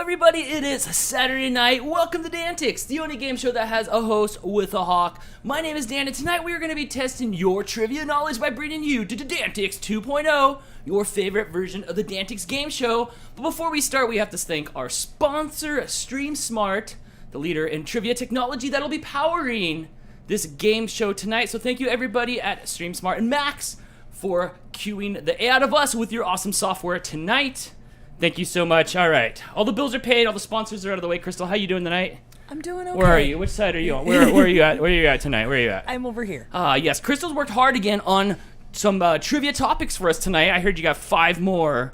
everybody, it is Saturday night. Welcome to DANtics, the only game show that has a host with a hawk. My name is Dan, and tonight we are going to be testing your trivia knowledge by bringing you to DANtics 2.0, your favorite version of the DANtics game show. But before we start, we have to thank our sponsor, StreamSmart, the leader in trivia technology that'll be powering this game show tonight. So thank you everybody at StreamSmart and Max for queuing the A out of us with your awesome software tonight. Thank you so much. All right. All the bills are paid. All the sponsors are out of the way. Crystal, how you doing tonight? I'm doing okay. Where are you? Which side are you on? Where are you at? Where are you at tonight? Where are you at? I'm over here. Yes. Crystal's worked hard again on some trivia topics for us tonight. I heard you got 5 more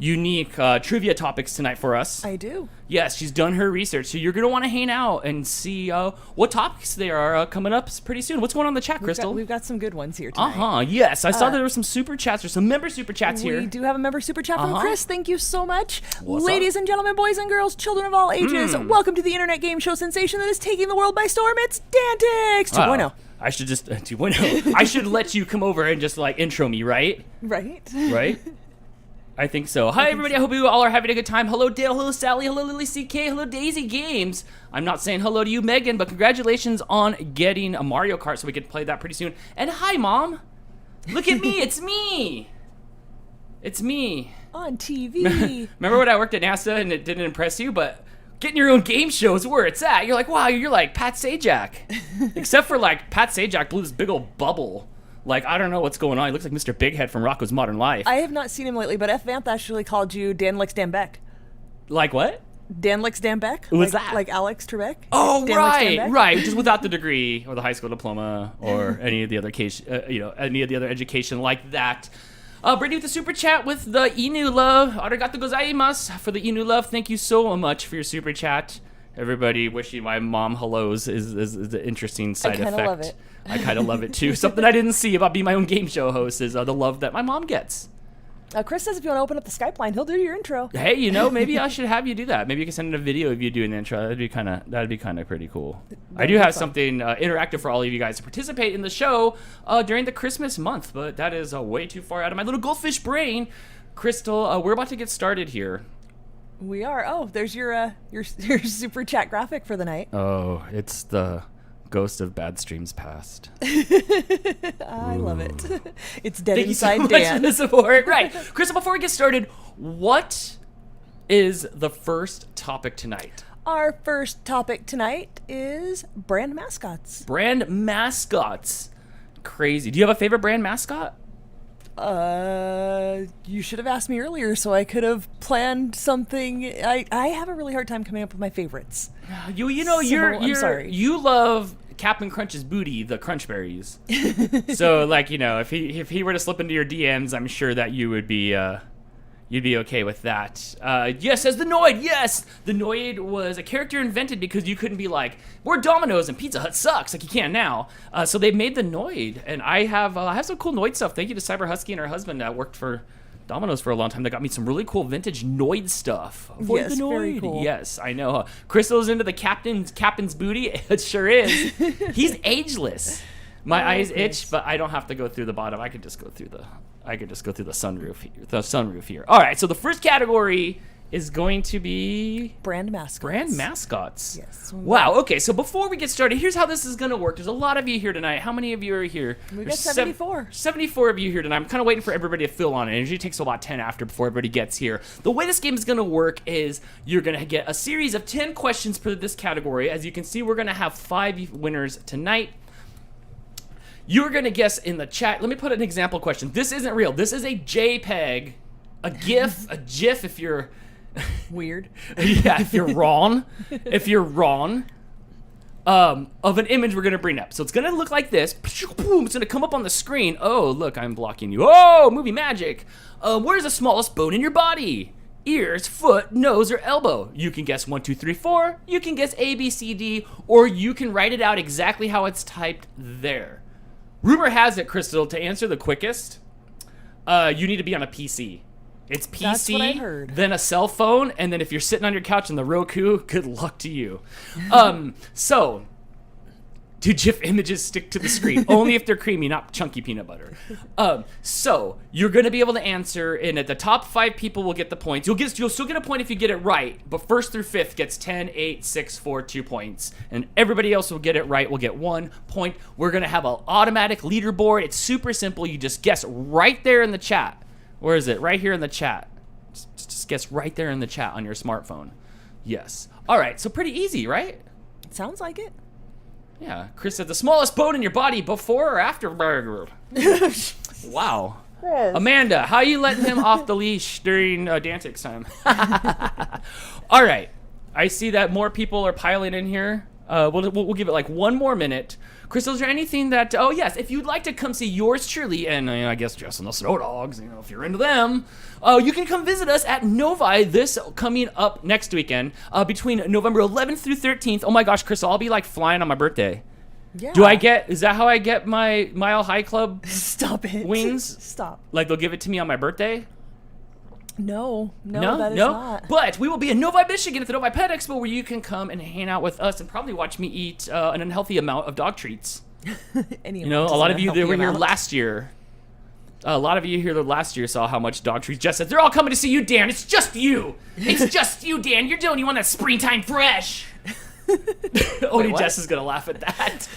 unique trivia topics tonight for us. I do. Yes, she's done her research, so you're going to want to hang out and see what topics there are coming up pretty soon. What's going on in the chat, Crystal? We've got some good ones here tonight. Yes. I saw there were some super chats or some member super chats here. We do have a member super chat from Chris. Thank you so much. What's Ladies up? and gentlemen, boys and girls, children of all ages, welcome to the internet game show sensation that is taking the world by storm. It's DANtics 2.0. I should just 2.0. I should let you come over and just like intro me, right? Right? Right? I think so. Hi, everybody. I hope you all are having a good time. Hello, Dale. Hello, Sally. Hello, Lily CK. Hello, Daisy Games. I'm not saying hello to you, Megan, but congratulations on getting a Mario Kart so we can play that pretty soon. And hi, Mom. Look at me. It's me. It's me. On TV. Remember when I worked at NASA and it didn't impress you? But getting your own game show is where it's at. You're like, wow, you're like Pat Sajak. Except for, like, Pat Sajak blew this big old bubble. Like, I don't know what's going on. He looks like Mr. Big Head from Rocko's Modern Life. I have not seen him lately, but F. Vanth actually called you DANtics Dan Beck. Like what? DANtics Dan Beck? Who's like, that? Like Alex Trebek? Oh, DANtics Dan Beck? right. Just without the degree or the high school diploma or any of the other case, any of the other education like that. Brittany with the super chat with the Inu love. Arigato gozaimasu for the Inu love. Thank you so much for your super chat. Everybody wishing my mom hellos is an interesting side effect. I kind of love it. I kind of love it too. Something I didn't see about being my own game show host is the love that my mom gets. Chris says if you want to open up the Skype line, he'll do your intro. Hey, maybe I should have you do that. Maybe you can send in a video of you doing the intro. That'd be kind of pretty cool. I do have something interactive for all of you guys to participate in the show during the Christmas month, but that is way too far out of my little goldfish brain. Crystal, we're about to get started here. We are. Oh, there's your super chat graphic for the night. Oh, it's the ghost of bad streams past. I love it. It's dead Thank inside you so Dan. much for the support. Right. Crystal, before we get started, what is the first topic tonight? Our first topic tonight is brand mascots. Brand mascots. Crazy. Do you have a favorite brand mascot? You should have asked me earlier so I could have planned something. I have a really hard time coming up with my favorites. I'm sorry. You love Captain Crunch's booty, the Crunch Berries. So, like, if he were to slip into your DMs, I'm sure that you would be you'd be okay with that. Yes, as the Noid. Yes, the Noid was a character invented because you couldn't be like, we're Domino's and Pizza Hut sucks like you can now. So they made the Noid, and I have some cool Noid stuff. Thank you to Cyber Husky and her husband that worked for Domino's for a long time. They got me some really cool vintage Noid stuff. Yes, the Noid. very cool. Yes, I know. Crystal's into the captain's booty. It sure is. He's ageless. My eyes itch, but I don't have to go through the bottom. I could just go through the sunroof here. All right, so the first category is going to be brand mascots. Brand mascots. Yes. Wow. Okay, so before we get started, here's how this is going to work. There's a lot of you here tonight. How many of you are here? We got 74. 74 of you here tonight. I'm kind of waiting for everybody to fill on it. It usually takes about 10 after before everybody gets here. The way this game is going to work is you're going to get a series of 10 questions for this category. As you can see, we're going to have 5 winners tonight. You're going to guess in the chat. Let me put an example question. This isn't real. This is a JPEG, a GIF, a GIF if you're... Weird. Yeah, if you're wrong. If you're wrong. Of an image we're going to bring up. So it's going to look like this. It's going to come up on the screen. Oh, look, I'm blocking you. Oh, movie magic. Where's the smallest bone in your body? Ears, foot, nose, or elbow. You can guess 1, 2, 3, 4. You can guess A, B, C, D. Or you can write it out exactly how it's typed there. Rumor has it, Crystal, to answer the quickest, you need to be on a PC. It's PC, That's what I heard. then a cell phone, and then if you're sitting on your couch in the Roku, good luck to you. So, Do GIF images stick to the screen? Only if they're creamy, not chunky peanut butter. So you're gonna be able to answer, and at the top 5 people will get the points. You'll still get a point if you get it right, but 1st through 5th gets 10, 8, 6, 4, 2 points, and everybody else will get it right will get 1 point. We're gonna have an automatic leaderboard. It's super simple. You just guess right there in the chat. Where is it? Right here in the chat. Just guess right there in the chat on your smartphone. Yes. All right. So pretty easy, right? It sounds like it. Yeah, Chris said the smallest bone in your body before or after burger. Wow. Yes. Amanda, how you letting him off the leash during DANtics time? All right. I see that more people are piling in here. We'll give it like 1 more minute. Crystal, is there anything that... Oh, yes. If you'd like to come see yours truly, and I guess Jess and the Snow Dogs, if you're into them, you can come visit us at Novi this coming up next weekend between November 11th through 13th. Oh, my gosh, Crystal, I'll be like flying on my birthday. Yeah. Is that how I get my Mile High Club Stop it. wings? Stop. Like they'll give it to me on my birthday? No, that is not. But we will be in Novi, Michigan at the Novi Pet Expo, where you can come and hang out with us and probably watch me eat an unhealthy amount of dog treats. A lot of you that were here last year. A lot of you here last year saw how much dog treats Jess said. They're all coming to see you, Dan. It's just you. It's just you, Dan. You're doing you want that springtime fresh. Only Jess is gonna laugh at that.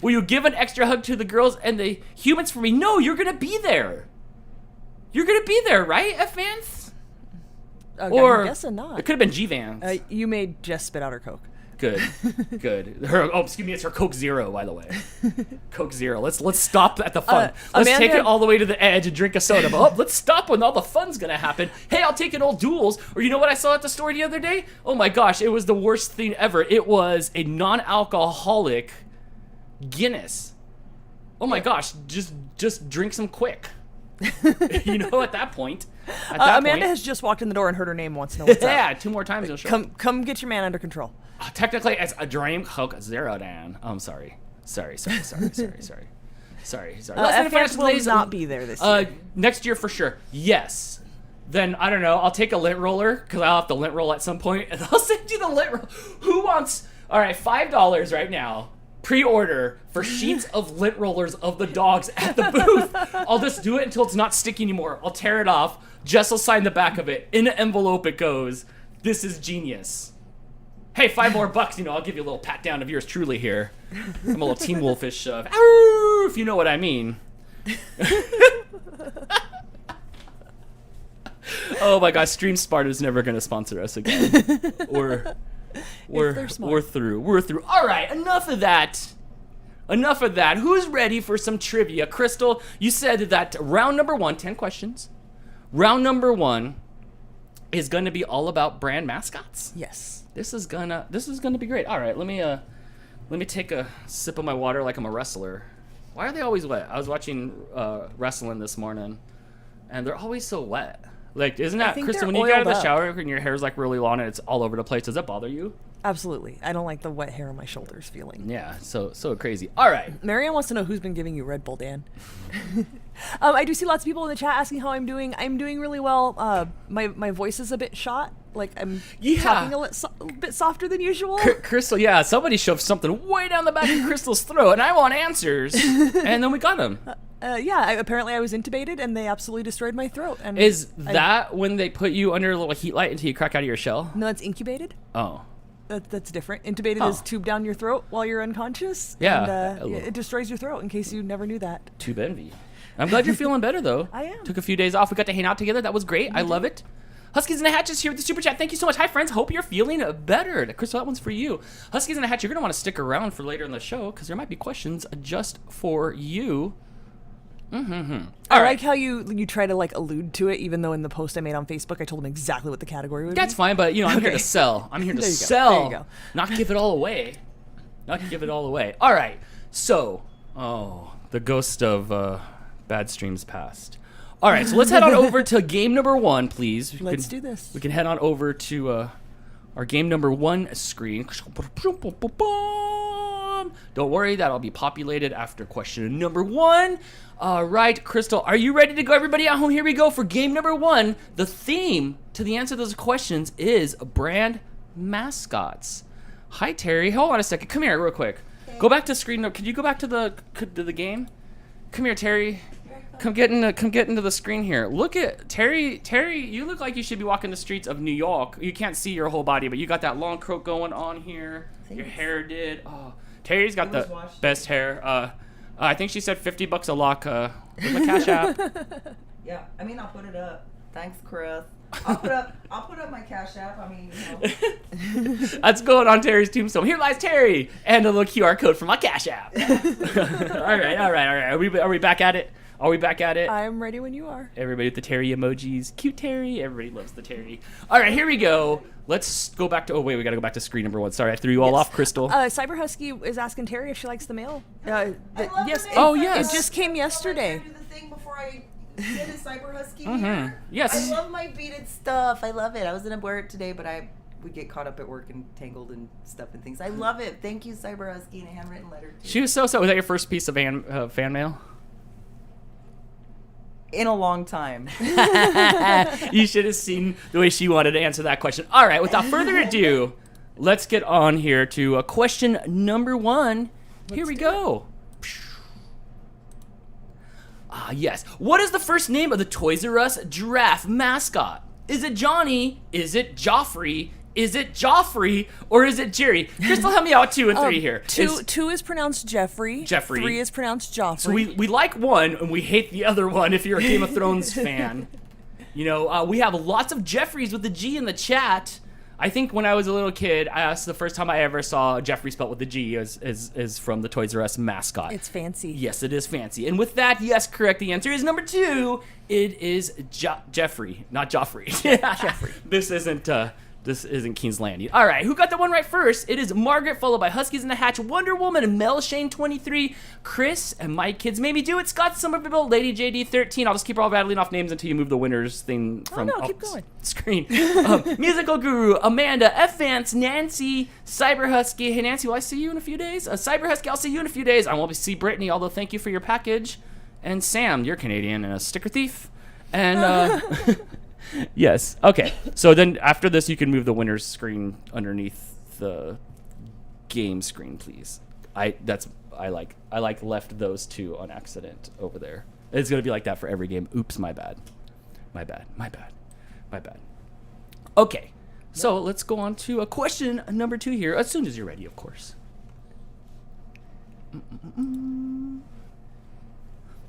Will you give an extra hug to the girls and the humans for me? No, you're gonna be there. You're gonna be there, right, F-Vance? Or I'm guessing not. It could have been G-Vance. You made Jess spit out her Coke. Good. Excuse me, it's her Coke Zero, by the way. Coke Zero. Let's stop at the fun. Let's take it all the way to the edge and drink a soda. But let's stop when all the fun's gonna happen. Hey, I'll take an old Duels. Or you know what I saw at the store the other day? Oh my gosh, it was the worst thing ever. It was a non-alcoholic Guinness. Oh my gosh, just drink some quick. At that point. Amanda has just walked in the door and heard her name wants to know what's up. Yeah, 2 more times you'll show Come get your man under control. Technically, it's a Dream Coke Zero, Dan. I'm sorry. Sorry. F-Vance will will not be there this year. Next year for sure. Yes. Then, I don't know, I'll take a lint roller, because I'll have to lint roll at some point, and I'll send you the lint roll. Who wants... All right, $5 right now. Pre-order for sheets of lint rollers of the dogs at the booth. I'll just do it until it's not sticky anymore. I'll tear it off. Jess will sign the back of it. In an envelope it goes. This is genius. Hey, $5 more, I'll give you a little pat down of yours truly here. I'm a little Team Wolfish, if you know what I mean. Oh my gosh, Stream Sparta's never gonna sponsor us again. We're through. All right, enough of that. Who's ready for some trivia? Crystal, you said that round number 1, 10 questions. Round number 1 is going to be all about brand mascots. Yes. This is gonna be great. All right, let me take a sip of my water like I'm a wrestler. Why are they always wet? I was watching wrestling this morning, and they're always so wet. Like, isn't that, Kristen, when you get out of the shower and your hair's like really long and it's all over the place, does that bother you? Absolutely. I don't like the wet hair on my shoulders feeling. Yeah, so crazy. All right. Marianne wants to know who's been giving you Red Bull, Dan. I do see lots of people in the chat asking how I'm doing. I'm doing really well. My voice is a bit shot. Like, I'm talking a bit softer than usual. Crystal, yeah, somebody shoved something way down the back of Crystal's throat, and I want answers. And then we got them. Apparently I was intubated, and they absolutely destroyed my throat. And is that when they put you under a little heat light until you crack out of your shell? No, it's incubated. Oh. That's different. Intubated is tube down your throat while you're unconscious. Yeah. And, it destroys your throat, in case you never knew that. Tube envy. I'm glad you're feeling better, though. I am. Took a few days off. We got to hang out together. That was great. I love it. Huskies and a Hatches here with the super chat. Thank you so much. Hi, friends. Hope you're feeling better. Crystal, that one's for you. Huskies and a Hatch, you're going to want to stick around for later in the show because there might be questions just for you. I like how you try to allude to it, even though in the post I made on Facebook I told them exactly what the category would be. That's fine, but I'm here to sell. I'm here to sell. There you go. Not give it all away. All right. So, the ghost of bad streams past. All right, so let's head on over to game number 1, please. Let's do this. We can head on over to our game number 1 screen. Don't worry, that'll be populated after question number 1. All right, Crystal, are you ready to go? Everybody at home, here we go for game number 1. The theme to the answer to those questions is brand mascots. Hi, Terry. Hold on a second. Come here real quick. Okay. Go back to screen. No, could you go back to the game? Come here, Terry. Come get into the screen here. Look at Terry. Terry, you look like you should be walking the streets of New York. You can't see your whole body, but you got that long coat going on here. Thanks. Your hair did. Oh, Terry's got the best hair. I think she said $50 a lock with the Cash App. Yeah, I mean, I'll put it up. Thanks, Chris. I'll put up my Cash App. I mean, That's going on Terry's tombstone. Here lies Terry, and a little QR code for my Cash App. All right. Are we back at it? Are we back at it? I'm ready when you are. Everybody with the Terry emojis. Cute Terry. Everybody loves the Terry. All right, here we go. Let's go back to... Oh, wait, we got to go back to screen number 1. Sorry, I threw you all off, Crystal. Cyber Husky is asking Terry if she likes the mail. Yes. Oh, yes. It just came yesterday. I do the thing before I did a Cyber Husky Mm-hmm. here. Yes. I love my beaded stuff. I love it. I was going to wear it today, but we get caught up at work and tangled and stuff and things. I love it. Thank you, Cyber Husky, and a handwritten letter, too. She was so... Was that your first piece of fan mail? In a long time. You should have seen the way she wanted to answer that question. All right, without further ado, let's get on here to question number 1. Here we go. Yes. What is the first name of the Toys R Us giraffe mascot? Is it Johnny? Is it Joffrey? Is it Joffrey? Or is it Jerry? Crystal, help me out 2 and 3 here. Two is pronounced Jeffrey. 3 is pronounced Joffrey. So we like one and we hate the other one if you're a Game of Thrones fan. You know, we have lots of Jeffreys with the G in the chat. I think when I was a little kid, the first time I ever saw Jeffrey spelled with the G is from the Toys R Us mascot. It's fancy. Yes, it is fancy. And with that, yes, correct. The answer is number 2. It is Jeffrey, not Joffrey. Jeffrey. This isn't Keen's Landing. All right, who got the one right first? It is Margaret, followed by Huskies in the Hatch, Wonder Woman, and Mel Shane 23, Chris, and My Kids Maybe Do It, Scott Somerville, Lady JD 13. I'll just keep all rattling off names until you move the winners thing from keep going. Screen. Musical Guru, Amanda, F Vance, Nancy, Cyber Husky. Hey Nancy, will I see you in a few days? Cyber Husky, I'll see you in a few days. I won't see Brittany, although thank you for your package. And Sam, you're Canadian and a sticker thief. And yes. Okay. So then after this, you can move the winner's screen underneath the game screen, please. I left those 2 on accident over there. It's gonna be like that for every game. Oops, my bad. Okay. So let's go on to question number 2 here. As soon as you're ready, of course.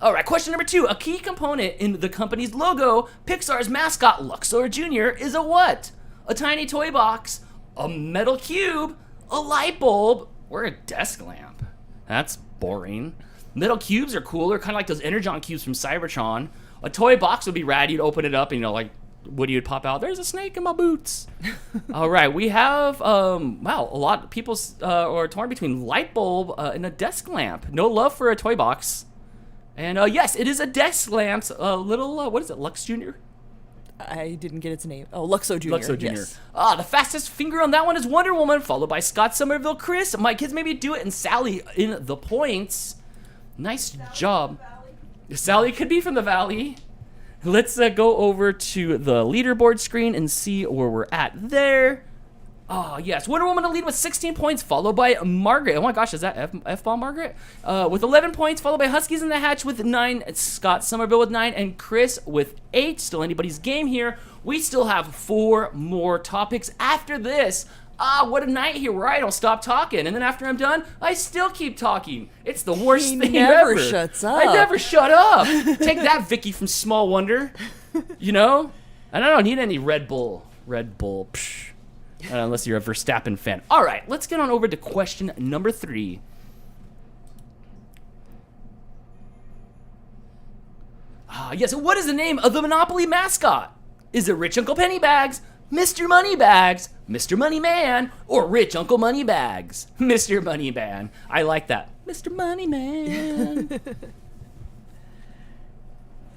All right, question number 2. A key component in the company's logo, Pixar's mascot, Luxor Jr., is a what? A tiny toy box, a metal cube, a light bulb, or a desk lamp? That's boring. Metal cubes are cooler, kind of like those Energon cubes from Cybertron. A toy box would be rad. You'd open it up and, like Woody would pop out. There's a snake in my boots. All right, we have, a lot of people are torn between light bulb and a desk lamp. No love for a toy box. And yes, it is a desk lamp. Little, what is it, Lux Jr.? I didn't get its name. Oh, Luxo Jr. Luxo Jr. Yes. The fastest finger on that one is Wonder Woman, followed by Scott Somerville, Chris, My Kids Maybe Do It, and Sally in the points. Nice job. Sally could be from the Valley. Let's go over to the leaderboard screen and see where we're at there. Oh, yes. Wonder Woman to lead with 16 points, followed by Margaret. Oh, my gosh, is that F-bomb Margaret? With 11 points, followed by Huskies in the Hatch with 9, Scott Somerville with 9, and Chris with 8. Still anybody's game here. We still have 4 more topics after this. What a night here where I don't stop talking. And then after I'm done, I still keep talking. It's the worst thing ever. He never shuts up. I never shut up. Take that, Vicky from Small Wonder. You know? And I don't need any Red Bull. Psh. Unless you're a Verstappen fan. All right, let's get on over to question number 3. Yes, what is the name of the Monopoly mascot? Is it Rich Uncle Pennybags, Mr. Moneybags, Mr. Moneyman, or Rich Uncle Moneybags? Mr. Moneyman. I like that. Mr. Moneyman.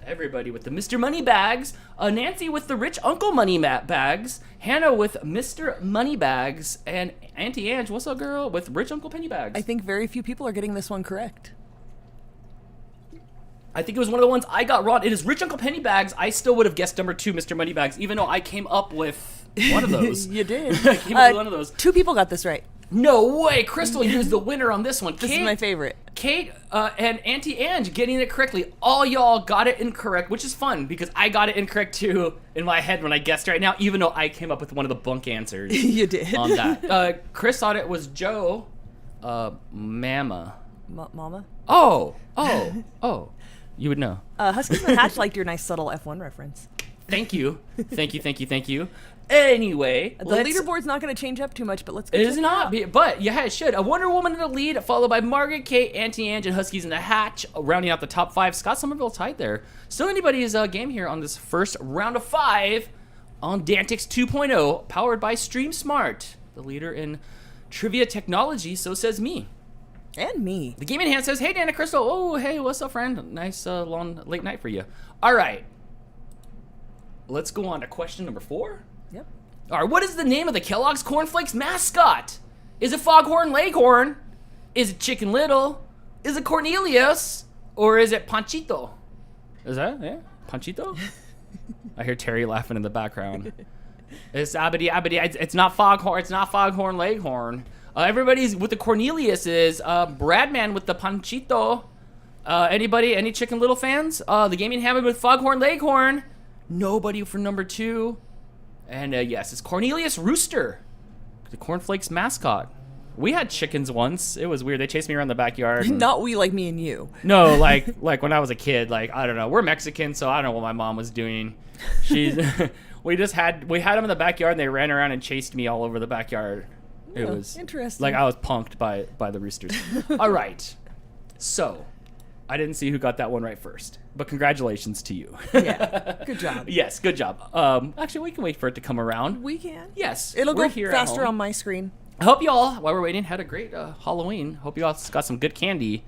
Everybody with the Mr. Moneybags, Nancy with the Rich Uncle Moneybags, Hannah with Mr. Moneybags, and Auntie Ange, what's up, girl, with Rich Uncle Pennybags. I think very few people are getting this one correct. I think it was one of the ones I got wrong. It is Rich Uncle Pennybags. I still would have guessed number 2, Mr. Moneybags, even though I came up with one of those. You did. I came up with one of those. 2 people got this right. No way! Crystal used the winner on this one. This is my favorite. Kate and Auntie Ange getting it correctly. All y'all got it incorrect, which is fun because I got it incorrect too in my head when I guessed right now, even though I came up with one of the bunk answers. You did. On that. Chris thought it was Joe. Mama. Mama? Oh. You would know. Huskies in the Hatch liked your nice subtle F1 reference. Thank you. Anyway, The leaderboard's not going to change up too much, but let's go. It is not, but yeah, it should. A Wonder Woman in the lead, followed by Margaret, Kate, Auntie Ange, and Huskies in the Hatch, rounding out the top 5. Scott Somerville tied there. Still anybody's game here on this first round of 5 on DANtics 2.0, powered by Stream Smart, the leader in trivia technology. So says me. And me. The Gaming Hand says, "Hey, Dan and Crystal. Oh, hey, what's up, friend? Nice long late night for you." All right, let's go on to question number 4. Yep. All right, what is the name of the Kellogg's Cornflakes mascot? Is it Foghorn Leghorn? Is it Chicken Little? Is it Cornelius? Or is it Panchito? Is that, yeah, Panchito? I hear Terry laughing in the background. It's Abity. It's not Foghorn. It's not Foghorn Leghorn. Everybody's with the Cornelius is Bradman with the Panchito. Anybody? Any Chicken Little fans? The Gaming Hammer with Foghorn Leghorn. Nobody for number 2. And yes, it's Cornelius Rooster, the Cornflakes mascot. We had chickens once. It was weird. They chased me around the backyard. Not we, like me and you. No, like when I was a kid. Like, I don't know. We're Mexican, so I don't know what my mom was doing. We had them in the backyard, and they ran around and chased me all over the backyard. It was interesting. Like I was punked by the roosters. All right, so I didn't see who got that one right first, but congratulations to you. Yeah, good job. Yes, good job. Actually, we can wait for it to come around. We can. Yes, It'll we're go here faster on my screen. I hope you all, while we're waiting, had a great Halloween. Hope you all got some good candy.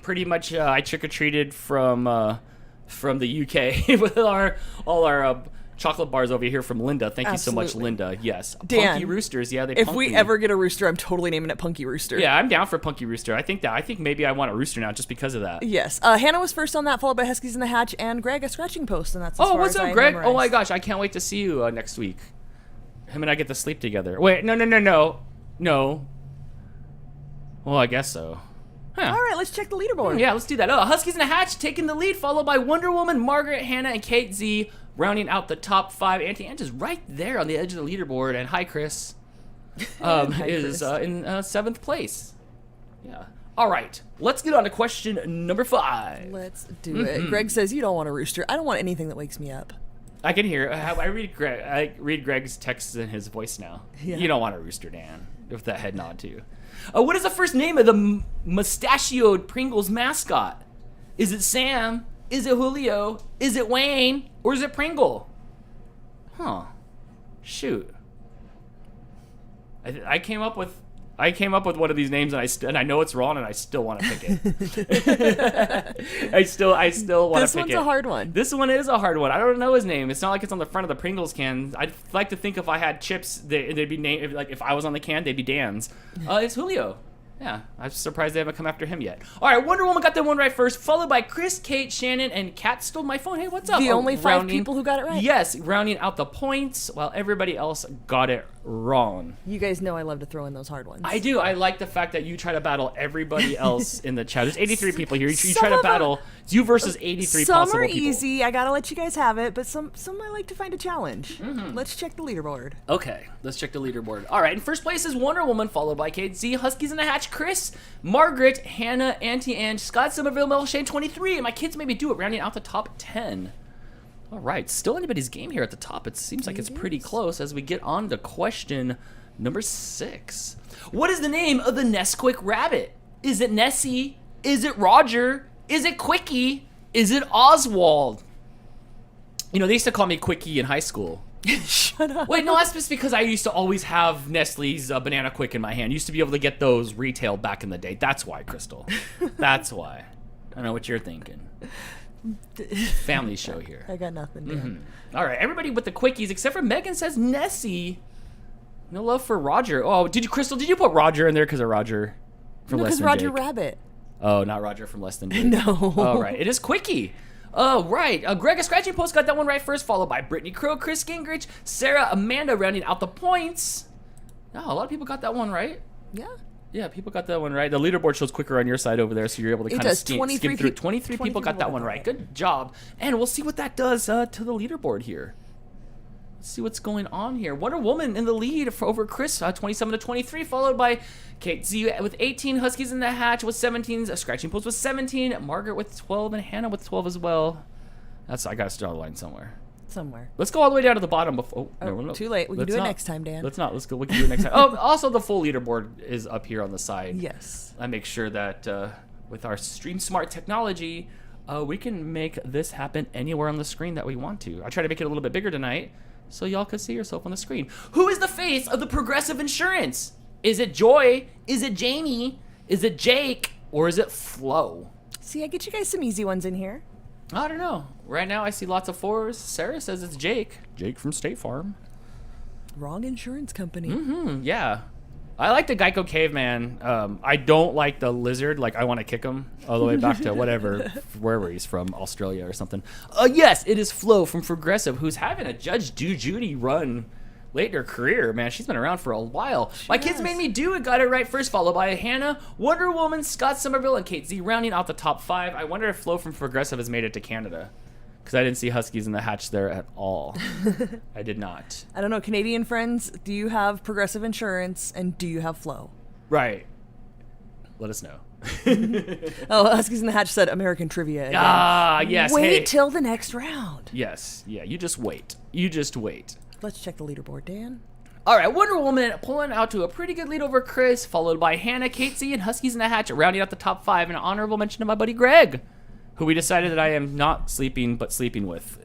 Pretty much, I trick-or-treated from the UK with all our chocolate bars over here from Linda. Thank you so much, Linda. Yes. Dan, Punky Roosters. Yeah, if we ever get a rooster, I'm totally naming it Punky Rooster. Yeah, I'm down for Punky Rooster. I think maybe I want a rooster now just because of that. Yes. Hannah was first on that, followed by Huskies in the Hatch, and Greg a scratching post, and that's as far what's as up, I Greg? memorized. Oh my gosh, I can't wait to see you next week. Him and I get to sleep together. Wait, no. Well, I guess so. Huh. All right, let's check the leaderboard. Yeah, let's do that. Huskies in the Hatch taking the lead, followed by Wonder Woman, Margaret, Hannah, and Kate Z, rounding out the top 5. Auntie Ange is right there on the edge of the leaderboard, and hi, Chris, is in 7th place. Yeah. All right, let's get on to question number 5. Let's do it. Greg says, you don't want a rooster. I don't want anything that wakes me up. I can hear. I read Greg's texts in his voice now. Yeah. You don't want a rooster, Dan. With that head nod too. What is the first name of the mustachioed Pringles mascot? Is it Sam? Is it Julio? Is it Wayne? Or is it Pringle? Huh. Shoot. I came up with one of these names, and I know it's wrong, and I still want to pick it. I still want to pick it. This one's a hard one. This one is a hard one. I don't know his name. It's not like it's on the front of the Pringles can. I'd like to think if I had chips, they'd be named. Like if I was on the can, they'd be Dan's. It's Julio. Yeah, I'm surprised they haven't come after him yet. All right, Wonder Woman got that one right first, followed by Chris, Kate, Shannon, and Kat stole my phone. Hey, what's up? The only 5 people who got it right? Yes, rounding out the points, while everybody else got it wrong. You guys know I love to throw in those hard ones. I do. I like the fact that you try to battle everybody else in the chat. There's 83 people here. You try to battle. It's you versus 83 possible people. Some are easy. I gotta let you guys have it, but some I like to find a challenge. Let's check the leaderboard. Okay, let's check the leaderboard. All right, in first place is Wonder Woman, followed by Kate Z, Huskies in the Hatch, Chris, Margaret, Hannah, Auntie Ange, Scott Somerville, Mel Shane, 23, and my kids made me do it, rounding out the top 10. All right, still anybody's game here at the top. It seems like it's pretty close as we get on to question number 6. What is the name of the Nesquik rabbit? Is it Nessie? Is it Roger? Is it Quickie? Is it Oswald? You know, they used to call me Quickie in high school. Shut up. Wait, no, that's just because I used to always have Nestle's Banana Quick in my hand. Used to be able to get those retail back in the day. That's why, Crystal. That's why. I don't know what you're thinking. Family show here. I got nothing, man. All right, everybody with the quickies, except for Megan says Nessie. No love for Roger. Oh, Crystal, did you put Roger in there because of Roger from Less Because Than Roger Jake? Rabbit. Oh, not Roger from Less Than Jake. No. Oh, right. It is Quickie. Oh, right. Greg, a scratching post, got that one right first, followed by Brittany Crow, Chris Gingrich, Sarah, Amanda rounding out the points. Oh, a lot of people got that one right. Yeah. Yeah, people got that one right. The leaderboard shows quicker on your side over there, so you're able to kind of skim through. 23 people got that one right. Good job. And we'll see what that does to the leaderboard here. Let's see what's going on here. Wonder Woman in the lead over Chris, 27-23, followed by Kate Z with 18, Huskies in the Hatch with 17, Scratching Post with 17, Margaret with 12, and Hannah with 12 as well. I got to start a line somewhere. Let's go all the way down to the bottom before. No. Too late. We can do it next time, Dan. Let's not. Let's go. We can do it next time. Oh, also the full leaderboard is up here on the side. Yes. I make sure that with our Stream Smart technology, we can make this happen anywhere on the screen that we want to. I try to make it a little bit bigger tonight, so y'all can see yourself on the screen. Who is the face of the Progressive Insurance? Is it Joy? Is it Jamie? Is it Jake? Or is it Flo? See, I get you guys some easy ones in here. I don't know. Right now I see lots of 4s. Sarah says it's Jake. Jake from State Farm. Wrong insurance company. Yeah. I like the Geico Caveman. I don't like the lizard. Like, I want to kick him all the way back to wherever he's from, Australia or something. Yes, it is Flo from Progressive, who's having a Judge Judy run late in her career, man. She's been around for a while. My kids made me do it. Got it right first, followed by Hannah, Wonder Woman, Scott Somerville, and Kate Z rounding out the top 5. I wonder if Flo from Progressive has made it to Canada, because I didn't see Huskies in the Hatch there at all. I did not. I don't know. Canadian friends, do you have Progressive Insurance, and do you have Flo? Right. Let us know. Oh, Huskies in the Hatch said American Trivia again. Ah, yes. Wait till the next round. Yes. Yeah, you just wait. Let's check the leaderboard, Dan. All right, Wonder Woman pulling out to a pretty good lead over Chris, followed by Hannah, Kate Z, and Huskies in the Hatch, rounding out the top 5. An honorable mention to my buddy Greg, who we decided that I am not sleeping, but sleeping with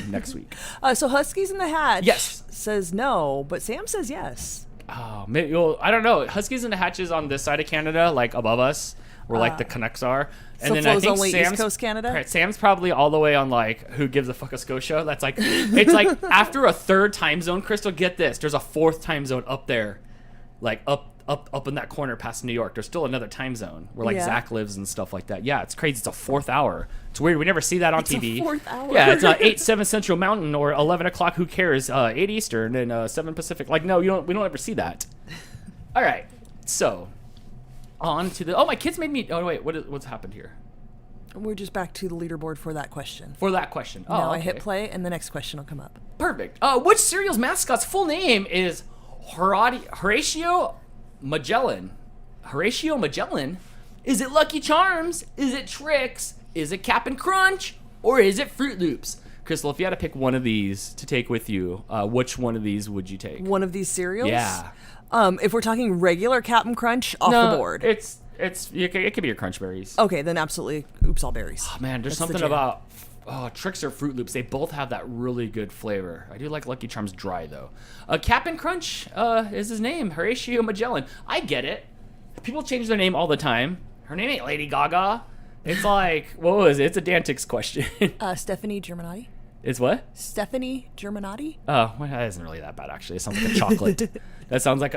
next week. So Huskies in the Hatch yes. says no, but Sam says yes. Oh, maybe, well, I don't know. Huskies in the Hatch is on this side of Canada, like above us, where like the Canucks are. And so then Flo's I think only Sam's, East Coast Canada? Right, Sam's probably all the way on like Who Gives a Fuck a Scotia. That's like, it's like after a 3rd time zone, Crystal, get this. There's a 4th time zone up there, like up in that corner past New York. There's still another time zone where like Zach lives and stuff like that. Yeah, it's crazy. It's a 4th hour. It's weird. We never see that on TV. It's a 4th hour. Yeah, it's 8, 7 Central Mountain or 11 o'clock. Who cares? 8 Eastern and 7 Pacific. Like, no, we don't ever see that. All right, so on to the. Oh, my kids made me. Oh wait, what's happened here? We're just back to the leaderboard for that question. Oh, now okay. I hit play, and the next question will come up. Perfect. Which cereal's mascot's full name is Horatio Magellan? Horatio Magellan? Is it Lucky Charms? Is it Trix? Is it Cap'n Crunch? Or is it Fruit Loops? Crystal, if you had to pick one of these to take with you, which one of these would you take? One of these cereals? Yeah. If we're talking regular Cap'n Crunch, off the board. It could be your Crunch Berries. Okay, then absolutely Oops All Berries. Oh man, there's something about Trix or Fruit Loops. They both have that really good flavor. I do like Lucky Charms dry though. Cap'n Crunch is his name, Horatio Magellan. I get it. People change their name all the time. Her name ain't Lady Gaga. It's like, what was it? It's a DANtics question. Stephanie Germanotti. It's what? Stephanie Germanotti. Oh, well, that isn't really that bad actually. It sounds like a chocolate. That sounds like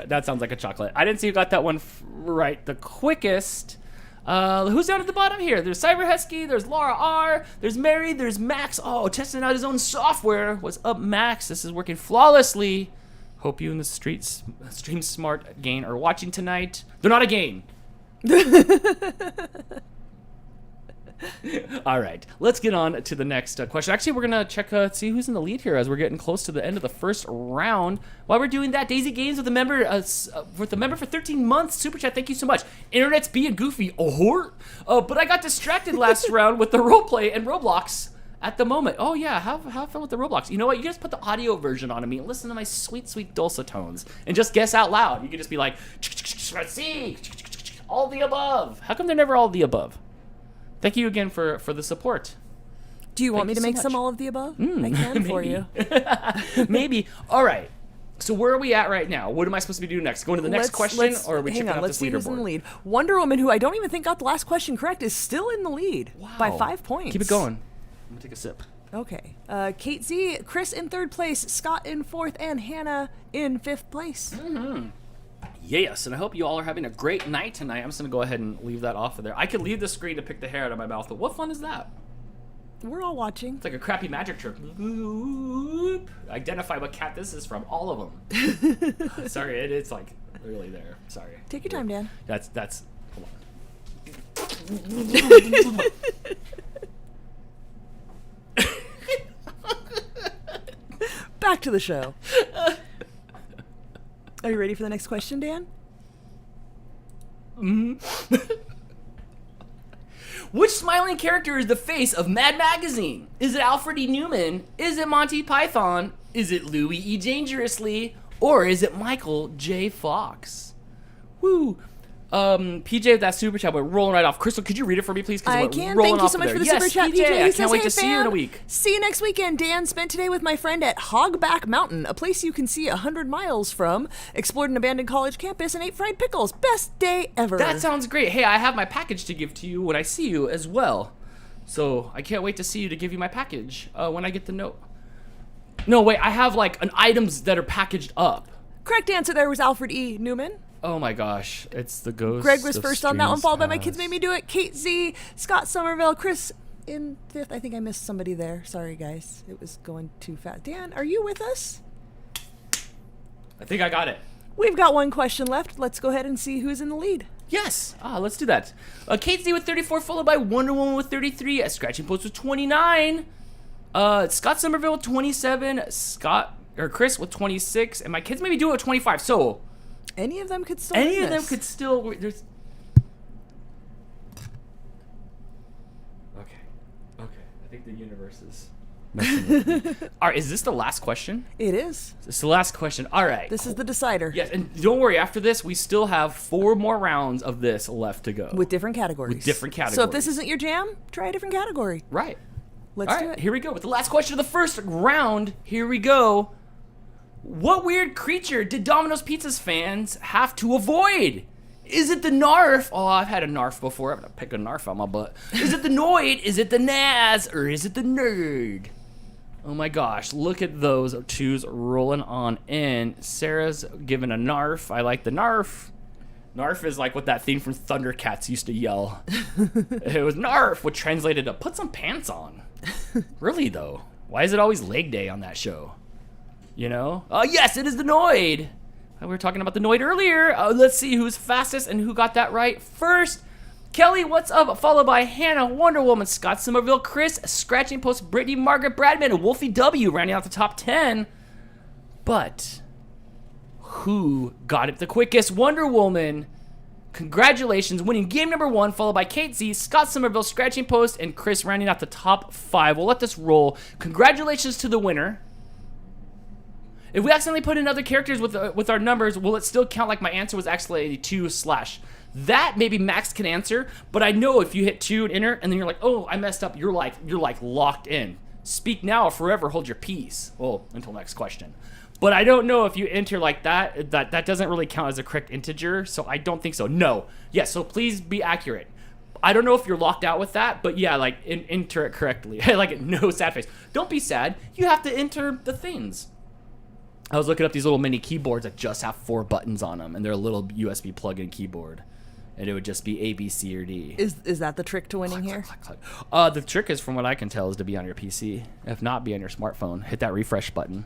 a chocolate. I didn't see who got that one right the quickest. Who's down at the bottom here? There's Cyber Husky, there's Laura R, there's Mary, there's Max. Oh, testing out his own software. What's up, Max? This is working flawlessly. Hope you and the Stream Smart gang are watching tonight. They're not a gang. All right, let's get on to the next question. Actually, we're gonna check see who's in the lead here as we're getting close to the end of the first round. While we're doing that, Daisy Games with a member for 13 months. Super chat, thank you so much. Internet's being goofy, but I got distracted last round with the roleplay and Roblox. At the moment, oh yeah, have fun with the Roblox. You know what? You just put the audio version on me and listen to my sweet, sweet dulcet tones and just guess out loud. You can just be like, see, all the above. How come they're never all the above? Thank you again for the support. Do you want me to make some all of the above? I can for you. Maybe. All right. So where are we at right now? What am I supposed to be doing next? Going to the next question, or are we checking out this leaderboard? Let's see who's in the lead. Wonder Woman, who I don't even think got the last question correct, is still in the lead by 5 points. Keep it going. I'm gonna take a sip. Okay. Kate Z, Chris in 3rd place, Scott in 4th, and Hannah in 5th place. Mm-hmm. Yes, and I hope you all are having a great night tonight. I'm just going to go ahead and leave that off of there. I could leave the screen to pick the hair out of my mouth, but what fun is that? We're all watching. It's like a crappy magic trick. Identify what cat this is from, all of them. Sorry, it's like really there. Sorry. Take your time, Dan. That's. Hold on. Back to the show. Are you ready for the next question, Dan? Which smiling character is the face of Mad Magazine? Is it Alfred E. Newman? Is it Monty Python? Is it Louis E. Dangerously? Or is it Michael J. Fox? Woo. PJ with that super chat went rolling right off. Crystal, could you read it for me, please? I can. Thank you so much for the super chat, PJ. I He can't says, wait "Hey, to see you in a fam, week. See you next weekend. Dan spent today with my friend at Hogback Mountain, a place you can see 100 miles from. Explored an abandoned college campus and ate fried pickles. Best day ever." That sounds great. Hey, I have my package to give to you when I see you as well. So I can't wait to see you to give you my package when I get the note. No, wait, I have like items that are packaged up. Correct answer there was Alfred E. Newman. Oh my gosh, it's the ghost. Greg was of first on that one, Streams followed by My Past. Kids Made Me Do It, Kate Z, Scott Somerville, Chris in fifth. I think I missed somebody there. Sorry, guys. It was going too fast. Dan, are you with us? I think I got it. We've got one question left. Let's go ahead and see who's in the lead. Yes. Let's do that. Kate Z with 34, followed by Wonder Woman with 33. Scratching Post with 29. Scott Somerville with 27. Chris with 26. And My Kids Made Me Do It with 25. So Any of them could still any win of them this. could still. There's. Okay. I think the universe is messing with me. All right. Is this the last question? It is. This is the last question. All right. This is the decider. Yes, and don't worry. After this, we still have 4 more rounds of this left to go. With different categories. With different So if categories. this isn't your jam, try a different category. Right. Let's All do right, it. here we go with the last question of the first round. Here we go. What weird creature did Domino's Pizza's fans have to avoid? Is it the Narf? Oh, I've had a Narf before. I'm gonna pick a Narf out my butt. Is it the Noid? Is it the Naz? Or is it the Nerd? Oh my gosh, look at those twos rolling on in. Sarah's given a Narf. I like the Narf. Narf is like what that theme from Thundercats used to yell. It was Narf, which translated to put some pants on. Really though, why is it always leg day on that show? You know? Oh yes, it is the Noid. We were talking about the Noid earlier. Let's see who's fastest and who got that right first. Kelly, what's up? Followed by Hannah, Wonder Woman, Scott Somerville, Chris, Scratching Post, Brittany, Margaret, Bradman, and Wolfie W rounding out the top 10. But who got it the quickest? Wonder Woman. Congratulations, winning game number 1, followed by Kate Z, Scott Somerville, Scratching Post, and Chris rounding out the top 5. We'll let this roll. Congratulations to the winner. If we accidentally put in other characters with our numbers, will it still count like my answer was actually 2 / that? Maybe Max can answer, but I know if you hit 2 and enter, and then you're like, oh, I messed up, you're like locked in. Speak now or forever hold your peace. Well, until next question. But I don't know if you enter like that doesn't really count as a correct integer, so I don't think so. No. Yes, so please be accurate. I don't know if you're locked out with that, but yeah, like enter it correctly. Like no sad face. Don't be sad. You have to enter the things. I was looking up these little mini keyboards that just have 4 buttons on them, and they're a little USB plug-in keyboard. And it would just be A, B, C, or D. Is that the trick to winning here? The trick is, from what I can tell, is to be on your PC. If not, be on your smartphone. Hit that refresh button.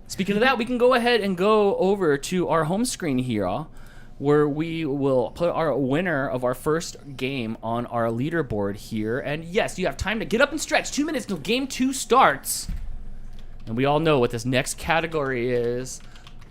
Speaking of that, we can go ahead and go over to our home screen here, where we will put our winner of our first game on our leaderboard here. And yes, you have time to get up and stretch. 2 minutes till game 2 starts. And we all know what this next category is.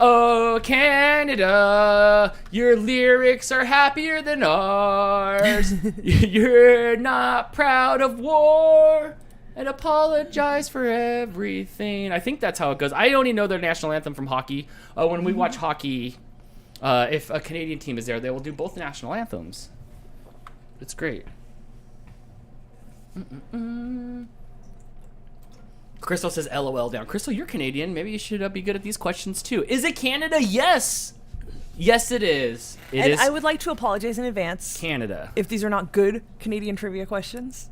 Oh, Canada, your lyrics are happier than ours. You're not proud of war and apologize for everything. I think that's how it goes. I only know their national anthem from hockey. When we watch hockey, if a Canadian team is there, they will do both national anthems. It's great. Crystal says LOL down. Crystal, you're Canadian. Maybe you should be good at these questions too. Is it Canada? Yes. Yes, it is. It is I would like to apologize in advance Canada. if these are not good Canadian trivia questions.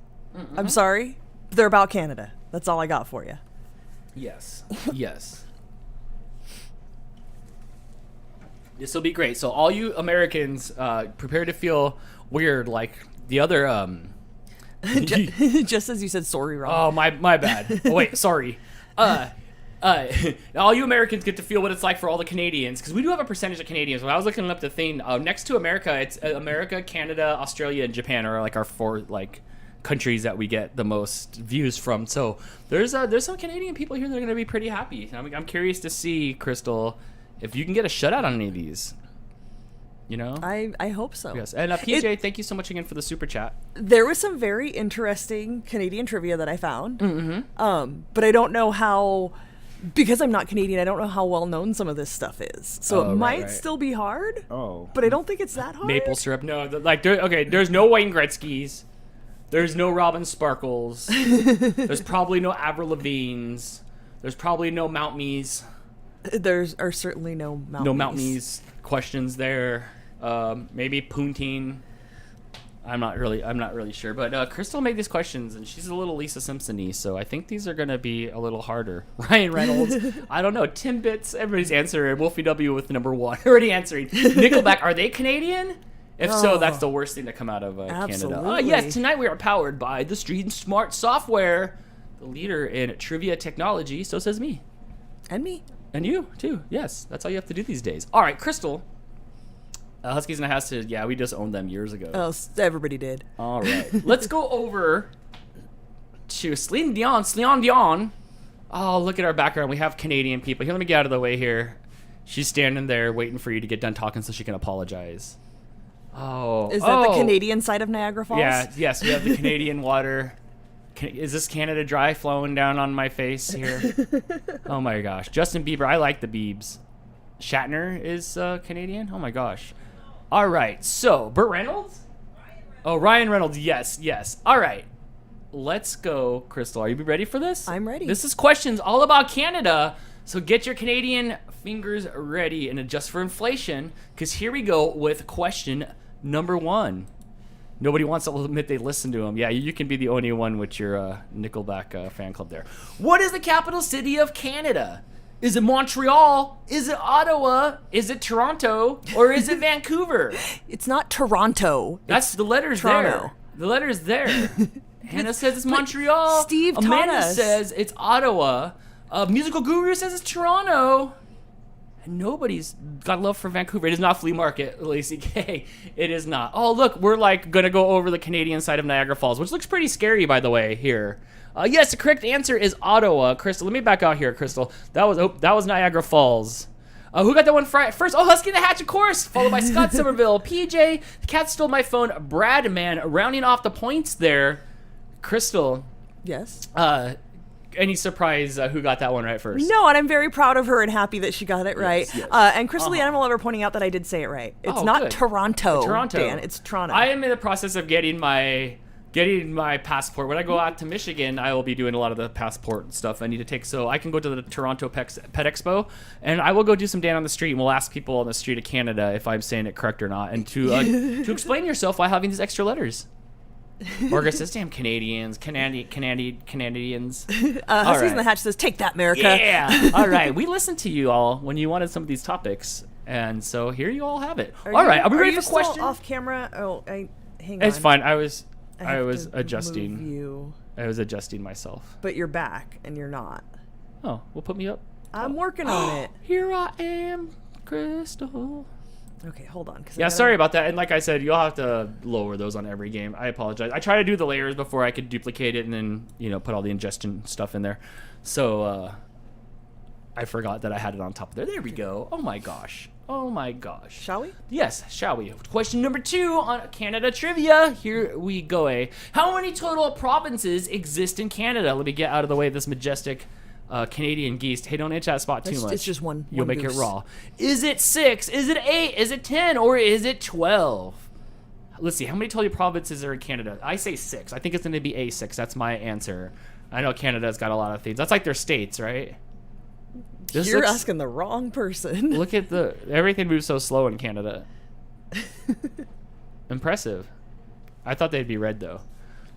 I'm sorry. They're about Canada. That's all I got for you. Yes. Yes. This will be great. So all you Americans, prepare to feel weird like the other... Just as you said sorry wrong. Oh, my bad. Oh, wait, sorry. all you Americans get to feel what it's like for all the Canadians, because we do have a percentage of Canadians. When I was looking up the thing, next to America, it's America, Canada, Australia, and Japan are like our 4 like countries that we get the most views from. So there's some Canadian people here that are going to be pretty happy. I'm curious to see, Crystal, if you can get a shutout on any of these. You know? I hope so. Yes. And PJ, thank you so much again for the super chat. There was some very interesting Canadian trivia that I found. But I don't know how, because I'm not Canadian, I don't know how well known some of this stuff is. So it might still be hard. But I don't think it's that hard. Maple syrup. No, there's no Wayne Gretzky's. There's no Robin Sparkles. There's probably no Avril Lavigne's. There's probably no Mount Me's. There are certainly no Mount Me's questions there. Maybe Poontine. I'm not really sure. But Crystal made these questions, and she's a little Lisa Simpson-y, so I think these are going to be a little harder. Ryan Reynolds. I don't know. Timbits. Everybody's answering. Wolfie W with number 1. Already answering. Nickelback. Are they Canadian? If so, that's the worst thing to come out of Canada. Yes, tonight we are powered by the Street Smart Software, the leader in trivia technology. So says me. And me. And you, too. Yes, that's all you have to do these days. All right, Crystal. Huskies in the House said, yeah, we just owned them years ago. Oh, everybody did. All right. Let's go over to Celine Dion. Oh, look at our background. We have Canadian people. Here, let me get out of the way here. She's standing there waiting for you to get done talking so she can apologize. Oh. Is that the Canadian side of Niagara Falls? Yeah, yes, we have the Canadian water. Is this Canada Dry flowing down on my face here? Oh my gosh. Justin Bieber, I like the Biebs. Shatner is Canadian? Oh my gosh. All right, so Burt Reynolds? Oh, Ryan Reynolds, yes. All right, let's go. Crystal, are you ready for this? I'm ready. This is questions all about Canada, so get your Canadian fingers ready and adjust for inflation, because here we go with question number 1. Nobody wants to admit they listen to him. Yeah, you can be the only one with your Nickelback fan club there. What is the capital city of Canada? Is it Montreal? Is it Ottawa? Is it Toronto? Or is it Vancouver? It's not Toronto. That's the letters Toronto. there. The lett's there. Hannah says it's Montreal. Steve taught Amanda us. says it's Ottawa. Musical Guru says it's Toronto. And nobody's got love for Vancouver. It is not Flea Market, Lacey K. It is not. Oh, look, we're like going to go over the Canadian side of Niagara Falls, which looks pretty scary, by the way, here. Yes, the correct answer is Ottawa. Crystal, let me back out here, Crystal. That was Niagara Falls. Who got that one first? Oh, Husky in the Hatch, of course. Followed by Scott Somerville. PJ, the cat stole my phone. Brad, man, rounding off the points there. Crystal. Yes. Any surprise who got that one right first? No, and I'm very proud of her and happy that she got it right. Yes. And Crystal the Animal Lover pointing out that I did say it right. It's not good. Toronto, Toronto. Dan. It's Toronto. I am in the process of getting my passport. When I go out to Michigan, I will be doing a lot of the passport stuff I need to take, so I can go to the Toronto Pet Expo, and I will go do some Dan on the street, and we'll ask people on the street of Canada if I'm saying it correct or not, and to explain yourself while having these extra letters. Margaret says, damn Canadians. Huskies in the Hatch says, take that, America. Yeah. All right. We listened to you all when you wanted some of these topics, and so here you all have it. All right. Are we ready for question? Off camera? Oh, hang on. It's fine. I was to adjusting. move you. I was adjusting myself. But you're back, and you're not. Oh, well, put me up. I'm working on it. Here I am, Crystal. Okay, hold on. Yeah, sorry about that. And like I said, you'll have to lower those on every game. I apologize. I try to do the layers before I could duplicate it and then, put all the ingestion stuff in there. So I forgot that I had it on top of there. There we go. Oh my gosh. Shall we? Yes, shall we? Question number 2 on Canada Trivia. Here we go. How many total provinces exist in Canada? Let me get out of the way of this majestic Canadian geese. Hey, don't itch that spot too much. It's just one. You'll make goose. it raw. Is it 6? Is it 8? Is it 10? Or is it 12? Let's see. How many total provinces are in Canada? I say 6. I think it's going to be A6. That's my answer. I know Canada's got a lot of things. That's like their states, right? You're asking the wrong person. Look at everything moves so slow in Canada. Impressive. I thought they'd be red though.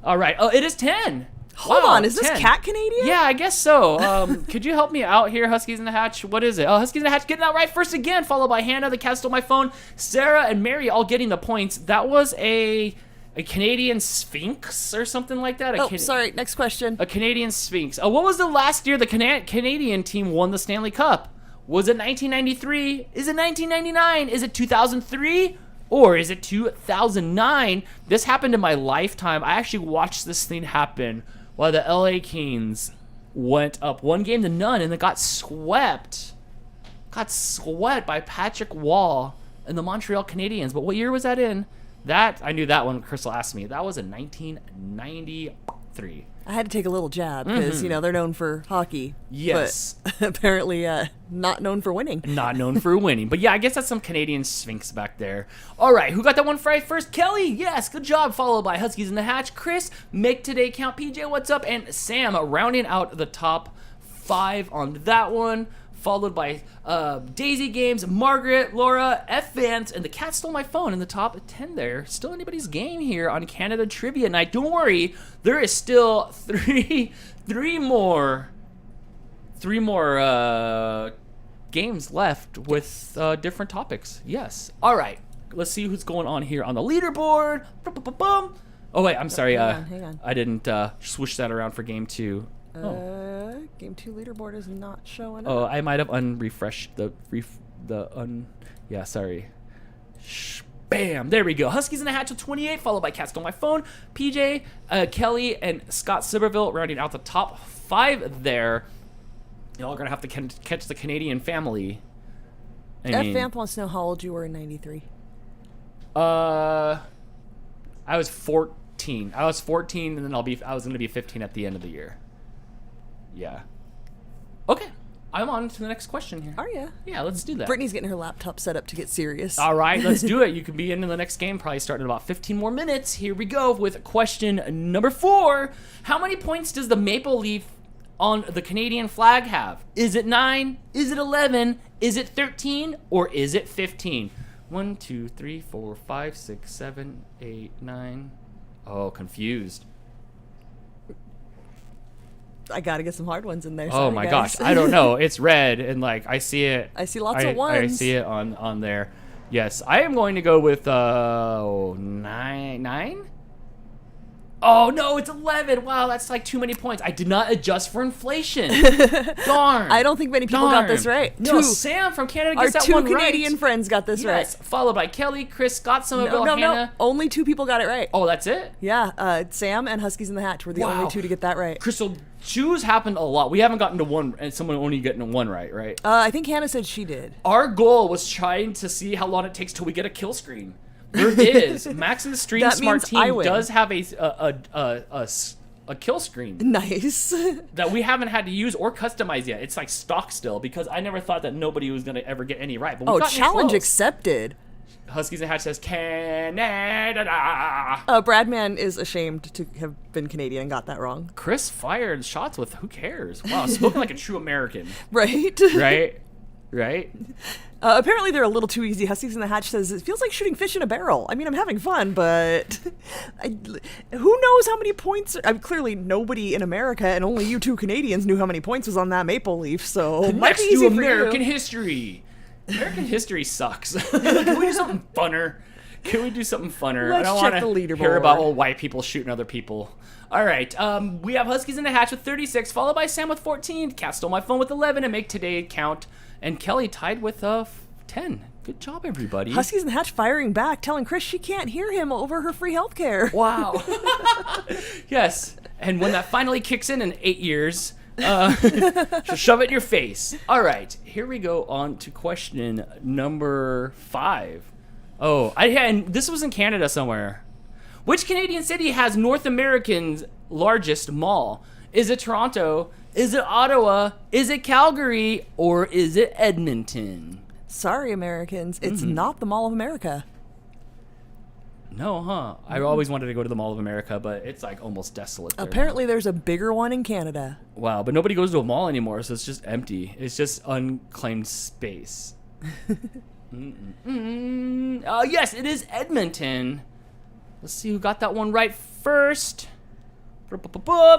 All right. Oh, it is 10. Hold on, is this cat Canadian? Yeah, I guess so. Could you help me out here, Huskies in the Hatch? What is it? Oh, Huskies in the Hatch getting that right first again, followed by Hannah, the cat stole my phone, Sarah, and Mary all getting the points. That was a A Canadian Sphinx or something like that? Sorry. Next question. A Canadian Sphinx. What was the last year the Canadian team won the Stanley Cup? Was it 1993? Is it 1999? Is it 2003? Or is it 2009? This happened in my lifetime. I actually watched this thing happen while the LA Kings went up 1-0 and they got swept. Got swept by Patrick Wall and the Montreal Canadiens. But what year was that in? That, I knew that one. Crystal asked me. That was in 1993. I had to take a little jab because, they're known for hockey. Yes. But apparently not known for winning. Not known for winning. But yeah, I guess that's some Canadian Sphinx back there. All right, who got that one right first? Kelly, yes, good job. Followed by Huskies in the Hatch. Chris, make today count. PJ, what's up? And Sam, rounding out the top 5 on that one. Followed by Daisy Games, Margaret, Laura, F. Vance, and the cat stole my phone in the top 10 there. Still anybody's game here on Canada Trivia Night. Don't worry, there is still three more games left with different topics. Yes. All right, let's see who's going on here on the leaderboard. Oh wait, I'm sorry. Hang on. I didn't swoosh that around for game 2. Game 2 leaderboard is not showing up. Oh, I might have unrefreshed yeah, sorry. Bam, there we go. Huskies in the Hatch with 28, followed by Cats on My Phone, PJ, Kelly, and Scott Silverville rounding out the top 5 there. Y'all are going to have to catch the Canadian family. Vanth wants to know how old you were in 93. I was 14. I was 14, and then I was going to be 15 at the end of the year. Yeah. Okay. I'm on to the next question here. Are you? Yeah, let's do that. Brittany's getting her laptop set up to get serious. All right, let's do it. You can be into the next game probably starting in about 15 more minutes. Here we go with question number 4. How many points does the maple leaf on the Canadian flag have? Is it 9? Is it 11? Is it 13? Or is it 15? 1, 2, 3, 4, 5, 6, 7, 8, 9. Oh, confused. I gotta get some hard ones in there. Oh my gosh, I don't know. It's red, and I see it. I see lots of ones. I see it on there. Yes, I am going to go with 9. Oh no, it's 11. Wow, that's too many points. I did not adjust for inflation. Darn. I don't think many people got this right. No, Sam from Canada gets that one right. Our 2 Canadian friends got this right. Followed by Kelly, Chris, Scott, Somerville, Hannah. No. Only 2 people got it right. Oh, that's it? Yeah, Sam and Huskies in the Hatch were the only 2 to get that right. Crystal, choose happened a lot. We haven't gotten to 1, and someone only getting 1 right? I think Hannah said she did. Our goal was trying to see how long it takes till we get a kill screen. There is. Max in the Stream Smart Team does have a kill screen. Nice. That we haven't had to use or customize yet. It's stock still because I never thought that nobody was going to ever get any right. But challenge accepted. Huskies and Hatch says Canada. Bradman is ashamed to have been Canadian and got that wrong. Chris fired shots with who cares? Wow, spoken like a true American. Right? Right? Apparently they're a little too easy. Huskies in the Hatch says, it feels like shooting fish in a barrel. I mean, I'm having fun, but who knows how many points? Clearly nobody in America and only you 2 Canadians knew how many points was on that maple leaf, so next to American history. American history sucks. Can we do something funner? Let's I don't check the want to leaderboard. hear about old white people shooting other people. All right, we have Huskies in the Hatch with 36, followed by Sam with 14, Cat stole my phone with 11, and make today count, and Kelly tied with 10. Good job, everybody. Huskies in the Hatch firing back, telling Chris she can't hear him over her free healthcare. Wow. Yes, and when that finally kicks in 8 years, she'll shove it in your face. All right, here we go on to question number 5. Oh, and this was in Canada somewhere. Which Canadian city has North America's largest mall? Is it Toronto? Is it Ottawa? Is it Calgary? Or is it Edmonton? Sorry, Americans. It's not the Mall of America. No, huh? I always wanted to go to the Mall of America, but it's almost desolate there. Apparently there's a bigger one in Canada. Wow, but nobody goes to a mall anymore, so it's just empty. It's just unclaimed space. Yes, it is Edmonton. Let's see who got that one right first.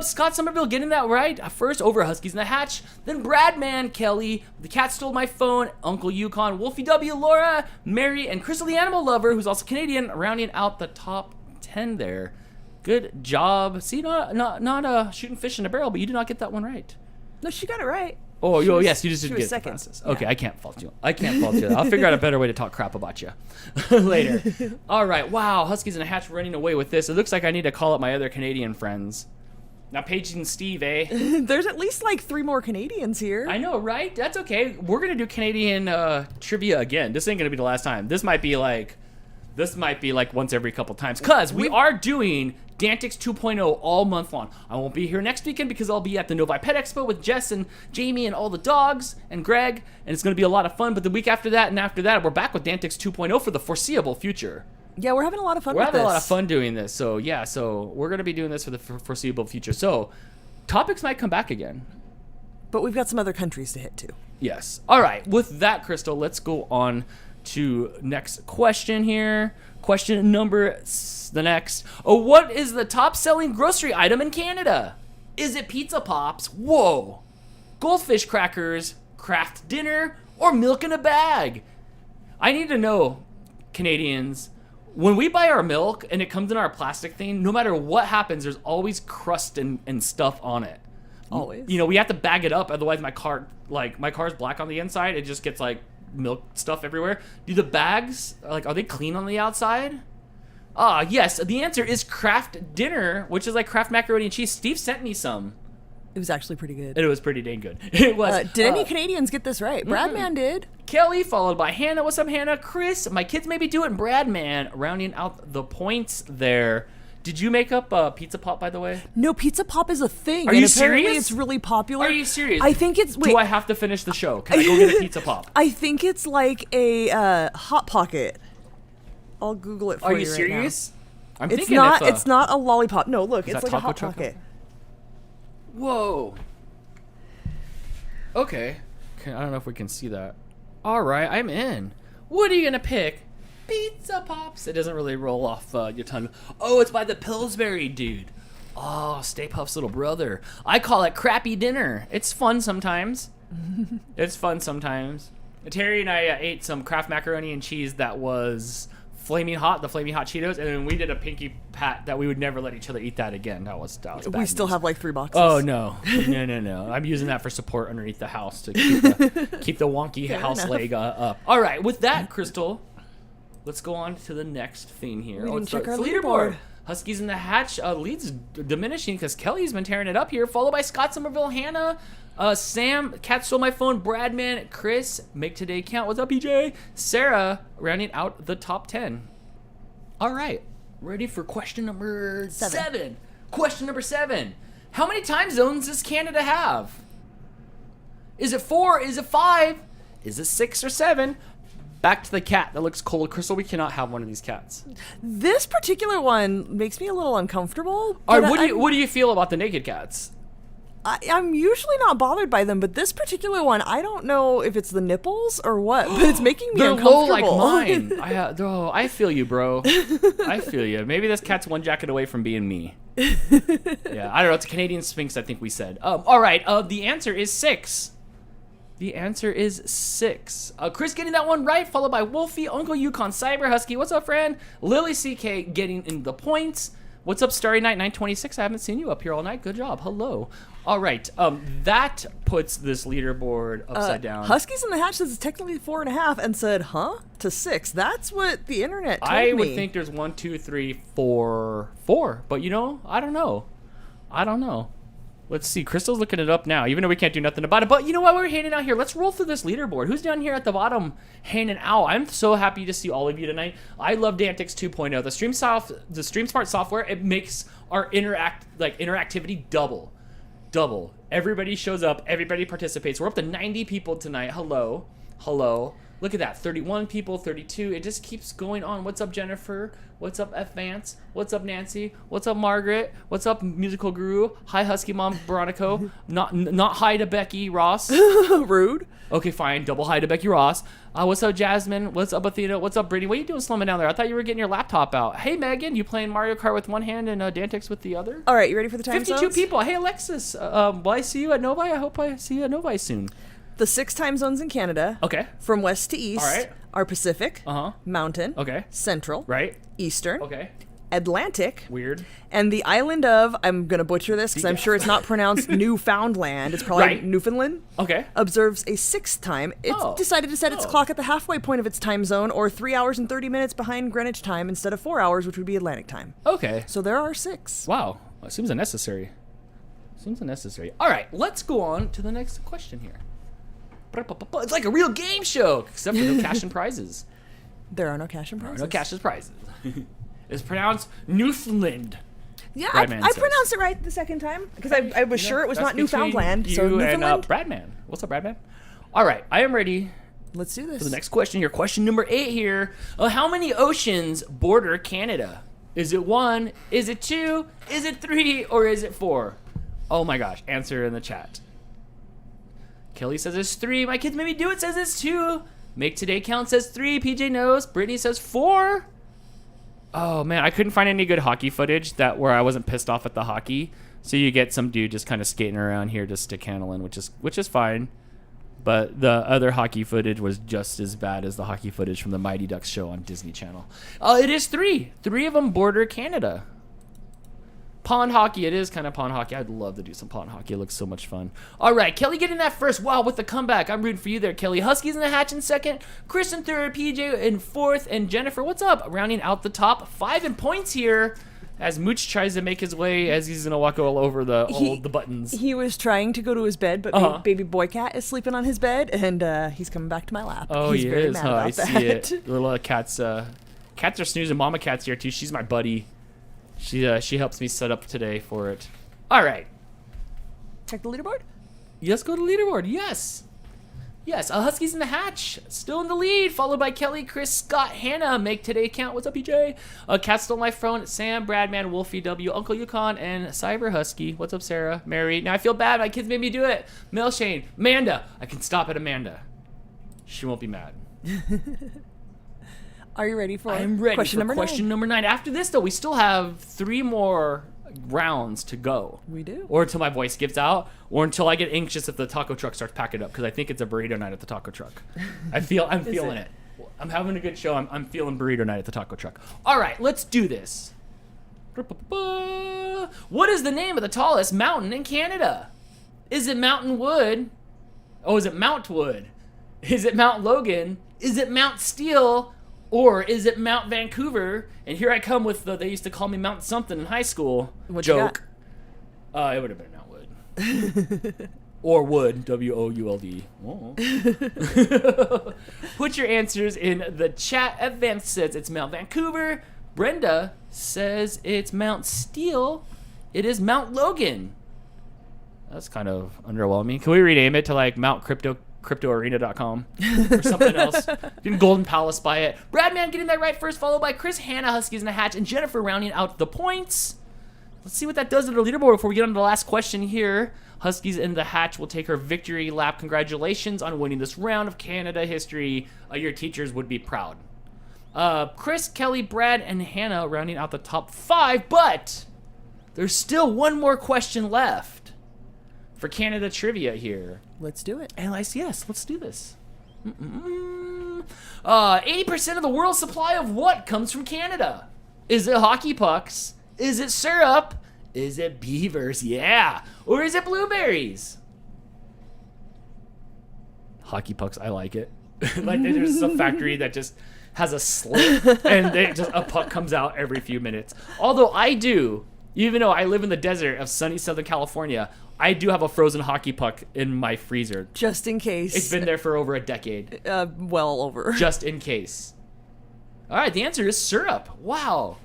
Scott Somerville getting that right first over Huskies in the Hatch. Then Bradman, Kelly, the Cat Stole My Phone, Uncle Yukon, Wolfie W, Laura, Mary, and Crystal the Animal Lover, who's also Canadian, rounding out the top 10 there. Good job. See, not shooting fish in a barrel, but you did not get that one right. No, she got it right. Oh, yes, you just didn't get second. the process. Okay, I can't fault you. I'll figure out a better way to talk crap about you later. All right. Wow, Huskies in a Hatch running away with this. It looks like I need to call up my other Canadian friends. Now, Paige and Steve, eh? There's at least like 3 more Canadians here. I know, right? That's okay. We're going to do Canadian trivia again. This ain't going to be the last time. This might be like once every couple times. Because we are doing DANtics 2.0 all month long. I won't be here next weekend because I'll be at the Novi Pet Expo with Jess and Jamie and all the dogs and Greg, and it's going to be a lot of fun. But the week after that and after that, we're back with DANtics 2.0 for the foreseeable future. Yeah, we're having a lot of fun with this. We're having a lot of fun doing this. So, yeah, we're going to be doing this for the foreseeable future. So, topics might come back again. But we've got some other countries to hit, too. Yes. All right. With that, Crystal, let's go on to next question here. Question number the next. What is the top selling grocery item in Canada? Is it Pizza Pops? Whoa. Goldfish crackers, Kraft dinner, or milk in a bag? I need to know, Canadians, when we buy our milk and it comes in our plastic thing, no matter what happens, there's always crust and stuff on it. Always. You know, we have to bag it up, otherwise my car's black on the inside. It just gets like milk stuff everywhere. Do the bags, are they clean on the outside? Yes, the answer is Kraft dinner, which is like Kraft macaroni and cheese. Steve sent me some. It was actually pretty good. It was pretty dang good. It was. Did any Canadians get this right? Bradman did. Kelly, followed by Hannah. What's up, Hannah? Chris, my kids maybe do it. And Bradman, rounding out the points there. Did you make up Pizza Pop, by the way? No, Pizza Pop is a thing. Are you apparently serious? It's really popular. Are you serious? I think it's. Wait. Do I have to finish the show? Can I go get a Pizza Pop? I think it's like a Hot Pocket. I'll Google it for you. Are you serious? I'm thinking not. It's not a lollipop. No, look, it's like a Hot Pocket. Whoa. Okay. I don't know if we can see that. All right, I'm in. What are you gonna pick? Pizza Pops. It doesn't really roll off your tongue. Oh, it's by the Pillsbury dude. Oh, Stay Puft's little brother. I call it crappy dinner. It's fun sometimes. Terry and I ate some Kraft macaroni and cheese that was flaming hot, the flaming hot Cheetos, and then we did a pinky pat that we would never let each other eat that again. That was bad We still news. have like 3 boxes. Oh no. I'm using that for support underneath the house to keep the wonky house leg up. All right, with that, Crystal, let's go on to the next thing here. We didn't check our it's leaderboard. Huskies in the Hatch leads diminishing because Kelly's been tearing it up here, followed by Scott Somerville, Hannah, Sam, Cat Stole My Phone, Bradman, Chris, Make Today Count, what's up, PJ? Sarah, rounding out the top 10. All right, ready for question number 7. Question number 7. How many time zones does Canada have? Is it 4? Is it 5? Is it 6 or 7? Back to the cat that looks cold. Crystal, we cannot have one of these cats. This particular one makes me a little uncomfortable. All right, what do you feel about the naked cats? I'm usually not bothered by them, but this particular one, I don't know if it's the nipples or what, but it's making me uncomfortable. They're low like mine. I feel you, bro. I feel you. Maybe this cat's one jacket away from being me. Yeah, I don't know. It's a Canadian Sphinx, I think we said. All right, the answer is 6. The answer is 6. Chris getting that one right, followed by Wolfie, Uncle Yukon, Cyber Husky. What's up, friend? Lily CK getting in the points. What's up, Starry Night 926? I haven't seen you up here all night. Good job. Hello. All right. That puts this leaderboard upside down. Huskies in the Hatch says it's technically 4.5 and said, huh? To 6. That's what the internet told me. I would think there's 1, 2, 3, 4. But I don't know. Let's see. Crystal's looking it up now, even though we can't do nothing about it. But you know what? We're hanging out here. Let's roll through this leaderboard. Who's down here at the bottom hanging out? I'm so happy to see all of you tonight. I love DANtics 2.0. The StreamSmart software, it makes our interactivity double. Everybody shows up. Everybody participates. We're up to 90 people tonight. Hello. Look at that. 31 people, 32. It just keeps going on. What's up, Jennifer? What's up, F. Vance? What's up, Nancy? What's up, Margaret? What's up, Musical Guru? Hi, Husky Mom Veronica. Not hi to Becky Ross. Rude. Okay, fine. Double hi to Becky Ross. What's up, Jasmine? What's up, Athena? What's up, Brittany? What are you doing slumming down there? I thought you were getting your laptop out. Hey, Megan, you playing Mario Kart with one hand and DANtics with the other? All right, you ready for the time 52 zones? people. Hey, Alexis. Will I see you at Novi? I hope I see you at Novi soon. The 6 time zones in Canada. Okay. From west to east. All right. Are Pacific. Uh-huh. Mountain. Okay. Central. Right. Eastern. Okay. Atlantic. Weird. And the island of, I'm going to butcher this because I'm sure it's not pronounced Newfoundland. It's probably Right. Newfoundland. Okay. Observes a 6th time. It's decided to set its clock at the halfway point of its time zone, or 3 hours and 30 minutes behind Greenwich time instead of 4 hours, which would be Atlantic time. Okay. So there are 6. Wow. It seems unnecessary. All right, let's go on to the next question here. It's like a real game show, except for no cash and prizes. There are no cash and prizes. No cash and prizes. It's pronounced Newfoundland. Yeah, I pronounced it right the second time because I was sure it was not Newfoundland. So Newfoundland. And Bradman. What's up, Bradman? All right, I am ready. Let's do this. For the next question here, question number 8 here. How many oceans border Canada? Is it 1? Is it 2? Is it 3? Or is it 4? Oh my gosh! Answer in the chat. Kelly says it's 3. My kids made me do it. Says it's 2. Make Today Count says 3. PJ knows. Brittany says 4. Oh man, I couldn't find any good hockey footage where I wasn't pissed off at the hockey. So you get some dude just kind of skating around here, just stick handling, which is fine. But the other hockey footage was just as bad as the hockey footage from the Mighty Ducks show on Disney Channel. It is 3. 3 of them border Canada. Pond hockey. It is kind of pond hockey. I'd love to do some pond hockey. It looks so much fun. All right, Kelly getting that first. Wow, with the comeback. I'm rooting for you there, Kelly. Huskies in the hatch in second. Chris in third. PJ in fourth. And Jennifer, what's up? Rounding out the top 5 in points here as Mooch tries to make his way as he's going to walk all over the buttons. He was trying to go to his bed, but baby boy cat is sleeping on his bed, and he's coming back to my lap. Oh, he's he very is, mad huh? about I that. see it. The little cats are snoozing. Mama cat's here, too. She's my buddy. She helps me set up today for it. All right. Check the leaderboard? Let's go to leaderboard. Yes. Huskies in the hatch. Still in the lead. Followed by Kelly, Chris, Scott, Hannah. Make Today Count. What's up, PJ? Cat Stole My Phone. Sam, Bradman, Wolfie W, Uncle Yukon, and Cyber Husky. What's up, Sarah? Mary. Now I feel bad. My kids made me do it. Mel Shane. Amanda. I can stop at Amanda. She won't be mad. Are you ready for question number 9? After this, though, we still have 3 more rounds to go. We do. Or until my voice gives out, or until I get anxious if the taco truck starts packing up, because I think it's a burrito night at the taco truck. I'm feeling it. I'm having a good show. I'm feeling burrito night at the taco truck. All right, let's do this. What is the name of the tallest mountain in Canada? Is it Mountain Wood? Oh, is it Mount Wood? Is it Mount Logan? Is it Mount Steele? Or is it Mount Vancouver? And here I come with they used to call me Mount something in high school. What joke. It would have been Mount Wood. Or Wood, W-O-U-L-D. Put your answers in the chat. Event says it's Mount Vancouver. Brenda says it's Mount Steele. It is Mount Logan. That's kind of underwhelming. Can we rename it to like Mount cryptoarena.com or something else? Didn't Golden Palace buy it? Bradman getting that right first, followed by Chris, Hannah, Huskies in the hatch, and Jennifer rounding out the points. Let's see what that does to the leaderboard before we get on to the last question here. Huskies in the hatch will take her victory lap. Congratulations on winning this round of Canada history. Your teachers would be proud. Chris, Kelly, Brad, and Hannah rounding out the top 5, but there's still one more question left for Canada trivia here. Let's do it. And yes, let's do this. 80% of the world's supply of what comes from Canada? Is it hockey pucks? Is it syrup? Is it beavers? Yeah. Or is it blueberries? Hockey pucks, I like it. Like there's a factory that just has a slit and a puck comes out every few minutes. Although I do, even though I live in the desert of sunny Southern California, I do have a frozen hockey puck in my freezer. Just in case. It's been there for over a decade. Well over. Just in case. All right, the answer is syrup. Wow.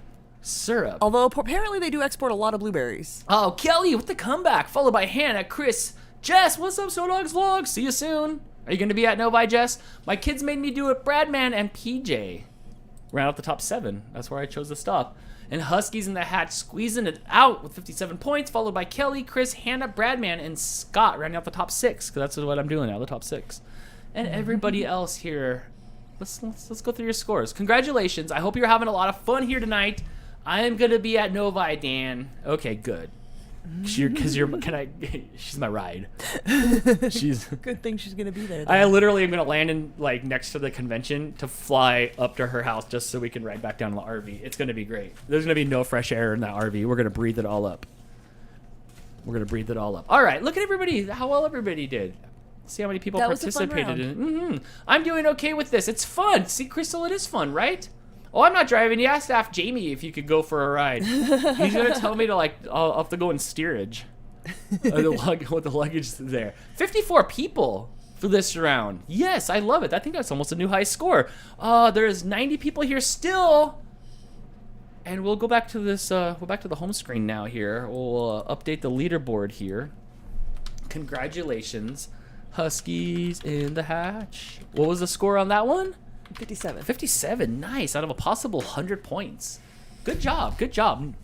Syrup. Although apparently they do export a lot of blueberries. Oh, Kelly with the comeback, followed by Hannah, Chris, Jess. What's up, So Dogs Vlog? See you soon. Are you going to be at Novi, Jess? My kids made me do it. Bradman and PJ. Round out the top 7. That's where I chose to stop. And Huskies in the hatch squeezing it out with 57 points, followed by Kelly, Chris, Hannah, Bradman, and Scott rounding out the top 6, because that's what I'm doing now, the top 6. And everybody else here. Let's go through your scores. Congratulations. I hope you're having a lot of fun here tonight. I am going to be at Novi, Dan. Okay, good. Because she's my ride. She's Good thing she's gonna be there. I literally am gonna land in like next to the convention to fly up to her house just so we can ride back down in the RV. It's gonna be great. There's gonna be no fresh air in that RV. We're gonna breathe it all up. All right, look at everybody. How well everybody did. See how many people participated in it. I'm doing okay with this. It's fun. See, Crystal, it is fun, right? Oh, I'm not driving. You asked Ask Jamie if you could go for a ride. He's gonna tell me to I'll have to go in steerage. With the luggage there. 54 people for this round. Yes, I love it. I think that's almost a new high score. There's 90 people here still. And we'll go back to this. We'll back to the home screen now. Here, we'll update the leaderboard here. Congratulations, Huskies in the hatch. What was the score on that one? 57. 57. Nice. Out of a possible 100 points. Good job. Good job.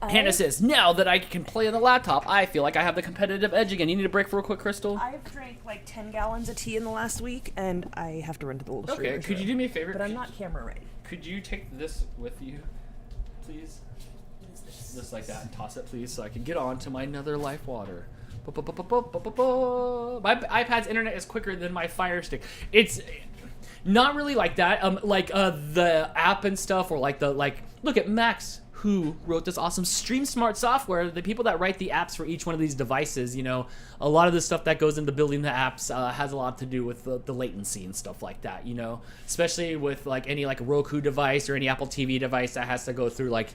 Hannah says, now that I can play on the laptop, I feel like I have the competitive edge again. You need a break real quick, Crystal? I've drank like 10 gallons of tea in the last week, and I have to run to the little Okay, could you do me a favor? But I'm not camera ready. Could you take this with you, please? Just like that, and toss it, please, so I can get on to my Another Life water. My iPad's internet is quicker than my Fire Stick. It's not really like that. The app and stuff, or look at Max, who wrote this awesome Stream Smart software. The people that write the apps for each one of these devices, you know, a lot of the stuff that goes into building the apps has a lot to do with the latency and stuff like that, you know, especially with like any like Roku device or any Apple TV device that has to go through like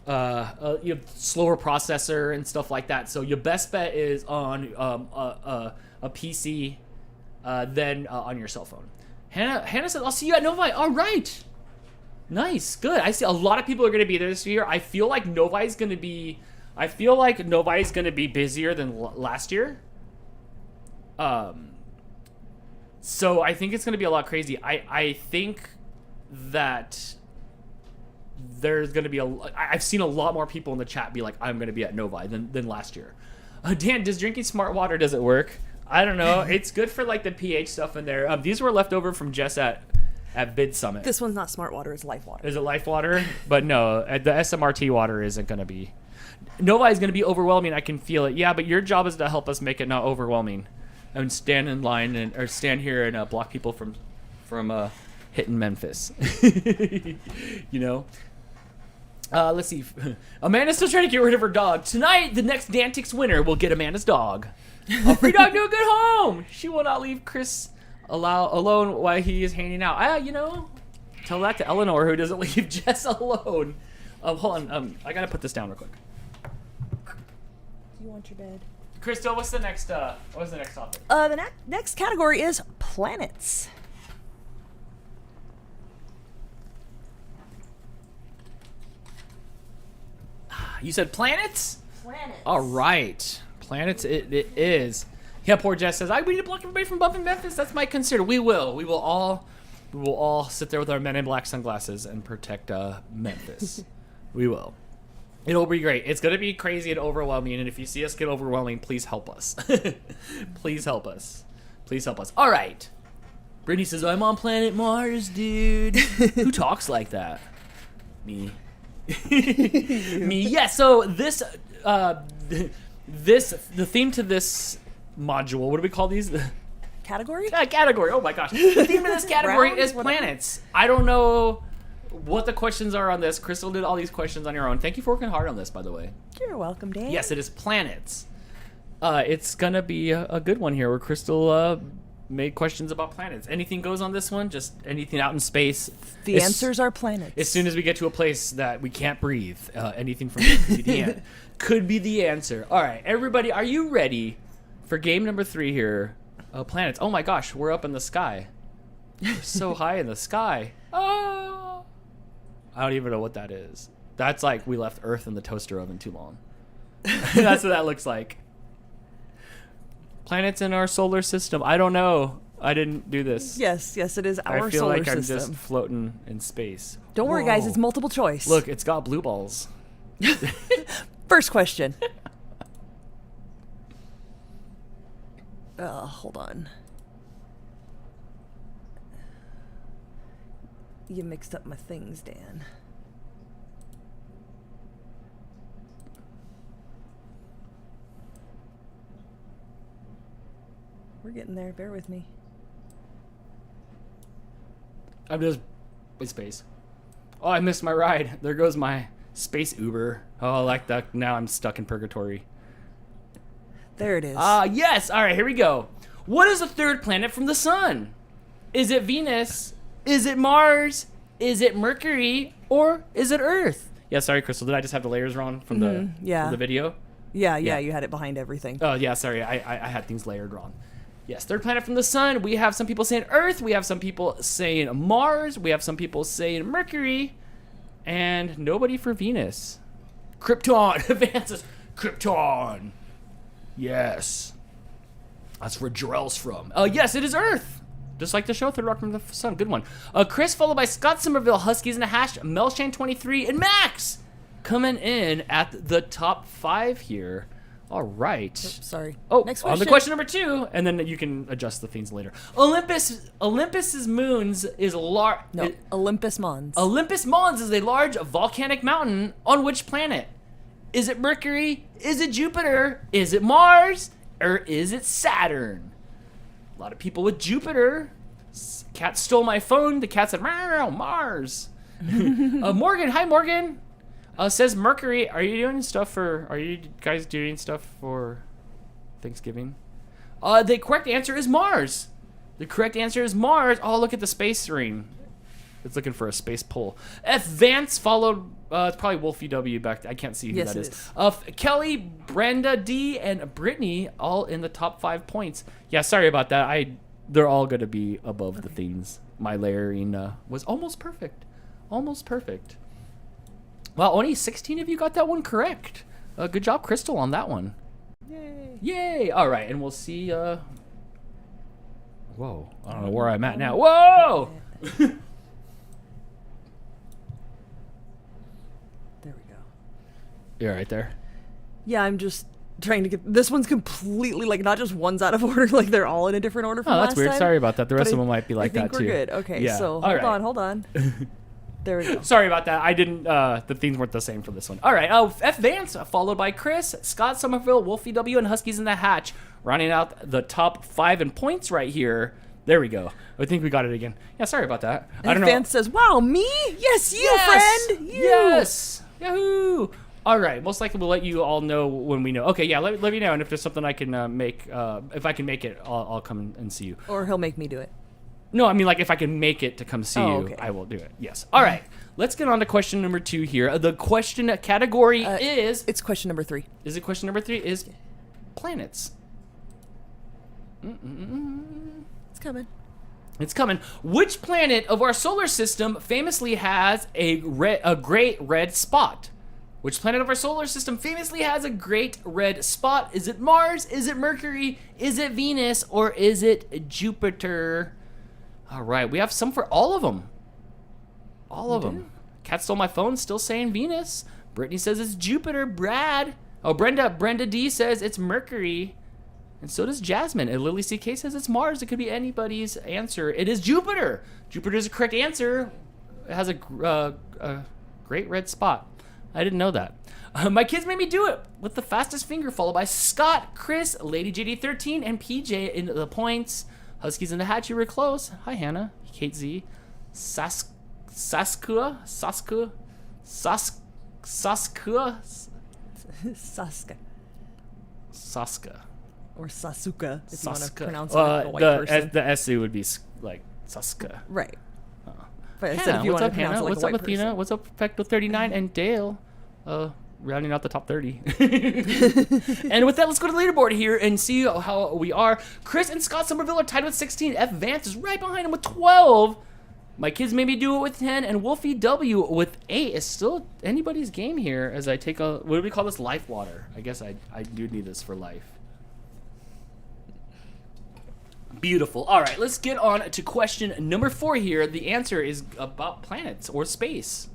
slower processor and stuff like that. So your best bet is on a PC, then on your cell phone. Hannah said, I'll see you at Novi. All right. Nice, good. I see a lot of people are going to be there this year. I feel like Novi is going to be busier than last year. So I think it's going to be a lot crazy. I think that there's going to be I've seen a lot more people in the chat be like, I'm going to be at Novi than last year. Dan, does drinking smart water, does it work? I don't know. It's good for like the pH stuff in there. These were left over from Jess at Bid Summit. This one's not smart water, it's life water. Is it life water? But no, the SMRT water isn't going to be. Novi is going to be overwhelming. I can feel it. Yeah, but your job is to help us make it not overwhelming. And stand in line or stand here and block people from hitting Memphis. You know? Let's see. Amanda's still trying to get rid of her dog. Tonight, the next DANtics winner will get Amanda's dog. A free dog to a good home. She will not leave Chris alone while he is hanging out. You know, tell that to Eleanor, who doesn't leave Jess alone. Hold on. I gotta put this down real quick. Do you want your bed? Crystal, what's the next topic? The next category is planets. You said planets? Planets. All right. Planets it is. Yeah, poor Jess says, we need to block everybody from bumping Memphis. That's my concern. We will. We will all sit there with our Men in Black sunglasses and protect Memphis. We will. It'll be great. It's going to be crazy and overwhelming, and if you see us get overwhelming, please help us. Please help us. Please help us. All right. Brittany says, I'm on planet Mars, dude. Who talks like that? Me. Me. Yeah, so the theme to this module, what do we call these? Category? Category. Oh my gosh. The theme of this category is planets. I don't know what the questions are on this. Crystal did all these questions on your own. Thank you for working hard on this, by the way. You're welcome, Dan. Yes, it is planets. It's gonna be a good one here where Crystal made questions about planets. Anything goes on this one, just anything out in space. The answers are planets. As soon as we get to a place that we can't breathe, anything from could be the answer. All right, everybody, are you ready for game number 3 here? Planets. Oh my gosh, we're up in the sky. We're so high in the sky. Oh, I don't even know what that is. That's like we left Earth in the toaster oven too long. That's what that looks like. Planets in our solar system. I don't know. I didn't do this. Yes, it is our solar system. I feel like I'm just floating in space. Don't worry, guys. It's multiple choice. Look, it's got blue balls. First question. Hold on. You mixed up my things, Dan. We're getting there. Bear with me. I'm just with space. Oh, I missed my ride. There goes my space Uber. Oh, like that. Now I'm stuck in purgatory. There it is. Yes. All right, here we go. What is the third planet from the sun? Is it Venus? Is it Mars? Is it Mercury? Or is it Earth? Yeah, sorry, Crystal. Did I just have the layers wrong from the video? Yeah, you had it behind everything. Oh, yeah, sorry. I had things layered wrong. Yes, third planet from the sun. We have some people saying Earth. We have some people saying Mars. We have some people saying Mercury. And nobody for Venus. Krypton advances. Krypton. Yes. That's where Jarrell's from. Yes, it is Earth. Just like the show, Third Rock from the Sun. Good one. Chris, followed by Scott Somerville, Huskies in a Hash, Melshan23, and Max coming in at the top 5 here. All right. Oops, sorry. Oh, next question. On the question number 2, and then you can adjust the things later. Olympus's moons is large. No, Olympus Mons. Olympus Mons is a large volcanic mountain on which planet? Is it Mercury? Is it Jupiter? Is it Mars? Or is it Saturn? A lot of people with Jupiter. Cat stole my phone. The cat said, "Meow, Mars." Morgan, hi Morgan. Says Mercury. Are you guys doing stuff for Thanksgiving? The correct answer is Mars. The correct answer is Mars. Oh, look at the space ring. It's looking for a space pull. F Vance followed. It's probably Wolfie W back there. I can't see who that is. Kelly, Brenda D, and Brittany all in the top 5 points. Yeah, sorry about that. They're all going to be above the things. My layering was almost perfect. Almost perfect. Well, only 16 of you got that one correct. Good job, Crystal, on that one. Yay. Yay. All right, and we'll see. Whoa. I don't know where I'm at now. Whoa! There we go. You're right there. Yeah, I'm just trying to get... This one's completely, like, not just one's out of order, like, they're all in a different order from last time. Oh, that's weird. Sorry about that. The rest of them might be like that, too. I think we're good. Okay, yeah. so hold on. There we go. Sorry about that. I didn't... the themes weren't the same for this one. All right. F Vance, followed by Chris, Scott Somerville, Wolfie W, and Huskies in the Hatch, rounding out the top 5 in points right here. There we go. I think we got it again. Yeah, sorry about that. I don't know. Vance says, "Wow, me? Yes, you, friend. You." Yes. Yahoo. All right. Most likely we'll let you all know when we know. Okay, yeah, let me know. And if there's something I can make, if I can make it, I'll come and see you. Or he'll make me do it. No, I mean, like, if I can make it to come see you, okay. I will do it. Yes. All right. Let's get on to question number 2 here. The question category is... It's question number 3. Is it question number 3? Is planets. It's coming. It's coming. Which planet of our solar system famously has a great red spot? Which planet of our solar system famously has a great red spot? Is it Mars? Is it Mercury? Is it Venus? Or is it Jupiter? All right. We have some for all of them. All of them. Cat stole my phone. Still saying Venus. Brittany says it's Jupiter. Brad. Oh, Brenda D says it's Mercury. And so does Jasmine. And Lily CK says it's Mars. It could be anybody's answer. It is Jupiter. Jupiter is the correct answer. It has a great red spot. I didn't know that. My kids made me do it with the fastest finger, followed by Scott, Chris, Lady JD13, and PJ in the points. Huskies in the Hatch, you were close. Hi, Hannah. Kate Z. Saskua. Saska. Or Sasuka, if you want to Saska. pronounce it like a white person. The SU would be like Saska. Right. But I said Hannah, if you what's want up, to pronounce Hannah? it like What's a up, white Athena? person. What's up, Perfecto39 and Dale? Rounding out the top 30. And with that, let's go to the leaderboard here and see how we are. Chris and Scott Somerville are tied with 16. F Vance is right behind him with 12. My kids made me do it with 10, and Wolfie W with 8. It's still anybody's game here as I take a, what do we call this? Life water. I guess I do need this for life. Beautiful. All right, let's get on to question number 4 here. The answer is about planets or space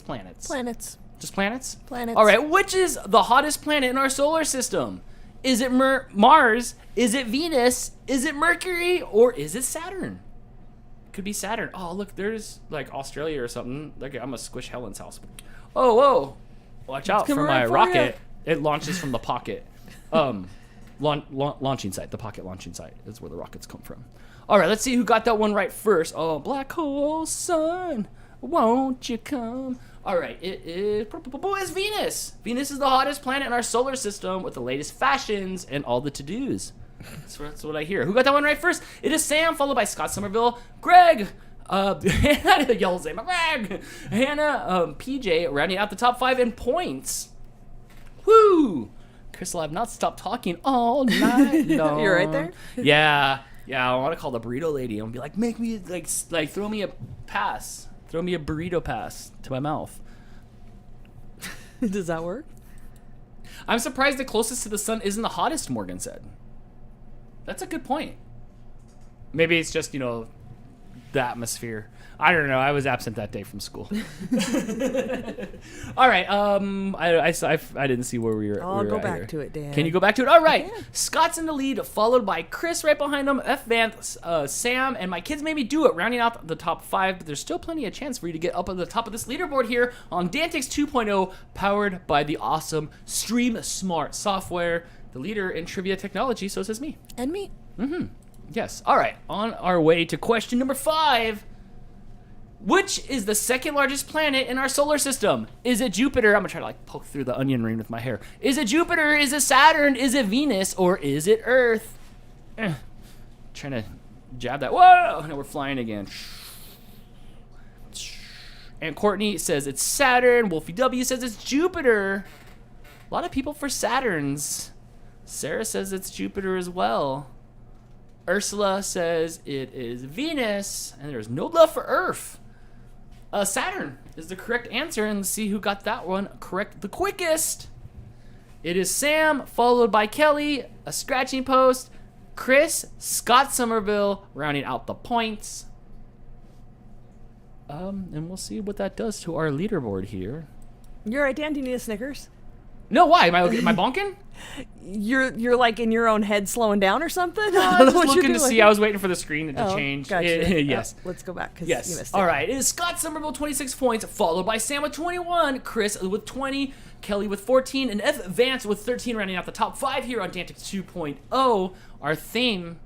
planets. Planets. Just planets? Planets. All right, which is the hottest planet in our solar system? Is it Mars? Is it Venus? Is it Mercury? Or is it Saturn? Could be Saturn. Oh, look, there's like Australia or something. Like, I'm gonna squish Helen's house. Oh, whoa. Watch out for my rocket. It launches from the pocket. launching site. The pocket launching site is where the rockets come from. All right, let's see who got that one right first. Oh, black hole sun, won't you come? All right, it is Venus. Venus is the hottest planet in our solar system with the latest fashions and all the to-dos. That's what I hear. Who got that one right first? It is Sam, followed by Scott Somerville, Greg, Hannah, yells at Greg, Hannah, PJ, rounding out the top 5 in points. Woo! Crystal, I've not stopped talking all night long. You're right there? Yeah, I want to call the burrito lady and be like, make me, like throw me a pass. Throw me a burrito pass to my mouth. Does that work? I'm surprised the closest to the sun isn't the hottest, Morgan said. That's a good point. Maybe it's just, the atmosphere. I don't know. I was absent that day from school. All right. I didn't see where we were. I'll go back to it, Dan. Can you go back to it? All right. Scott's in the lead, followed by Chris right behind him, Vance, Sam, and my kids made me do it, rounding out the top 5. But there's still plenty of chance for you to get up at the top of this leaderboard here on DANtics 2.0, powered by the awesome Stream Smart software, the leader in trivia technology. So says me. And me. Mm-hmm. Yes. All right. On our way to question number 5. Which is the second largest planet in our solar system? Is it Jupiter? I'm gonna try to poke through the onion ring with my hair. Is it Jupiter? Is it Saturn? Is it Venus? Or is it Earth? Trying to jab that. Whoa! Now we're flying again. And Courtney says it's Saturn. Wolfie W says it's Jupiter. A lot of people for Saturns. Sarah says it's Jupiter as well. Ursula says it is Venus. And there's no love for Earth. Saturn is the correct answer, and let's see who got that one correct the quickest. It is Sam, followed by Kelly, a scratching post, Chris, Scott Somerville, rounding out the points. And we'll see what that does to our leaderboard here. You're right, Dan. Do you need a Snickers? No, why? Am I bonking? You're like in your own head slowing down or something? No, I was just looking to see. I was waiting for the screen to change. Gotcha. Yes. Let's go back because yes. you missed it. All right. It is Scott Somerville, 26 points, followed by Sam with 21, Chris with 20, Kelly with 14, and F. Vance with 13, rounding out the top 5 here on DANtics 2.0. Our theme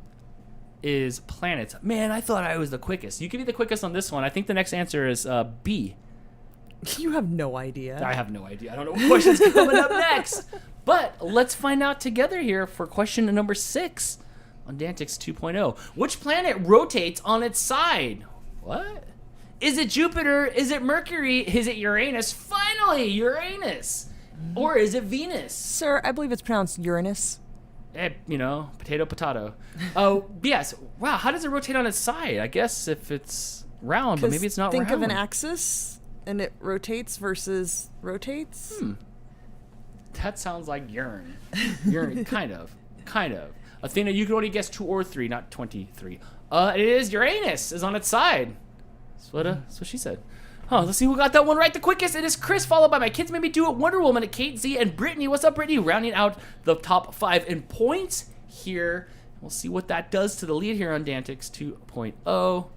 is planets. Man, I thought I was the quickest. You could be the quickest on this one. I think the next answer is B. You have no idea. I have no idea. I don't know what question's coming up next. But let's find out together here for question number 6 on DANtics 2.0. Which planet rotates on its side? What? Is it Jupiter? Is it Mercury? Is it Uranus? Finally, Uranus. Or is it Venus? Sir, I believe it's pronounced Uranus. Potato, potato. Oh, yes. Wow, how does it rotate on its side? I guess if it's round, but maybe it's not round. Think of an axis, and it rotates versus rotates. That sounds like urine. Urine, kind of. Athena, you can only guess 2 or 3, not 23. It is Uranus is on its side. That's what she said. Let's see who got that one right the quickest. It is Chris, followed by my kids made me do it, Wonder Woman, Kate Z, and Brittany. What's up, Brittany? Rounding out the top 5 in points here. We'll see what that does to the lead here on DANtics 2.0.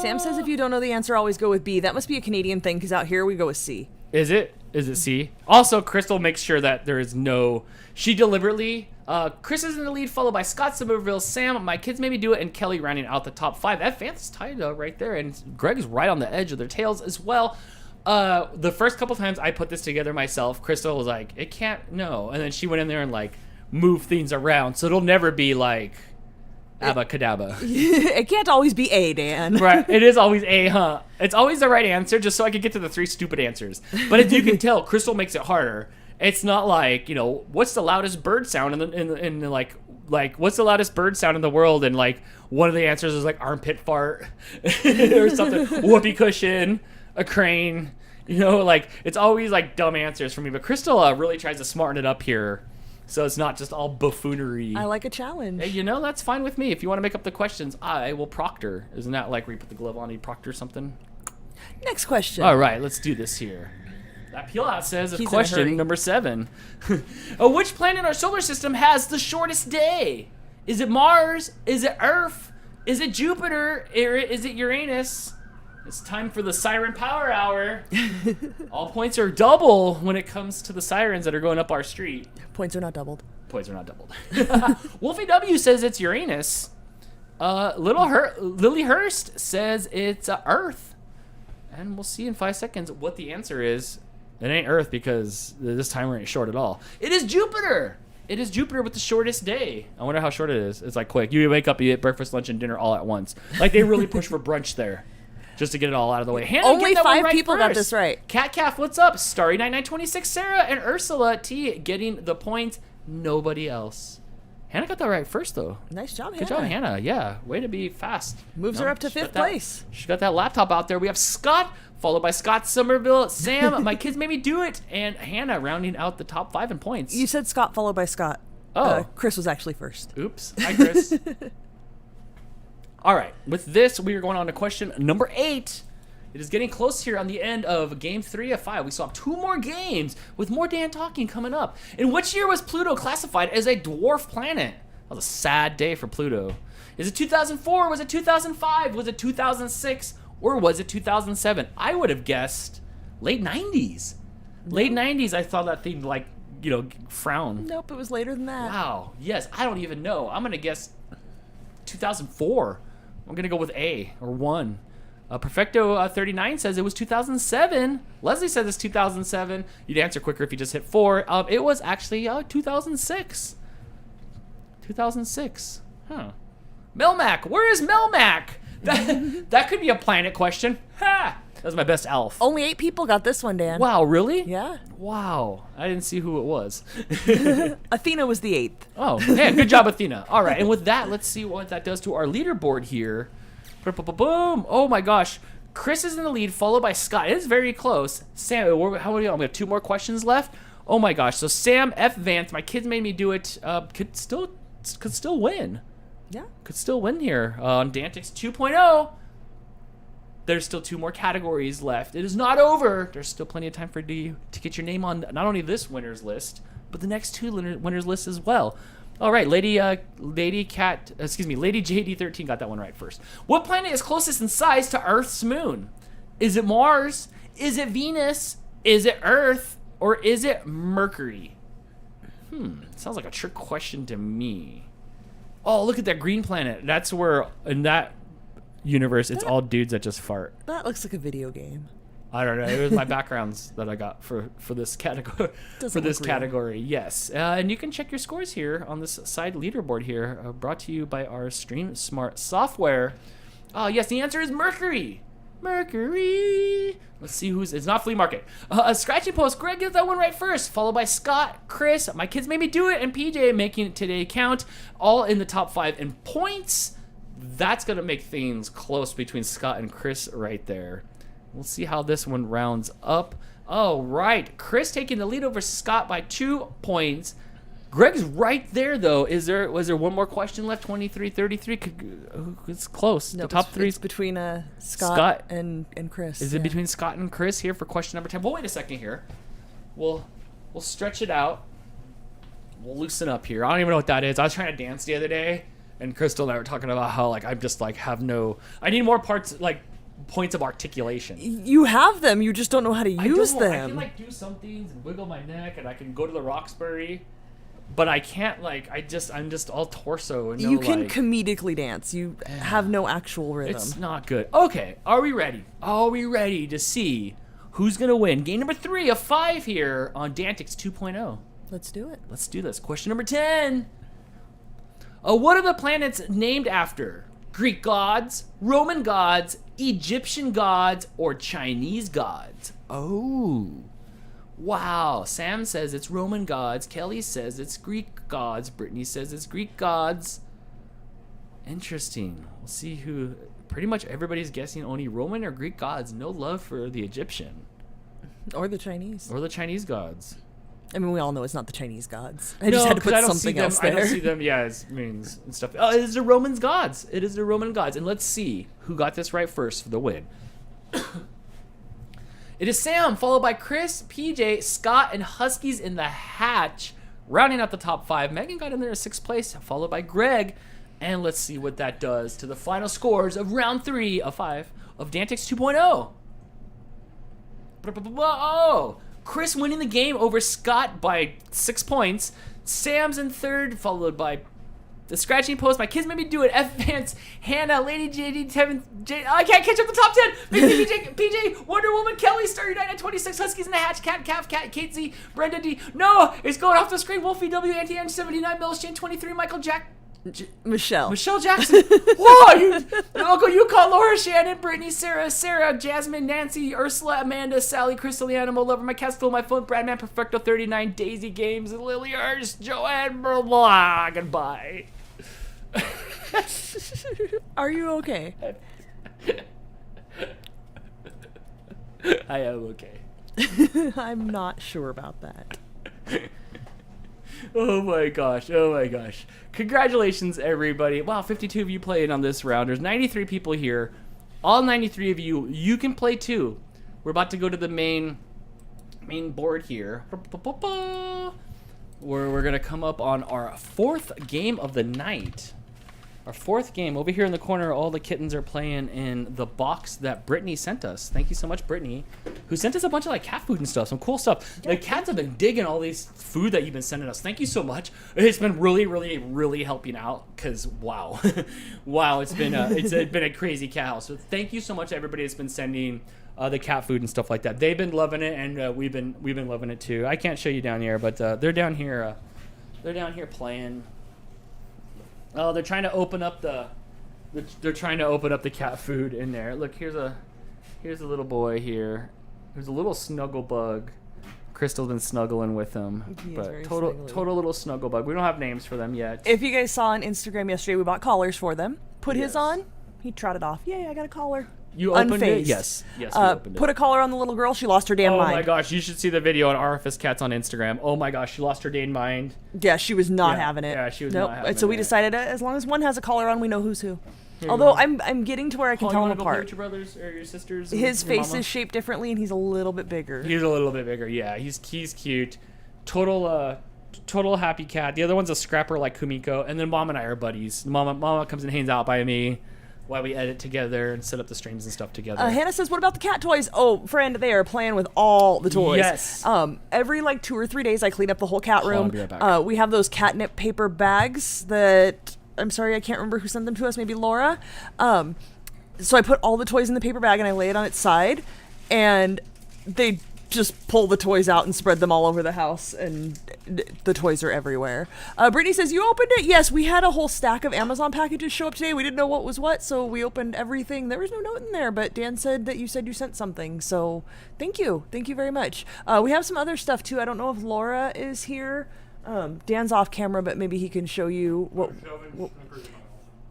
Sam says if you don't know the answer, always go with B. That must be a Canadian thing, because out here we go with C. Is it? Is it C? Also, Crystal makes sure that there is no... She deliberately... Chris is in the lead, followed by Scott Somerville, Sam, my kids made me do it, and Kelly rounding out the top 5. F. Vance is tied right there, and Greg's right on the edge of their tails as well. The first couple times I put this together myself, Crystal was like, it can't... No. And then she went in there and, moved things around, so it'll never be, Abacadabra. It can't always be A, Dan. Right. It is always A, huh? It's always the right answer, just so I could get to the 3 stupid answers. But as you can tell, Crystal makes it harder. It's not what's the loudest bird sound in what's the loudest bird sound in the world? And one of the answers is armpit fart or something. Whoopee cushion, a crane. It's always dumb answers for me. But Crystal really tries to smarten it up here. So it's not just all buffoonery. I like a challenge. Hey, that's fine with me. If you want to make up the questions, I will proctor. Isn't that where you put the glove on and you proctor something? Next question. All right, let's do this here. That peel out says it's He's question number 7. Which planet in our solar system has the shortest day? Is it Mars? Is it Earth? Is it Jupiter? Or is it Uranus? It's time for the Siren Power Hour. All points are double when it comes to the sirens that are going up our street. Points are not doubled. points are not doubled. Wolfie W says it's Uranus. Lily Hurst says it's Earth. And we'll see in 5 seconds what the answer is. It ain't Earth because this timer ain't short at all. It is Jupiter. It is Jupiter with the shortest day. I wonder how short it is. It's like quick. You wake up, you eat breakfast, lunch, and dinner all at once. Like they really push for brunch there. Just to get it all out of the way. Hannah, Only get that 5 right people first. got this right. Cat Calf, what's up? Starry9926, Sarah, and Ursula T getting the points. Nobody else. Hannah got that right first, though. Nice job, Hannah. Good job, Hannah. Yeah, way to be fast. Moves her up to 5th place. She got that laptop out there. We have Scott, followed by Scott Somerville, Sam, my kids made me do it, and Hannah rounding out the top 5 in points. You said Scott followed by Scott. Oh. Chris was actually first. Oops. Hi, Chris. All right. With this, we are going on to question number 8. It is getting close here on the end of game 3 of 5. We still have 2 more games with more Dan talking coming up. In which year was Pluto classified as a dwarf planet? That was a sad day for Pluto. Is it 2004? Was it 2005? Was it 2006? Or was it 2007? I would have guessed late 90s. Late 90s, I saw that thing like, frown. Nope, it was later than that. Wow. Yes, I don't even know. I'm going to guess 2004. I'm going to go with A or 1. Perfecto 39 says it was 2007. Leslie says it's 2007. You'd answer quicker if you just hit 4. It was actually 2006. 2006. Huh. Melmac. Where is Melmac? That could be a planet question. Ha! That was my best elf. Only 8 people got this one, Dan. Wow, really? Yeah. Wow. I didn't see who it was. Athena was the 8th. Oh, hey, good job, Athena. All right, and with that, let's see what that does to our leaderboard here. Boom! Oh my gosh, Chris is in the lead, followed by Scott. It's very close. Sam, how many? We have 2 more questions left. Oh my gosh! So Sam F. Vance, my kids made me do it. Could still win. Yeah. Could still win here on DANtics 2.0. There's still 2 more categories left. It is not over. There's still plenty of time for you to get your name on not only this winner's list, but the next 2 winners list as well. All right, Lady JD13 got that one right first. What planet is closest in size to Earth's moon? Is it Mars? Is it Venus? Is it Earth? Or is it Mercury? Sounds like a trick question to me. Oh, look at that green planet. That's where, in that universe, it's all dudes that just fart. That looks like a video game. I don't know. It was my backgrounds that I got for this category. Category, yes. And you can check your scores here on this side leaderboard here, brought to you by our Stream Smart software. Yes, the answer is Mercury. Mercury. Let's see who's. It's not Flea Market. Scratchy Post. Greg gets that one right first, followed by Scott, Chris. My kids made me do it, and PJ making it today count. All in the top 5 in points. That's gonna make things close between Scott and Chris right there. We'll see how this one rounds up. All right, Chris taking the lead over Scott by 2 points. Greg's right there, though. Was there one more question left? 23-33? It's close. No, the top 3 it's between Scott and Chris. Is it between Scott and Chris here for question number 10? Well, wait a second here. We'll stretch it out. We'll loosen up here. I don't even know what that is. I was trying to dance the other day, and Crystal and I were talking about how I'm just have no. I need more parts points of articulation. You have them. You just don't know how to use them. I can do some things and wiggle my neck, and I can go to the Roxbury. But I can't I'm just all torso. And you can comedically dance. You have no actual rhythm. It's not good. Okay, are we ready? Are we ready to see who's gonna win? Game number 3 of 5 here on DANtics 2.0. Let's do it. Let's do this. Question number 10. What are the planets named after? Greek gods, Roman gods, Egyptian gods, or Chinese gods? Oh. Wow. Sam says it's Roman gods. Kelly says it's Greek gods. Brittany says it's Greek gods. Interesting. We'll see who. Pretty much everybody's guessing only Roman or Greek gods. No love for the Egyptian. Or the Chinese. Or the Chinese gods. I mean, we all know it's not the Chinese gods. I just had to put something else there. I don't see them, as means and stuff. Oh, it is the Roman gods. It is the Roman gods. And let's see who got this right first for the win. It is Sam, followed by Chris, PJ, Scott, and Huskies in the Hatch, rounding out the top 5. Megan got in there in 6th place, followed by Greg. And let's see what that does to the final scores of round 3 of 5 of DANtics 2.0. Oh, Chris winning the game over Scott by 6 points. Sam's in third, followed by the Scratching Post. My kids made me do it. F Vance, Hannah, Lady JD, Tevin, I can't catch up the top 10. PJ, Wonder Woman, Kelly, Star United, 26, Huskies in the Hatch, Cat, Kate Z, Brenda D. No, it's going off the screen. Wolfie W, Anti 79, Milshane 23, Michael Jack. Michelle Jackson. Whoa, Uncle Yukon, Laura, Shannon, Brittany, Sarah, Jasmine, Nancy, Ursula, Amanda, Sally, Crystal, the Animal Lover, my cat stole my phone, Bradman, Perfecto 39, Daisy Games, Lily Hurst, Joanne, blah, blah, goodbye. Are you okay? I am okay. I'm not sure about that. Oh my gosh. Congratulations, everybody. Wow, 52 of you played on this round. There's 93 people here. All 93 of you can play too. We're about to go to the main board here. Where we're going to come up on our 4th game of the night. Our 4th game. Over here in the corner, all the kittens are playing in the box that Brittany sent us. Thank you so much, Brittany, who sent us a bunch of like cat food and stuff, some cool stuff. The cats have been digging all these food that you've been sending us. Thank you so much. It's been really helping out because wow, it's been a crazy cat house. So thank you so much to everybody that's been sending the cat food and stuff like that. They've been loving it, and we've been loving it too. I can't show you down here, but they're down here. They're down here playing. Oh, they're trying to open up the cat food in there. Look, here's a little boy here. There's a little snuggle bug. Crystal's been snuggling with him, but total little snuggle bug. We don't have names for them yet. If you guys saw on Instagram yesterday, we bought collars for them. Put his on. He trotted off. Yay! I got a collar. You opened Unfazed. it? Yes, we opened it. Put a collar on the little girl. She lost her damn mind. Oh my gosh, you should see the video on RFS Cats on Instagram. Oh my gosh, she lost her damn mind. Yeah, she was not having it. Yeah, she was not having it. So we decided as long as one has a collar on, we know who's who. Although I'm getting to where I can tell them apart. Your brothers or your sisters? His face is shaped differently, and he's a little bit bigger. He's a little bit bigger. Yeah, he's cute. Total happy cat. The other one's a scrapper like Kumiko, and then Mom and I are buddies. Mama comes and hangs out by me while we edit together and set up the streams and stuff together. Hannah says, what about the cat toys? Oh, friend, they are playing with all the toys. Yes. Every like 2 or 3 days, I clean up the whole cat room. I'll be right back. We have those catnip paper bags that, I'm sorry, I can't remember who sent them to us, maybe Laura. So I put all the toys in the paper bag and I lay it on its side, and they just pull the toys out and spread them all over the house, and the toys are everywhere. Brittany says, you opened it? Yes, we had a whole stack of Amazon packages show up today. We didn't know what was what, so we opened everything. There was no note in there, but Dan said that you sent something, so thank you very much. We have some other stuff too. I don't know if Laura is here. Dan's off camera, but maybe he can show you what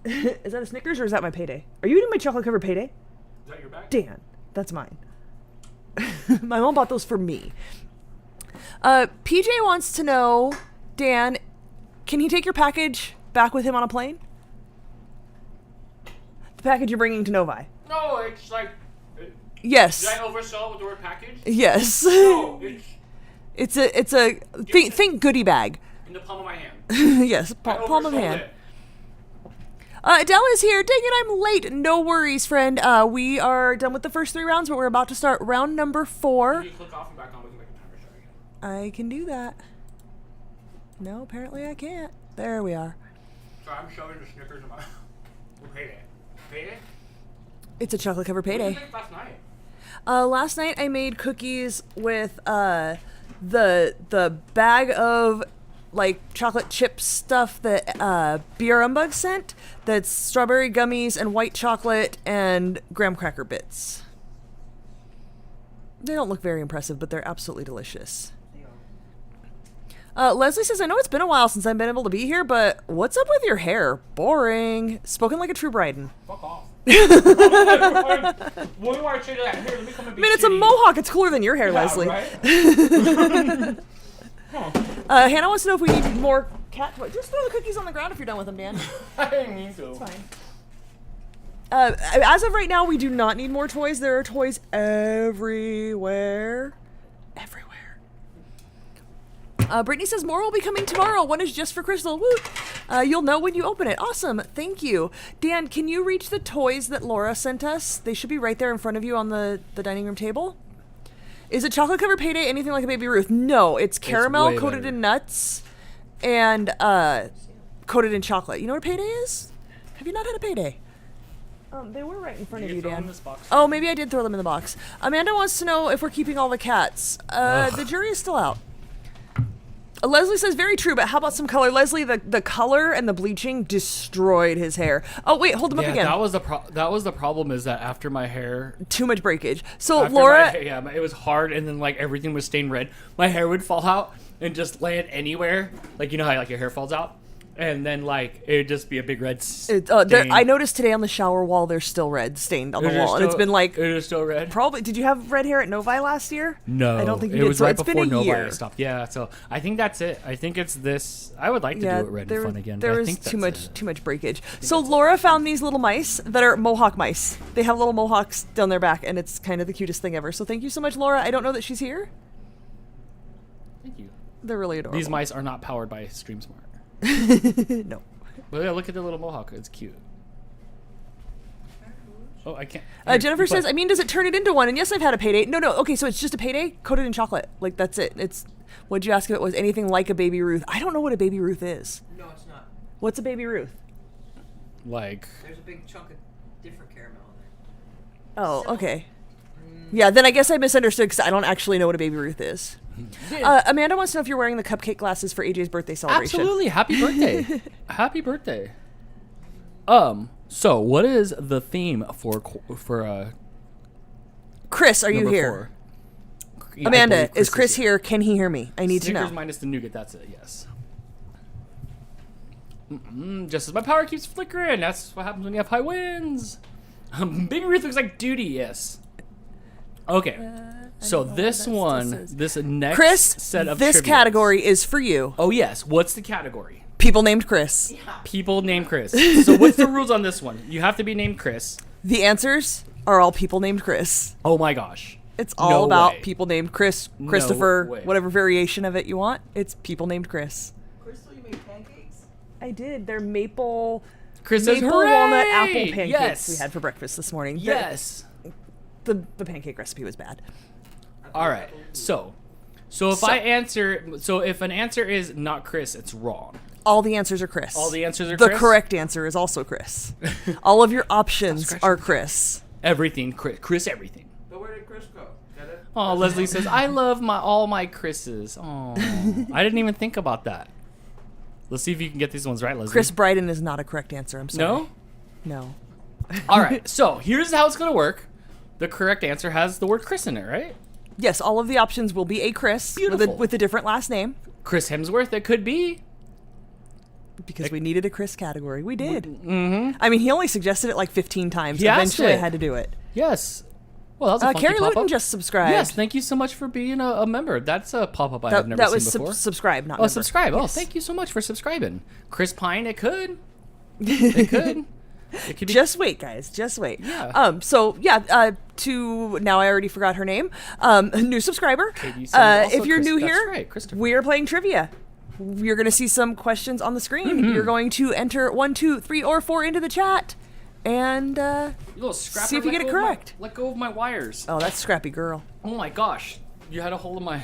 is that a Snickers or is that my payday? Are you eating my chocolate covered payday? Is that your bag? Dan, that's mine. My mom bought those for me. PJ wants to know, Dan, can he take your package back with him on a plane? The package you're bringing to Novi. No, it's like... Yes. Did I oversell it with the word package? Yes. No, it's a think goodie bag. in the palm of my hand. Yes, palm of hand. Adele is here. Dang it, I'm late. No worries, friend. We are done with the first 3 rounds, but we're about to start round number 4. Can you click off and back on? We can make a timer start again. I can do that. No, apparently I can't. There we are. Sorry, I'm shoving the Snickers in my... Payday. Payday? It's a chocolate covered What payday. did you make last night? Last night I made cookies with the bag of like chocolate chip stuff that BR Umbug sent. That's strawberry gummies and white chocolate and graham cracker bits. They don't look very impressive, but they're absolutely delicious. Leslie says, I know it's been a while since I've been able to be here, but what's up with your hair? Boring. Spoken like a true Bryden. Fuck off. What do I say to that? Here, let me come and be I mean, it's a mohawk. It's cooler than your hair, Leslie. Right? Hannah wants to know if we need more cat toys. Just throw the cookies on the ground if you're done with them, Dan. I didn't mean to. It's fine. As of right now, we do not need more toys. There are toys everywhere. Everywhere. Brittany says more will be coming tomorrow. One is just for Crystal. Woot! You'll know when you open it. Awesome. Thank you. Dan, can you reach the toys that Laura sent us? They should be right there in front of you on the dining room table. Is it chocolate covered payday anything like a Baby Ruth? No, it's caramel coated in nuts. and coated in chocolate. You know what a payday is? Have you not had a payday? They were right in front of you, Dan. Oh, maybe I did throw them in the box. Amanda wants to know if we're keeping all the cats. The jury is still out. Leslie says, very true, but how about some color? Leslie, the color and the bleaching destroyed his hair. Oh, wait, hold him up again. That was the problem, is that after my hair... Too much breakage. So, Laura... it was hard, and then, like, everything was stained red. My hair would fall out and just land anywhere. Like, you know how, like, your hair falls out? And then, like, it would just be a big red stain. I noticed today on the shower wall, there's still red stained on the wall. And it's been like... It is still red? Probably. Did you have red hair at Novi last year? No. I don't think you did. It was right before Novi I stopped. Yeah, so I think that's it. I think it's this. I would like to do it red and fun again. There was too much breakage. So Laura found these little mice that are mohawk mice. They have little mohawks down their back, and it's kind of the cutest thing ever. So thank you so much, Laura. I don't know that she's here. Thank you. They're really adorable. These mice are not powered by StreamSmart. No. But yeah, look at the little mohawk. It's cute. Oh, I can't. Jennifer says, I mean, does it turn it into one? And yes, I've had a payday. No. Okay, so it's just a payday coated in chocolate. Like, that's it. What'd you ask if it was anything like a Baby Ruth? I don't know what a Baby Ruth is. No, it's not. What's a Baby Ruth? Like... There's a big chunk of different caramel in there. Oh, okay. Yeah, then I guess I misunderstood because I don't actually know what a Baby Ruth is. Amanda wants to know if you're wearing the cupcake glasses for AJ's birthday celebration. Absolutely. Happy birthday. Happy birthday. So what is the theme for Chris, are you here? Yeah, Amanda, is Chris here? Can he hear me? I need to know. Snickers minus the nougat, that's it, yes. Just as my power keeps flickering, that's what happens when you have high winds. Baby Ruth looks like duty, yes. Okay. So this next Chris, set of this trivia. category is for you. Oh yes, what's the category? People named Chris. Yeah. People named Chris. So what's the rules on this one? You have to be named Chris. The answers are all people named Chris. Oh my gosh. It's all about way. people named Chris, Christopher, whatever variation of it you want. It's people named Chris. Crystal, you made pancakes? I did. They're maple Chris walnut apple pancakes yes. we had for breakfast this morning. Yes. The pancake recipe was bad. All right. So if an answer is not Chris, it's wrong. All the answers are Chris. All the answers are the Chris? The correct answer is also Chris. All of your options are Chris. Everything, Chris, everything. But where did Chris go? Get it? Oh, Leslie says, I love all my Chris's. Oh, I didn't even think about that. Let's see if you can get these ones right, Leslie. Chris Bryden is not a correct answer. I'm sorry. No? No. All right. So here's how it's going to work. The correct answer has the word Chris in it, right? Yes, all of the options will be a Chris with a different last name. Chris Hemsworth, it could be. Because we needed a Chris category. We did. Mm-hmm. I mean, he only suggested it like 15 times. Eventually, I had to do it. Yes. Well, that was a funky Carrie pop-up. Luton just subscribed. Yes, thank you so much for being a member. That's a pop-up I have never seen before. Subscribe, not member. Subscribe. Yes. Oh, thank you so much for subscribing. Chris Pine, it could. It could. It could be. Just wait, guys. Just wait. Yeah. Now I already forgot her name. New subscriber. If you're new here, we are playing trivia. You're going to see some questions on the screen. Mm-hmm. You're going to enter 1, 2, 3, or 4 into the chat, and see if you get it correct. Let go of my wires. Oh, that's Scrappy Girl. Oh my gosh, you had a hold of my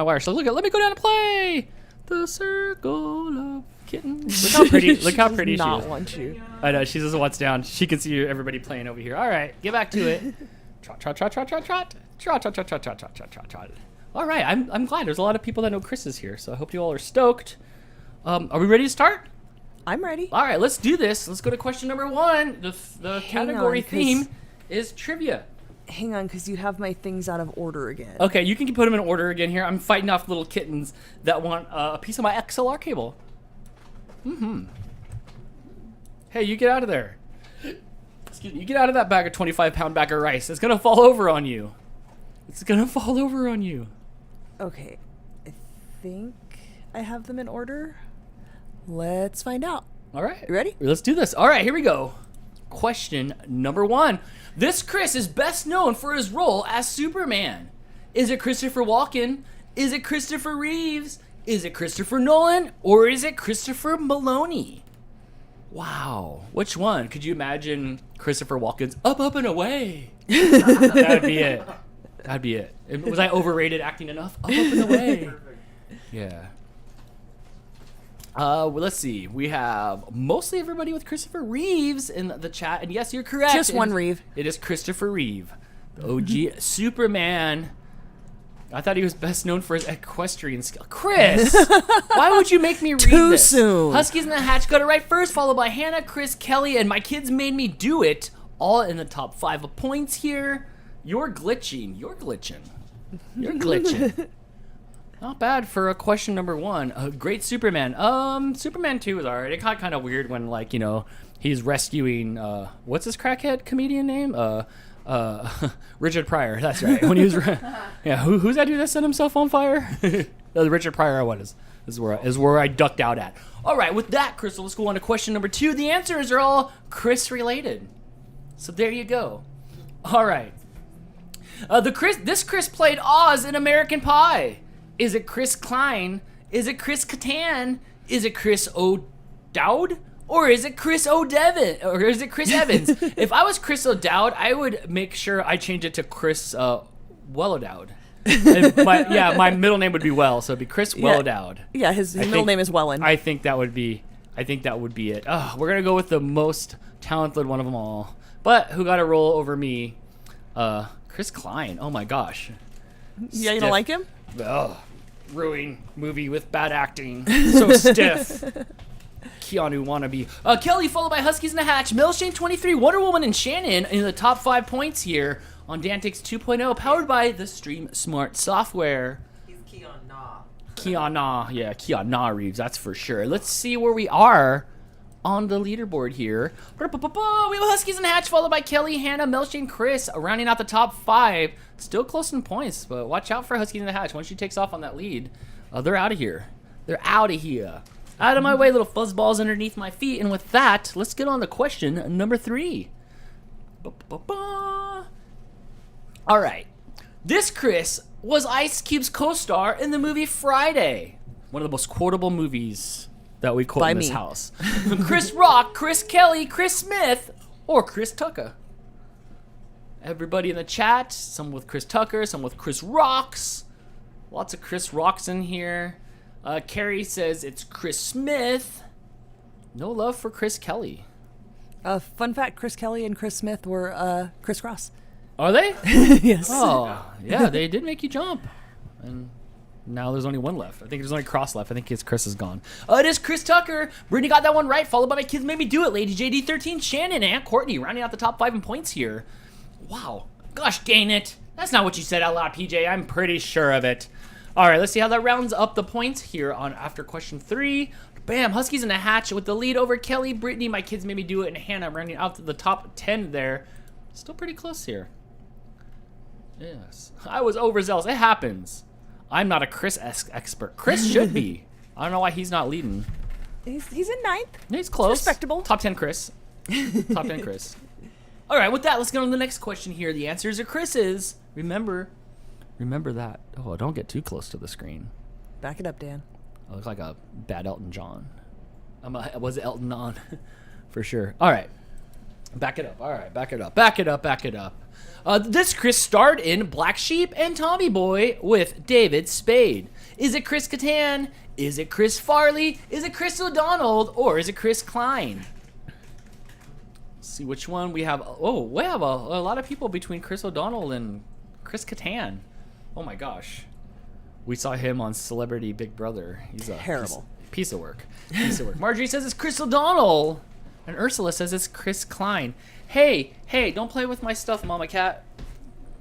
wires. So let me go down and play the circle of kittens. Look how pretty. Look how pretty she is. Want you. I know she doesn't want down. She can see everybody playing over here. All right, get back to it. Trot trot trot trot trot trot trot trot trot trot trot trot trot trot trot. All right, I'm glad. There's a lot of people that know Chris is here, so I hope you all are stoked. Are we ready to start? I'm ready. All right, let's do this. Let's go to question number 1. The category theme is trivia. Hang on, because you have my things out of order again. Okay, you can put them in order again here. I'm fighting off little kittens that want a piece of my XLR cable. Hey, you get out of there. Excuse me. You get out of that bag of 25-pound bag of rice. It's going to fall over on you. It's going to fall over on you. Okay, I think I have them in order. Let's find out. All right. You ready? Let's do this. All right, here we go. Question number 1. This Chris is best known for his role as Superman. Is it Christopher Walken? Is it Christopher Reeves? Is it Christopher Nolan? Or is it Christopher Maloney? Wow. Which one? Could you imagine Christopher Walken's Up, Up, and Away? That'd be it. That'd be it. Was I overrated acting enough? Up, Up, and Away. Yeah. Well, let's see. We have mostly everybody with Christopher Reeves in the chat, and yes, you're correct. Just one Reeve. It is Christopher Reeve, the OG Superman. I thought he was best known for his equestrian skill. Chris, why would you make me read Too this? soon. Huskies in the Hatch got it right first, followed by Hannah, Chris, Kelly, and my kids made me do it. All in the top 5 of points here. You're glitching. You're glitching. You're glitching. Not bad for a question number 1. Great Superman. Superman 2 is alright. It got kind of weird when, like, you know, he's rescuing, what's his crackhead comedian name? Richard Pryor. That's right. When he was, yeah, who's that dude that set himself on fire? The Richard Pryor one is where I ducked out at. Alright, with that, Crystal, let's go on to question number 2. The answers are all Chris related. So there you go. Alright. This Chris played Oz in American Pie. Is it Chris Klein? Is it Chris Kattan? Is it Chris O'Dowd? Or is it Chris O'Devin? Or is it Chris Evans? If I was Chris O'Dowd, I would make sure I change it to Chris Wellowdowd. My middle name would be Well, so it'd be Chris Wellowdowd. Yeah, his middle name is Wellen. I think that would be it. We're gonna go with the most talented one of them all. But who got a roll over me? Chris Klein. Oh my gosh. Yeah, you don't like him? Ugh. Ruined movie with bad acting. So stiff. Keanu wannabe. Kelly, followed by Huskies in the Hatch, Milshane 23, Wonder Woman, and Shannon in the top 5 points here on DANtics 2.0, powered by the Stream Smart software. He's Keanu. Keanu Reeves, that's for sure. Let's see where we are on the leaderboard here. We have Huskies in the Hatch, followed by Kelly, Hannah, Milshane, Chris, rounding out the top 5. Still close in points, but watch out for Huskies in the Hatch. Once she takes off on that lead, they're out of here. They're out of here. Out of my way, little fuzzballs underneath my feet. And with that, let's get on to question number 3. All right. This Chris was Ice Cube's co-star in the movie Friday. One of the most quotable movies that we quote in this house. Chris Rock, Chris Kelly, Chris Smith, or Chris Tucker. Everybody in the chat, some with Chris Tucker, some with Chris Rocks. Lots of Chris Rocks in here. Carrie says it's Chris Smith. No love for Chris Kelly. Fun fact, Chris Kelly and Chris Smith were crisscross. Are they? Yes. Oh, yeah, they did make you jump. And now there's only one left. I think there's only Cross left. I think Chris is gone. It is Chris Tucker. Brittany got that one right, followed by my kids made me do it. Lady JD13, Shannon, and Courtney rounding out the top 5 in points here. Wow. Gosh dang it. That's not what you said out loud, PJ. I'm pretty sure of it. All right, let's see how that rounds up the points here on after question 3. Bam, Huskies in the Hatch with the lead over Kelly, Brittany, my kids made me do it, and Hannah rounding out to the top 10 there. Still pretty close here. Yes. I was overzealous. It happens. I'm not a Chris expert. Chris should be. I don't know why he's not leading. He's in 9th. He's close. It's respectable. Top 10 Chris. Top 10 Chris. All right, with that, let's get on to the next question here. The answers are Chris's. Remember that. Oh, don't get too close to the screen. Back it up, Dan. I look like a bad Elton John. Was it Elton on? For sure. All right. Back it up. All right, back it up. Back it up. Back it up. This Chris starred in Black Sheep and Tommy Boy with David Spade. Is it Chris Kattan? Is it Chris Farley? Is it Chris O'Donnell? Or is it Chris Klein? Let's see which one we have. Oh, we have a lot of people between Chris O'Donnell and Chris Kattan. Oh my gosh. We saw him on Celebrity Big Brother. He's a terrible piece of work. Piece of work. Marjorie says it's Chris O'Donnell. And Ursula says it's Chris Klein. Hey, don't play with my stuff, Mama Cat.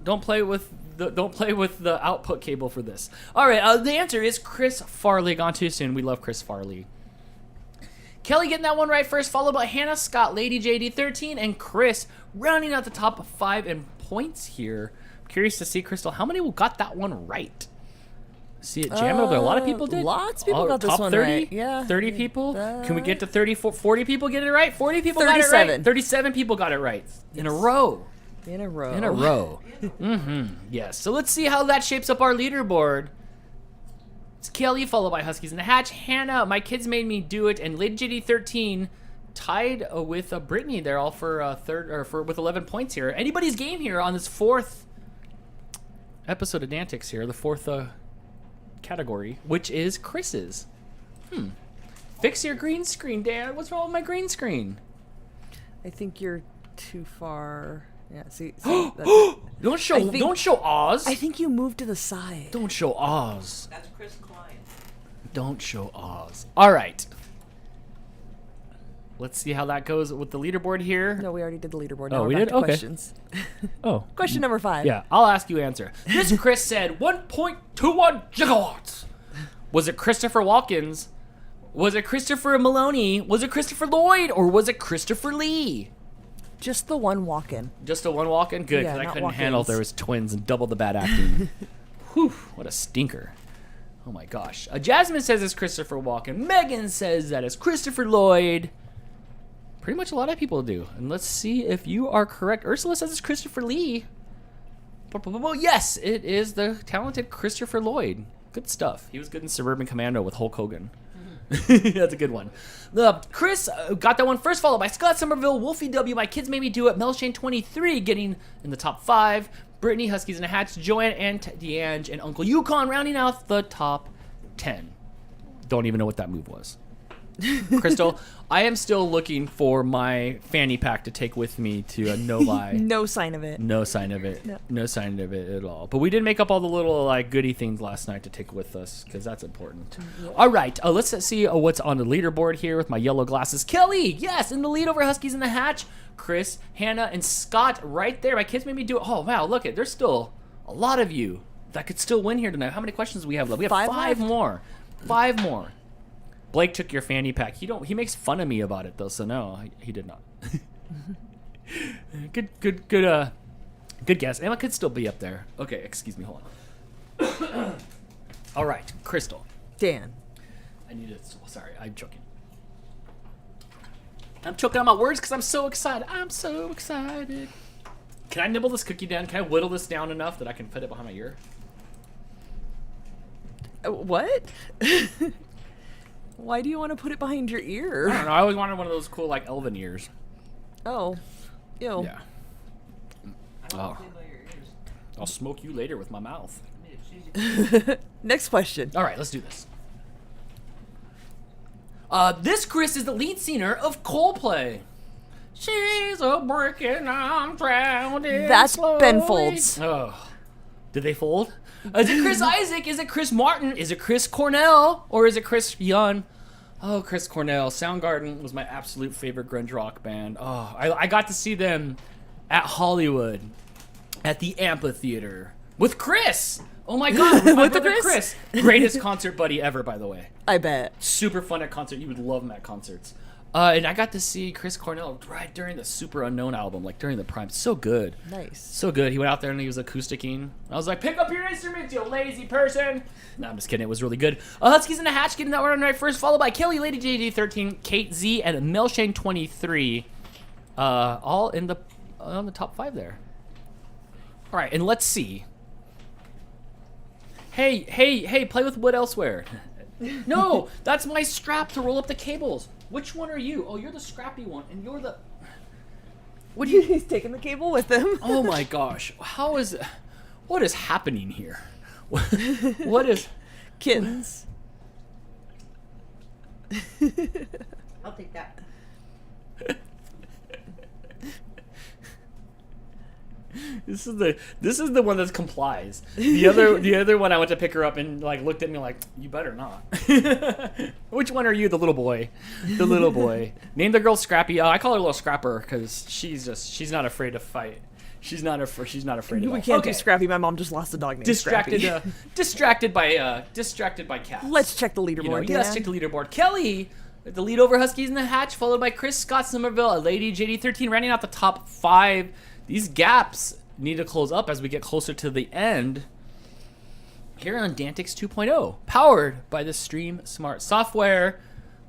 Don't play with the output cable for this. All right, the answer is Chris Farley. Gone too soon. We love Chris Farley. Kelly getting that one right first, followed by Hannah, Scott, Lady JD13, and Chris rounding out the top 5 in points here. I'm curious to see, Crystal, how many got that one right? See it jam over. A lot of people did. Lots of people got this one 30? right. Yeah. 30 people? Can we get to 30, 40 people get it right? 40 people got it right? 37 people got it right. Yes. In a row. Mm-hmm. Yes. So let's see how that shapes up our leaderboard. It's Kelly, followed by Huskies in the Hatch. Hannah, my kids made me do it, and Lady JD13 tied with Brittany. They're all for with 11 points here. Anybody's game here on this 4th episode of DANtics here, the 4th category, which is Chris's. Fix your green screen, Dan. What's wrong with my green screen? I think you're too far. Yeah, see Don't show Oz. I think you moved to the side. Don't show Oz. That's Chris Klein. Don't show Oz. All right. Let's see how that goes with the leaderboard here. No, we already did the leaderboard. Oh, Now we we're back did? to Okay. questions. Oh. Question number 5. Yeah, I'll ask you answer. This Chris said 1.21 gigawatts. Was it Christopher Walken? Was it Christopher Maloney? Was it Christopher Lloyd? Or was it Christopher Lee? Just the one walk-in. Just a one walk-in? Good, Yeah, because I not couldn't handle if there was twins and double the bad acting. Whew, what a stinker. Oh my gosh. Jasmine says it's Christopher Walken. Megan says that it's Christopher Lloyd. Pretty much a lot of people do. And let's see if you are correct. Ursula says it's Christopher Lee. Yes, it is the talented Christopher Lloyd. Good stuff. He was good in Suburban Commando with Hulk Hogan. That's a good one. Chris got that one first, followed by Scott Somerville, Wolfie W, My Kids Made Me Do It, Melshane 23 getting in the top 5, Brittany, Huskies in a Hatch, Joanne, and DeAnge, and Uncle Yukon rounding out the top 10. Don't even know what that move was. Crystal, I am still looking for my fanny pack to take with me to Novi. No sign of it. No sign of it. No. No sign of it at all. But we did make up all the little like goodie things last night to take with us because that's important. Yeah. All right, let's see what's on the leaderboard here with my yellow glasses. Kelly, yes, in the lead over Huskies in the Hatch. Chris, Hannah, and Scott right there. My kids made me do it. Oh wow, look it. There's still a lot of you that could still win here tonight. How many questions do we have left? We have 5 more. 5 more. Blake took your fanny pack. He makes fun of me about it though, so no, he did not. Good guess. Emma could still be up there. Okay, excuse me, hold on. All right, Crystal. Dan. I need to. Sorry, I'm choking. I'm choking on my words because I'm so excited. I'm so excited. Can I nibble this cookie down? Can I whittle this down enough that I can put it behind my ear? What? Why do you want to put it behind your ear? I don't know. I always wanted one of those cool, like, elven ears. Oh. Ew. Yeah. Oh. I'll smoke you later with my mouth. Next question. All right, let's do this. This Chris is the lead singer of Coldplay. She's a breaking, I'm drowning. That's slowly. Ben Folds. Oh. Did they fold? Is it Chris Isaac? Is it Chris Martin? Is it Chris Cornell? Or is it Chris Young? Oh, Chris Cornell. Soundgarden was my absolute favorite grunge rock band. Oh, I got to see them at Hollywood at the amphitheater with Chris. Oh my God, with my brother Chris. Greatest concert buddy ever, by the way. I bet. Super fun at concert. You would love him at concerts. And I got to see Chris Cornell right during the Super Unknown album, like during the prime. So good. Nice. So good. He went out there and he was acousticing. I was like, pick up your instrument, you lazy person. No, I'm just kidding. It was really good. Huskies in a Hatch getting that one right first, followed by Kelly, Lady JD13, Kate Z, and Melshane 23. All in on the top 5 there. All right, and let's see. Hey, play with wood elsewhere. No, that's my strap to roll up the cables. Which one are you? Oh, you're the scrappy one, and you're the... What do you... He's taking the cable with him. Oh my gosh. What is happening here? What is... Kittens. I'll take that. This is the one that complies. The other one I went to pick her up and like looked at me like, you better not. Which one are you, the little boy? The little boy. Name the girl Scrappy. I call her Little Scrapper because she's not afraid to fight. She's not afraid of We can't do Scrappy. My mom just lost a dog named distracted. Scrappy. Distracted by cats. Let's check the leaderboard. Let's check the leaderboard. Kelly, the lead over Huskies in the Hatch, followed by Chris Scott Somerville, a Lady JD13, rounding out the top 5. These gaps need to close up as we get closer to the end. Here on DANtics 2.0, powered by the Stream Smart software,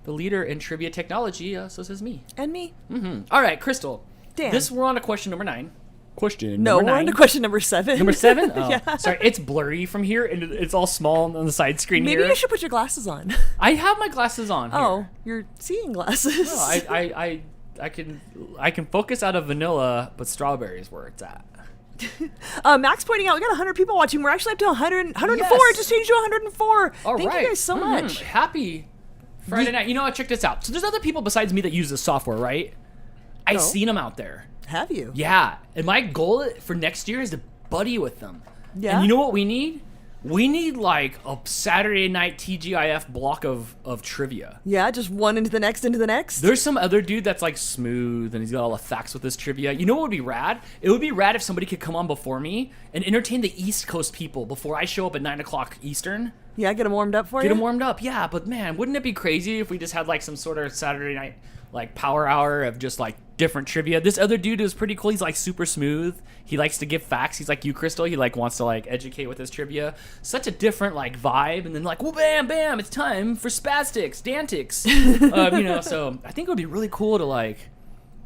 the leader in trivia technology. So says me. And me. Mm-hmm. All right, Crystal. Dan. We're on to question number 9. We're on to question number 7. Number 7? Oh, yeah. Sorry, it's blurry from here, and it's all small on the side screen here. Maybe you should put your glasses on. I have my glasses on here. Oh, you're seeing glasses. No, I can focus out of vanilla, but strawberry is where it's at. Max pointing out we got 100 people watching. We're actually up to 104. Yes. It just changed to 104. All Thank right. you guys so much. Happy Friday night. You know what? Check this out. So there's other people besides me that use this software, right? I've seen them out there. Have you? Yeah. And my goal for next year is to buddy with them. Yeah. And you know what we need? We need like a Saturday night TGIF block of trivia. Yeah, just one into the next, into the next. There's some other dude that's like smooth and he's got all the facts with this trivia. You know what would be rad? It would be rad if somebody could come on before me and entertain the East Coast people before I show up at 9 o'clock Eastern. Yeah, get them warmed up for you. Get them warmed up, yeah. But man, wouldn't it be crazy if we just had like some sort of Saturday night like power hour of just like different trivia? This other dude is pretty cool. He's like super smooth. He likes to give facts. He's like you, Crystal. He like wants to like educate with his trivia. Such a different like vibe. And then like, well, bam, bam, it's time for Spastics, DANtics. You know, so I think it would be really cool to like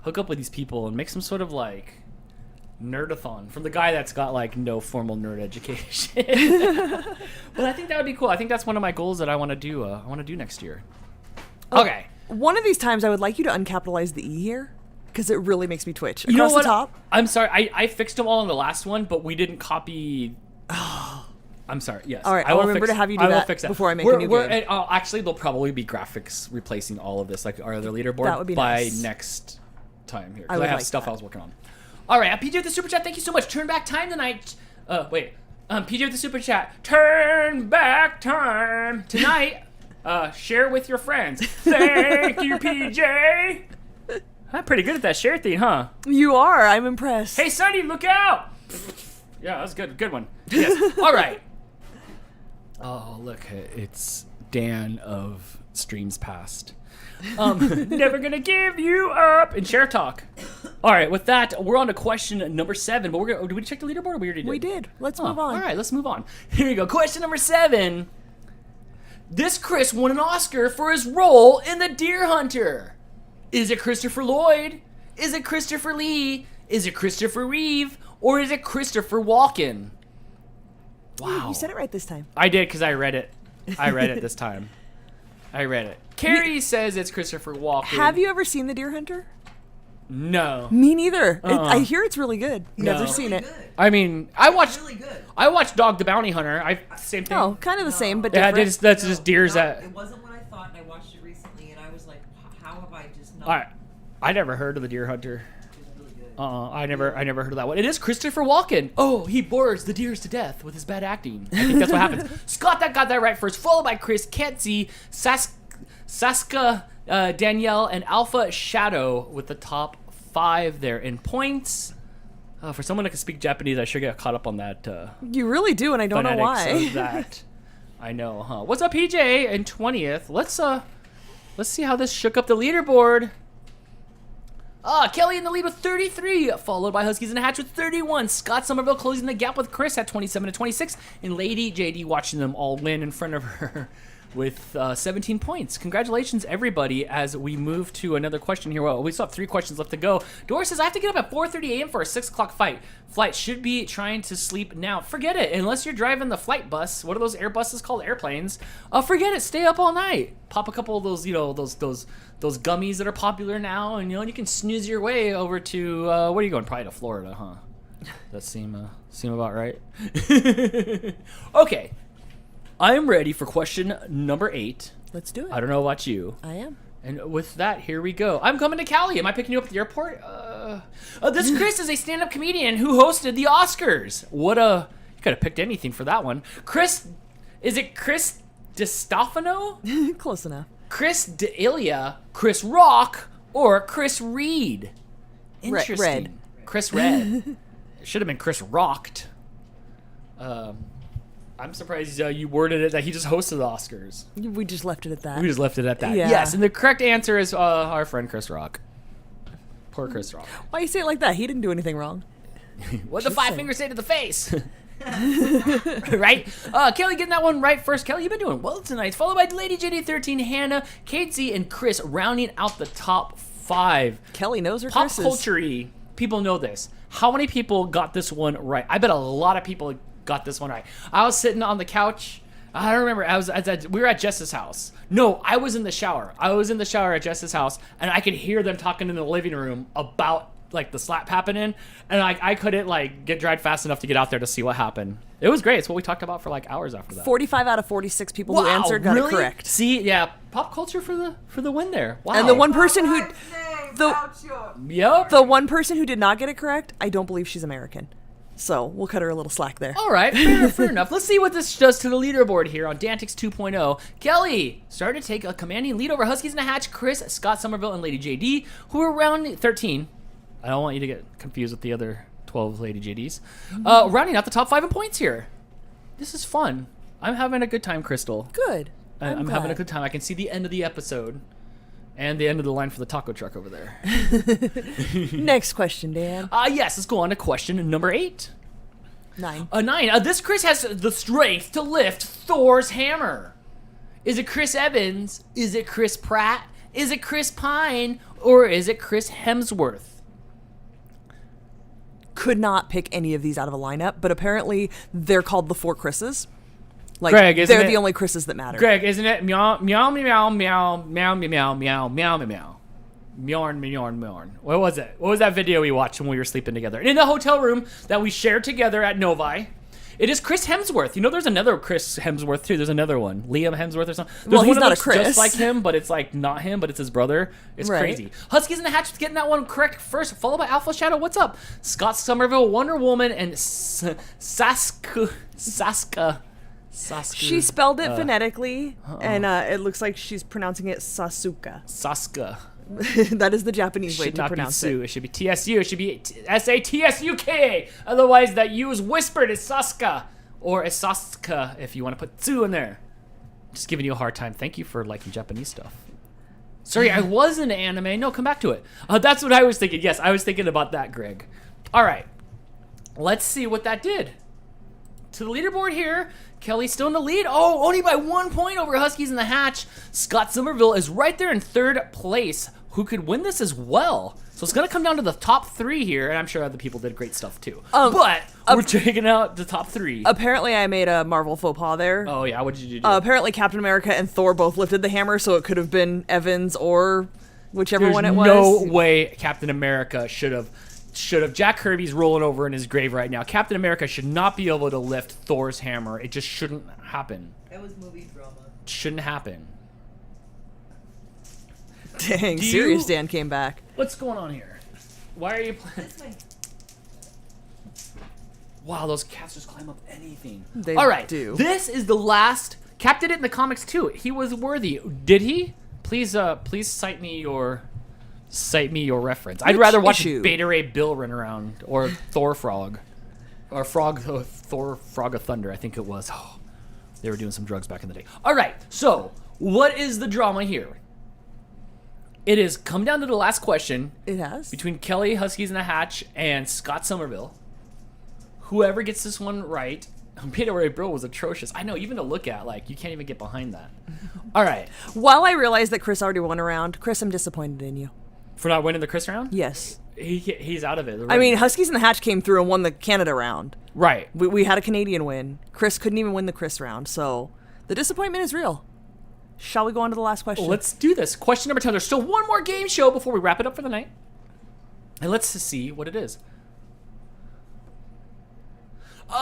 hook up with these people and make some sort of like nerdathon from the guy that's got like no formal nerd education. But I think that would be cool. I think that's one of my goals that I want to do. I want to do next year. Okay. One of these times, I would like you to uncapitalize the E here, because it really makes me twitch. You know Across what? the top. I'm sorry. I fixed them all in the last one, but we didn't copy. I'm sorry. Yes. All right. I'll remember to have you do that before I make a new game. Actually, there'll probably be graphics replacing all of this, like our other leaderboard, That would be by nice. next time here. I Because would I have like stuff that. I was working on. All right. PJ with the super chat. Thank you so much. Turn back time tonight. Wait. PJ with the super chat. Turn back time tonight. Share with your friends. Thank you, PJ. I'm pretty good at that share thing, huh? You are. I'm impressed. Hey, Sonny, look out! Yeah, that was good. Good one. Yes. All right. Oh, look, it's Dan of Streams Past. Never gonna give you up. And share talk. All right, with that, we're on to question number 7. But did we check the leaderboard? Or we already did. We did. Let's move on. All right, let's move on. Here you go. Question number 7. This Chris won an Oscar for his role in The Deer Hunter. Is it Christopher Lloyd? Is it Christopher Lee? Is it Christopher Reeve? Or is it Christopher Walken? Wow. You said it right this time. I did because I read it. I read it this time. I read it. Carrie says it's Christopher Walken. Have you ever seen The Deer Hunter? No. Me neither. I hear it's really good. Never It's seen really it. good. I mean, I watched. Really good. I watched Dog the Bounty Hunter. Same thing. Oh, kind of the same, but yeah, different. that's just deers No, that. It wasn't what I thought, and I watched it recently, and I was like, how have I just not? All right. I never heard of The Deer Hunter. It's really good. I never heard of that one. It is Christopher Walken. Oh, he bores the deers to death with his bad acting. I think that's what happens. Scott that got that right first, followed by Chris, Kenzie, Saska, Danielle, and Alpha Shadow with the top 5 there in points. For someone that can speak Japanese, I sure get caught up on that. You really do, and I don't know phonetics why. of that. I know, huh? What's up, PJ? In 20th. Let's see how this shook up the leaderboard. Kelly in the lead with 33, followed by Huskies in a Hatch with 31. Scott Somerville closing the gap with Chris at 27 to 26, and Lady JD watching them all win in front of her with 17 points. Congratulations, everybody, as we move to another question here. Well, we still have 3 questions left to go. Doris says, I have to get up at 4:30 a.m. for a 6 o'clock flight. Should be trying to sleep now. Forget it. Unless you're driving the flight bus. What are those Airbuses called? Airplanes. Forget it. Stay up all night. Pop a couple of those, those gummies that are popular now, and you can snooze your way over to where are you going? Probably to Florida, huh? That seem about right. Okay. I'm ready for question number 8. Let's do it. I don't know about you. I am. And with that, here we go. I'm coming to Cali. Am I picking you up at the airport? This Chris is a stand-up comedian who hosted the Oscars. You could have picked anything for that one. Is it Chris DiStefano? Close enough. Chris D'Elia, Chris Rock, or Chris Reed? Interesting. Red. Chris Red. It should have been Chris Rocked. I'm surprised you worded it that he just hosted the Oscars. We just left it at that. We just left it at that. Yeah. Yes, and the correct answer is our friend Chris Rock. Poor Chris Rock. Why you say it like that? He didn't do anything wrong. What the Just 5 saying. fingers say to the face? Right? Kelly getting that one right first. Kelly, you've been doing well tonight. Followed by Lady JD13, Hannah, Casey, and Chris rounding out the top 5. Kelly knows her Pop Chris's. culture-y, people know this. How many people got this one right? I bet a lot of people got this one right. I was sitting on the couch. I don't remember. We were at Jess's house. No, I was in the shower. I was in the shower at Jess's house, and I could hear them talking in the living room about like the slap happening, and I couldn't like get dried fast enough to get out there to see what happened. It was great. It's what we talked about for like hours after that. 45 out of 46 people who answered got it correct. See, yeah, pop culture for the win there. Wow. And the one person who Yep. the one person who did not get it correct, I don't believe she's American. So we'll cut her a little slack there. All right, fair enough. Let's see what this does to the leaderboard here on DANtics 2.0. Kelly started to take a commanding lead over Huskies in a Hatch, Chris, Scott Somerville, and Lady JD, who are around 13. I don't want you to get confused with the other 12 Lady JDs. Rounding out the top 5 in points here. This is fun. I'm having a good time, Crystal. Good. I'm having a good time. I can see the end of the episode and the end of the line for the taco truck over there. Next question, Dan. Yes, let's go on to question number 8. 9. 9. This Chris has the strength to lift Thor's hammer. Is it Chris Evans? Is it Chris Pratt? Is it Chris Pine? Or is it Chris Hemsworth? Could not pick any of these out of a lineup, but apparently they're called the 4 Chris's. Like, Greg, isn't they're it? the only Chris's that matter. Greg, isn't it? Meow, meow, meow, meow, meow, meow, meow, meow, meow, meow. Mjorn, Mjorn, Mjorn. What was it? What was that video we watched when we were sleeping together? And in the hotel room that we shared together at Novi, it is Chris Hemsworth. You know, there's another Chris Hemsworth, too. There's another one. Liam Hemsworth or something. There's Well, he's one that not a looks Chris. just like him, but it's like not him, but it's his brother. It's Right. crazy. Huskies in the Hatch getting that one correct first, followed by Alpha Shadow. What's up? Scott Somerville, Wonder Woman, and Saska. She spelled it phonetically, and it looks like she's pronouncing it Sasuka. Saska. That is the Japanese way Should to not be pronounce Sue. it. It should be TSU. It should be SATSUKA. Otherwise, that U is whispered as Saska or as Saska if you want to put Tsu in there. Just giving you a hard time. Thank you for liking Japanese stuff. Sorry, I was into anime. No, come back to it. That's what I was thinking. Yes, I was thinking about that, Greg. All right. Let's see what that did. To the leaderboard here, Kelly's still in the lead. Oh, only by 1 point over Huskies in the Hatch. Scott Somerville is right there in 3rd place, who could win this as well. So it's going to come down to the top 3 here, and I'm sure other people did great stuff too. But we're checking out the top 3. Apparently, I made a Marvel faux pas there. Oh, yeah, what did you do? Apparently, Captain America and Thor both lifted the hammer, so it could have been Evans or whichever one it was. No way Captain America should have. Jack Kirby's rolling over in his grave right now. Captain America should not be able to lift Thor's hammer. It just shouldn't happen. That was movie drama. It shouldn't happen. Dang, Do Serious you- Dan came back. What's going on here? Why are you playing? This way. Wow, those cats just climb up anything. They All right, do. this is the last. Cap did it in the comics too. He was worthy. Did he? Please cite me your reference. I'd Which rather watch issue? Beta Ray Bill run around or Thor Frog, or Thor Frog of Thunder. I think it was. Oh, they were doing some drugs back in the day. All right, so what is the drama here? It has come down to the last question. It has. Between Kelly, Huskies in a Hatch, and Scott Somerville. Whoever gets this one right, Beta Ray Bill was atrocious. I know, even to look at, like, you can't even get behind that. All right. While I realized that Chris already won a round, Chris, I'm disappointed in you. For not winning the Chris round? Yes. He's out of it. I mean, Huskies in the Hatch came through and won the Canada round. Right. We had a Canadian win. Chris couldn't even win the Chris round, so the disappointment is real. Shall we go on to the last question? Let's do this. Question number 10. There's still one more game show before we wrap it up for the night. And let's see what it is.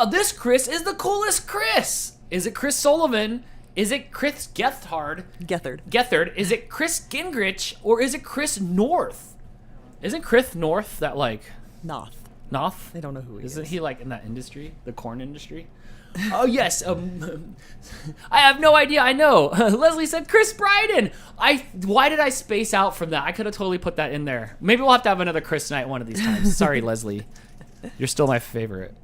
This Chris is the coolest Chris. Is it Chris Sullivan? Is it Chris Gethard? Gethard. Is it Chris Gingrich? Or is it Chris North? Isn't Chris North that, like... Noth. Noth? I don't know who he is. Isn't he, like, in that industry? The corn industry? Oh, yes. I have no idea. I know. Leslie said Chris Bryden. Why did I space out from that? I could have totally put that in there. Maybe we'll have to have another Chris night one of these times. Sorry, Leslie. You're still my favorite.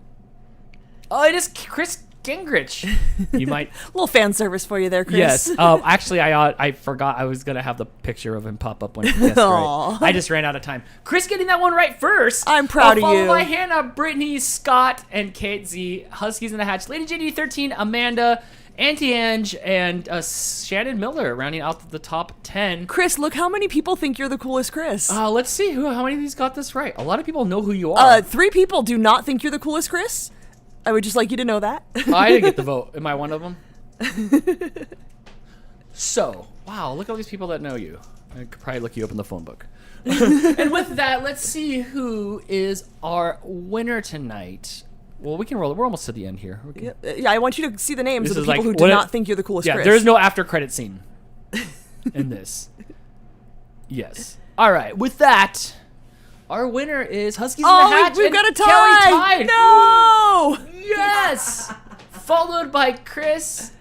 Oh, it is Chris Gingrich. You might... A little fan service for you there, Chris. Yes. Actually, I forgot I was going to have the picture of him pop up when he guessed right. I just ran out of time. Chris getting that one right first. I'm proud of Followed you. by Hannah, Brittany, Scott, and Kate Z. Huskies in the Hatch. Lady JD 13, Amanda, Auntie Ange, and Shannon Miller rounding out the top 10. Chris, look how many people think you're the coolest Chris. Let's see how many of these got this right. A lot of people know who you are. 3 people do not think you're the coolest Chris. I would just like you to know that. I didn't get the vote. Am I one of them? So, wow, look at all these people that know you. I could probably look you up in the phone book. And with that, let's see who is our winner tonight. Well, we can roll it. We're almost to the end here. Yeah, I want you to see the names This of the is people like- who did what not think you're the coolest Yeah, Chris. there's no after credit scene in this. Yes. All right. With that, our winner is Huskies in the Hatch. We've and got a Kelly tie. tied. No. Yes. Followed by Chris,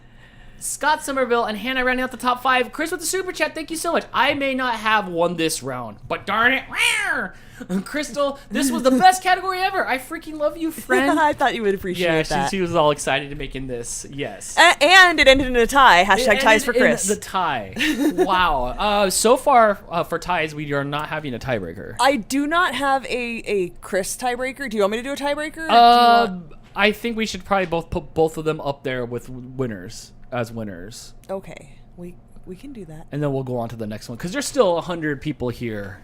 Scott Somerville, and Hannah rounding out the top 5. Chris with the super chat. Thank you so much. I may not have won this round, but darn it, Crystal, this was the best category ever. I freaking love you, friend. I thought you would appreciate that. She was all excited to making this. Yes. And it ended in a tie. Hashtag It ties for ended in Chris. the tie. Wow. So far for ties, we are not having a tiebreaker. I do not have a Chris tiebreaker. Do you want me to do a tiebreaker? I think we should probably both put both of them up there with winners as winners, Okay, we can do that. and then we'll go on to the next one because there's still 100 people here.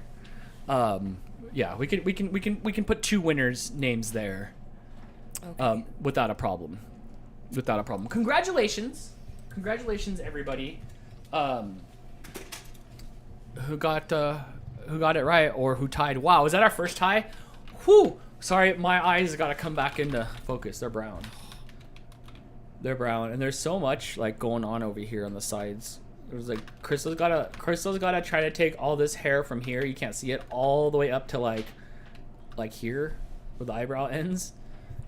Yeah, we can put 2 winners' names there, Okay. without a problem. Congratulations, everybody. Who got it right or who tied? Wow, is that our first tie? Whew. Sorry, my eyes got to come back into focus. They're brown. And there's so much like going on over here on the sides. It was like Crystal's gotta try to take all this hair from here. You can't see it all the way up to like here, where the eyebrow ends.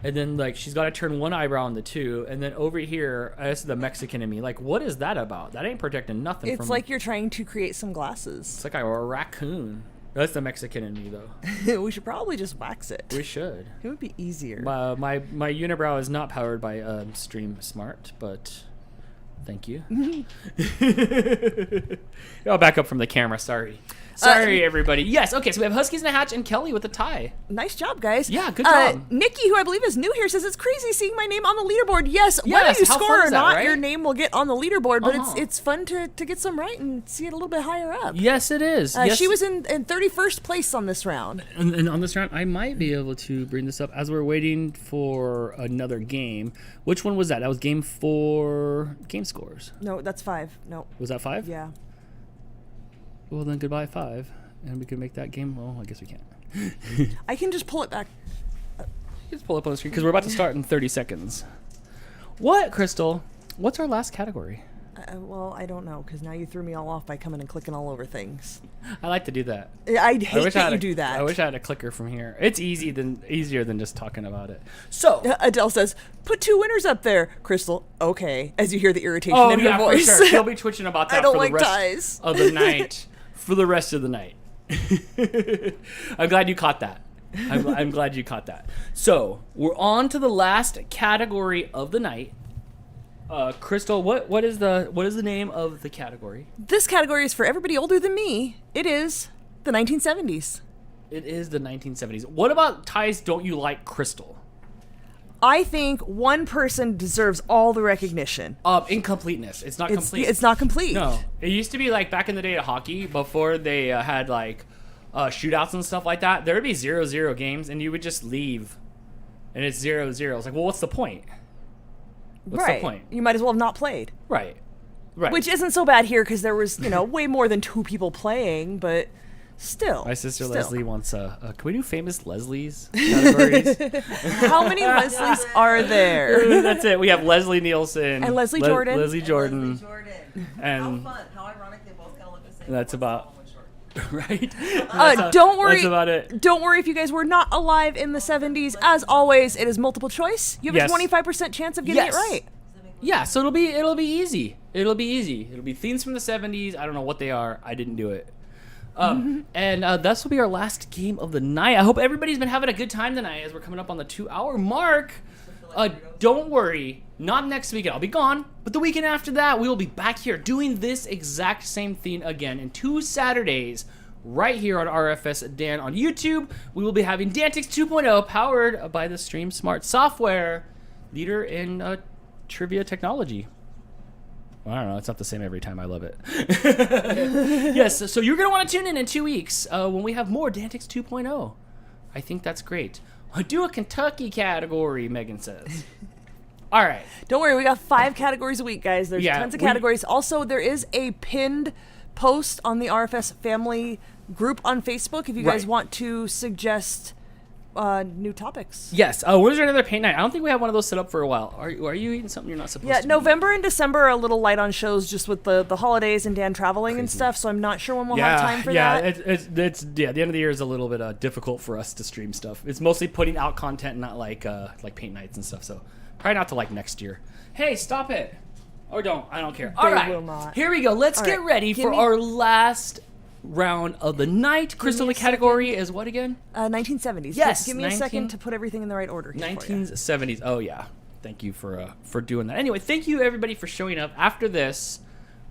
And then like she's got to turn one eyebrow into 2, and then over here, this is the Mexican in me. Like, what is that about? That ain't protecting nothing. It's like you're trying to create some glasses. It's like a raccoon. That's the Mexican in me, though. We should probably just wax it. We should. It would be easier. My unibrow is not powered by Stream Smart, but thank you. I'll back up from the camera. Sorry, everybody. Yes, okay. So we have Huskies in a Hatch and Kelly with a tie. Nice job, guys. Yeah, good job. Nikki, who I believe is new here, says it's crazy seeing my name on the leaderboard. Yes, Yes, whether you how score fun or is that, not, right? your name will get on the leaderboard. But Uh-huh. it's fun to get some right and see it a little bit higher up. Yes, it is. Yes. She was in 31st place on this round. And on this round, I might be able to bring this up as we're waiting for another game. Which one was that? That was game 4 game scores. No, that's 5. No. Was that 5? Yeah. Well, then goodbye 5. And we can make that game. Well, I guess we can't. I can just pull it back. Just pull up on the screen because we're about to start in 30 seconds. What, Crystal? What's our last category? Well, I don't know, because now you threw me all off by coming and clicking all over things. I like to do that. I hate I that you do that. I wish I had a clicker from here. It's easier than just talking about it. So, Adele says, put 2 winners up there. Crystal, okay, as you hear the irritation in her voice. for sure. She'll be twitching about that I don't for like the rest ties. of the night. For the rest of the night. I'm glad you caught that. I'm glad you caught that. So, we're on to the last category of the night. Crystal, what is the name of the category? This category is for everybody older than me. It is the 1970s. It is the 1970s. What about ties don't you like, Crystal? I think one person deserves all the recognition. Incompleteness. It's not complete. It's not complete. No. It used to be like back in the day of hockey, before they had like shootouts and stuff like that. There would be 0-0 games, and you would just leave, and it's 0-0. It's like, well, what's the point? What's right. the point? You might as well have not played. Right. Right. Which isn't so bad here because there was, way more than 2 people playing, but still. My sister still. Leslie wants can we do famous Leslies categories? How many Leslies are there? That's it. We have Leslie Nielsen And Leslie Jordan. Leslie Jordan. Leslie Jordan. And How fun. How ironic they both kind of look the same. that's One's about tall, one's short. right. Don't worry. That's about it. Don't worry if you guys were not alive in the 70s. As always, it is multiple choice. You have Yes. a 25% chance of getting Yes. it right. Yeah, so it'll be easy. It'll be themes from the 70s. I don't know what they are. I didn't do it. And this will be our last game of the night. I hope everybody's been having a good time tonight as we're coming up on the 2-hour mark. Don't worry, not next weekend. I'll be gone, but the weekend after that, we will be back here doing this exact same theme again in 2 Saturdays, right here on RFS Dan on YouTube. We will be having DANtics 2.0, powered by the Stream Smart software, leader in trivia technology. Well, I don't know. It's not the same every time. I love it. Yes, so you're going to want to tune in 2 weeks when we have more DANtics 2.0. I think that's great. Do a Kentucky category, Megan says. All right. Don't worry, we got 5 categories a week, guys. There's Yeah, tons of categories. Also, there is a pinned post on the RFS family group on Facebook if you guys Right. want to suggest new topics. Yes. Where's another paint night? I don't think we have one of those set up for a while. Are you eating something you're not supposed Yeah, to? November and December are a little light on shows just with the holidays and Dan traveling and Crazy. stuff, so I'm not sure when we'll have time for yeah, that. it's the end of the year is a little bit difficult for us to stream stuff. It's mostly putting out content, not like paint nights and stuff. So probably not to like next year. Hey, stop it. Or don't. I don't care. All They right. will not. Here we go. Let's All get right, ready give for me- our last round of the night. Crystal, me the a category is what again? 1970s. Yes, Give me a second to put everything in the right order here for you. 1970s. Oh yeah. Thank you for doing that. Anyway, thank you everybody for showing up. After this,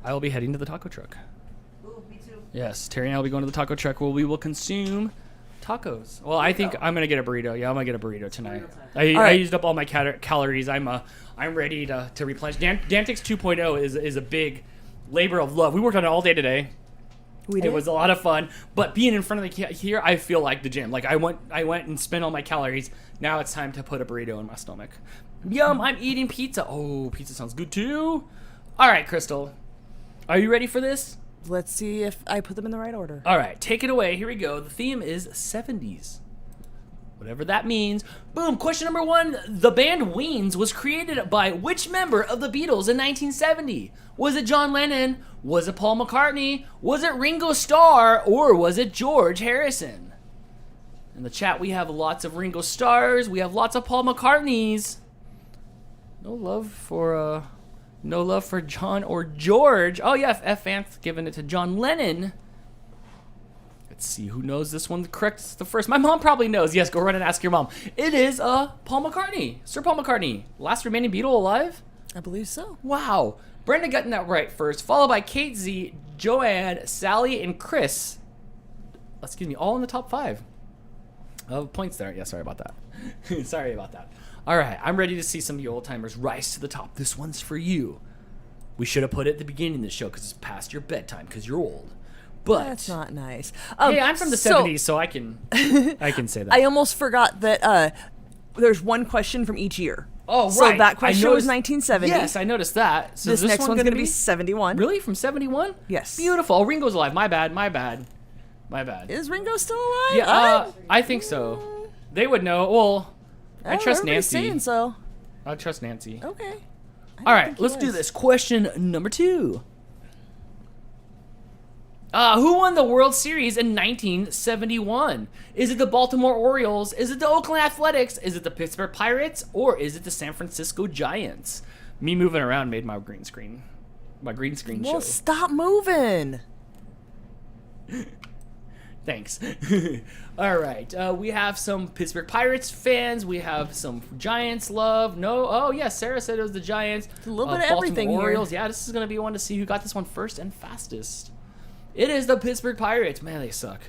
I will be heading to the taco truck. Ooh, me too. Yes, Terry and I will be going to the taco truck where we will consume tacos. Well, I think I'm gonna get a burrito. Yeah, I'm gonna get a burrito tonight. I right. used up all my calories. I'm ready to replenish. DANtics 2.0 is a big labor of love. We worked on it all day today. We did. It was a lot of fun, but being in front of the here, I feel like the gym. Like I went and spent all my calories. Now it's time to put a burrito in my stomach. Yum! I'm eating pizza. Oh, pizza sounds good too. All right, Crystal, are you ready for this? Let's see if I put them in the right order. All right, take it away. Here we go. The theme is 70s. Whatever that means. Boom. Question number 1. The band Wings was created by which member of the Beatles in 1970? Was it John Lennon? Was it Paul McCartney? Was it Ringo Starr? Or was it George Harrison? In the chat, we have lots of Ringo Starrs. We have lots of Paul McCartneys. No love for John or George. Oh yeah, F. Vance giving it to John Lennon. Let's see who knows this one correct. It's the first. My mom probably knows. Yes, go run and ask your mom. It is Paul McCartney. Sir Paul McCartney. Last remaining Beatle alive? I believe so. Wow. Brenda getting that right first, followed by Kate Z, Joanne, Sally, and Chris. Excuse me, all in the top 5. Points there. Yeah, sorry about that. Sorry about that. All right, I'm ready to see some of you old timers rise to the top. This one's for you. We should have put it at the beginning of the show because it's past your bedtime because you're old. But That's not nice. hey, I'm from the 70s, so I can say that. I almost forgot that there's one question from each year. Oh, So right. that question was I noticed- 1970. Yes, I noticed that. So This next one's one's going to be 71. Really? From 71? Yes. Beautiful. Oh, Ringo's alive. My bad. Is Ringo still alive? Yeah, I think so. They would know. Well, I trust everybody's Nancy. saying so. I trust Nancy. Okay. I All don't right, think he let's do was. this. Question number 2. Who won the World Series in 1971? Is it the Baltimore Orioles? Is it the Oakland Athletics? Is it the Pittsburgh Pirates? Or is it the San Francisco Giants? Me moving around made my green screen show. Well, stop moving. Thanks. All right. We have some Pittsburgh Pirates fans. We have some Giants love. No. Oh, yeah. Sarah said it was the Giants. A little bit of Baltimore everything here. Orioles. Yeah, this is going to be one to see who got this one first and fastest. It is the Pittsburgh Pirates. Man, they suck.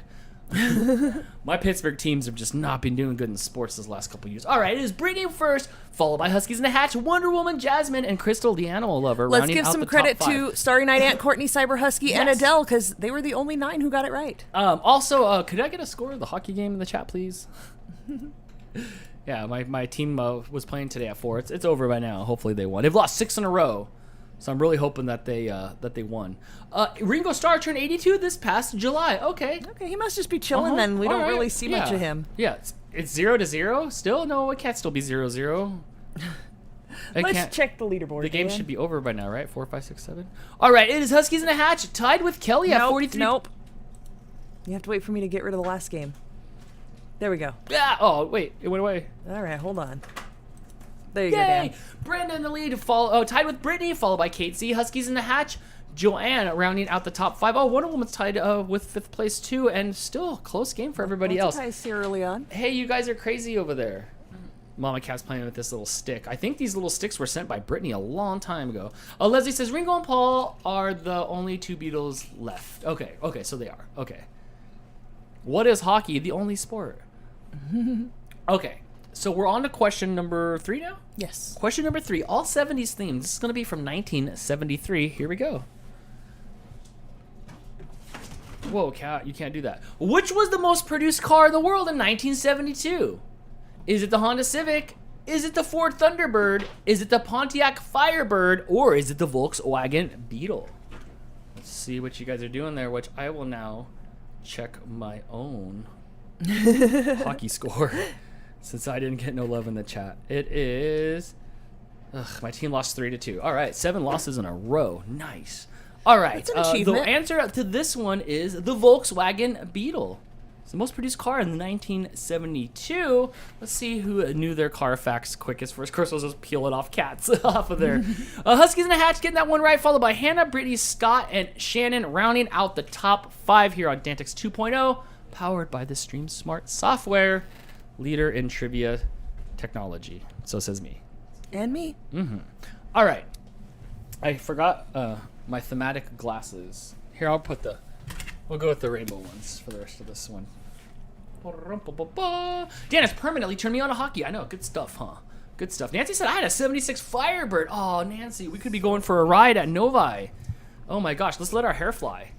My Pittsburgh teams have just not been doing good in sports this last couple years. All right, it is Brittany first, followed by Huskies in the Hatch, Wonder Woman, Jasmine, and Crystal, the animal lover. Let's rounding give out some the credit top 5. to Starry Night Aunt, Courtney, Cyber Husky, and Yes. Adele because they were the only 9 who got it right. Also, could I get a score of the hockey game in the chat, please? Yeah, my team was playing today at 4. It's over by now. Hopefully they won. They've lost 6 in a row, so I'm really hoping that they won. Ringo Starr turned 82 this past July. Okay. Okay, he must just be chilling Uh-huh. then. We All don't right. really see much Yeah. of him. Yeah, it's 0-0 still. No, it can't still be 0-0. Let's check the leaderboard. The game Dan. should be over by now, right? 4, 5, 6, 7. All right, it is Huskies in the Hatch tied with Kelly at 43. Nope. You have to wait for me to get rid of the last game. There we go. Yeah. Oh wait, it went away. All right, hold on. There you go, Yay! Dan. Brenda in the lead, tied with Brittany, followed by Kate Z. Huskies in the Hatch. Joanne rounding out the top 5. Oh, Wonder Woman's tied with 5th place too, and still a close game for everybody else. Ties here early on. Hey, you guys are crazy over there. Mama Cat's playing with this little stick. I think these little sticks were sent by Brittany a long time ago. Leslie says Ringo and Paul are the only 2 Beatles left. Okay, so they are. Okay. What is hockey? The only sport. Okay, so we're on to question number 3 now? Yes. Question number 3, all 70s themed. This is going to be from 1973. Here we go. Whoa, Cat, you can't do that. Which was the most produced car in the world in 1972? Is it the Honda Civic? Is it the Ford Thunderbird? Is it the Pontiac Firebird? Or is it the Volkswagen Beetle? see what you guys are doing there, which I will now check my own hockey score since I didn't get no love in the chat. It is... my team lost 3-2. All right, 7 losses in a row. Nice. All right, That's an achievement. the answer to this one is the Volkswagen Beetle. It's the most produced car in 1972. Let's see who knew their car facts quickest first. Chris was just peeling off cats off of there. Huskies in a Hatch getting that one right, followed by Hannah, Brittany, Scott, and Shannon rounding out the top 5 here on DANtics 2.0, powered by the Stream Smart software, leader in trivia technology. So says me. And me. All right. I forgot my thematic glasses. Here, we'll go with the rainbow ones for the rest of this one. Dan has permanently turned me on to hockey. I know. Good stuff, huh? Good stuff. Nancy said I had a 76 Firebird. Oh, Nancy, we could be going for a ride at Novi. Oh, my gosh. Let's let our hair fly.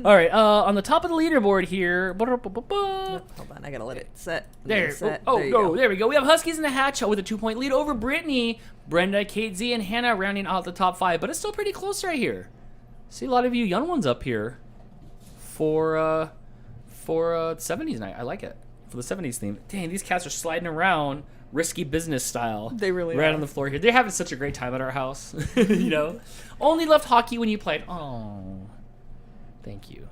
All right. On the top of the leaderboard here. Hold on. I got to let it set. There. Set. Oh, there you no. go. There we go. We have Huskies in the Hatch with a 2-point lead over Brittany, Brenda, Kate Z, and Hannah rounding out the top 5. But it's still pretty close right here. See a lot of you young ones up here for 70s night. I like it. For the 70s theme. Dang, these cats are sliding around risky business style. They really right are. on the floor here. They're having such a great time at our house. You know? Only left hockey when you played. Oh. Thank you.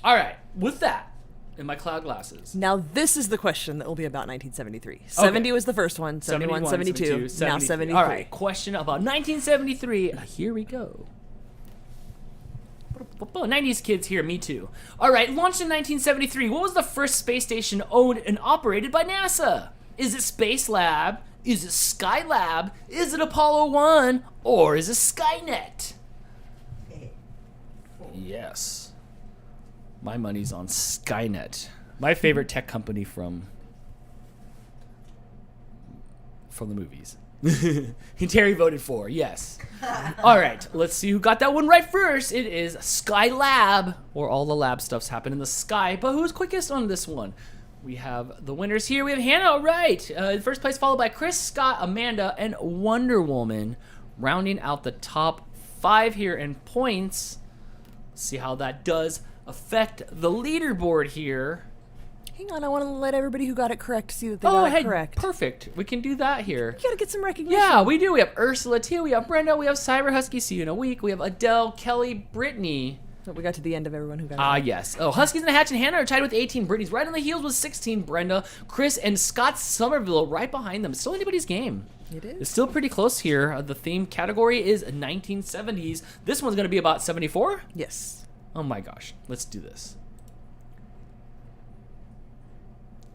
All right. With that, in my cloud glasses. Now this is the question that will be about 1973. 70 was the first one. 71, 72. Now 73. All right. Question about 1973. Here we go. 90s kids here, me too. All right, launched in 1973. What was the first space station owned and operated by NASA? Is it Space Lab? Is it Skylab? Is it Apollo 1? Or is it Skynet? Yes. My money's on Skynet. My favorite tech company from the movies. Terry voted for, yes. All right, let's see who got that one right first. It is Skylab, or all the lab stuffs happen in the sky. But who's quickest on this one? We have the winners here. We have Hannah, all right. First place followed by Chris, Scott, Amanda, and Wonder Woman. Rounding out the top 5 here in points. Let's see how that does affect the leaderboard here. Hang on, I want to let everybody who got it correct see that they got it correct. Perfect. We can do that here. You gotta get some recognition. Yeah, we do. We have Ursula too. We have Brenda. We have Cyber Husky. See you in a week. We have Adele, Kelly, Brittany. So we got to the end of everyone who got it. Yes. Oh, Huskies in the Hatch and Hannah are tied with 18. Brittany's right on the heels with 16. Brenda, Chris, and Scott Somerville right behind them. Still anybody's game. It is. It's still pretty close here. The theme category is 1970s. This one's going to be about 74? Yes. Oh my gosh. Let's do this.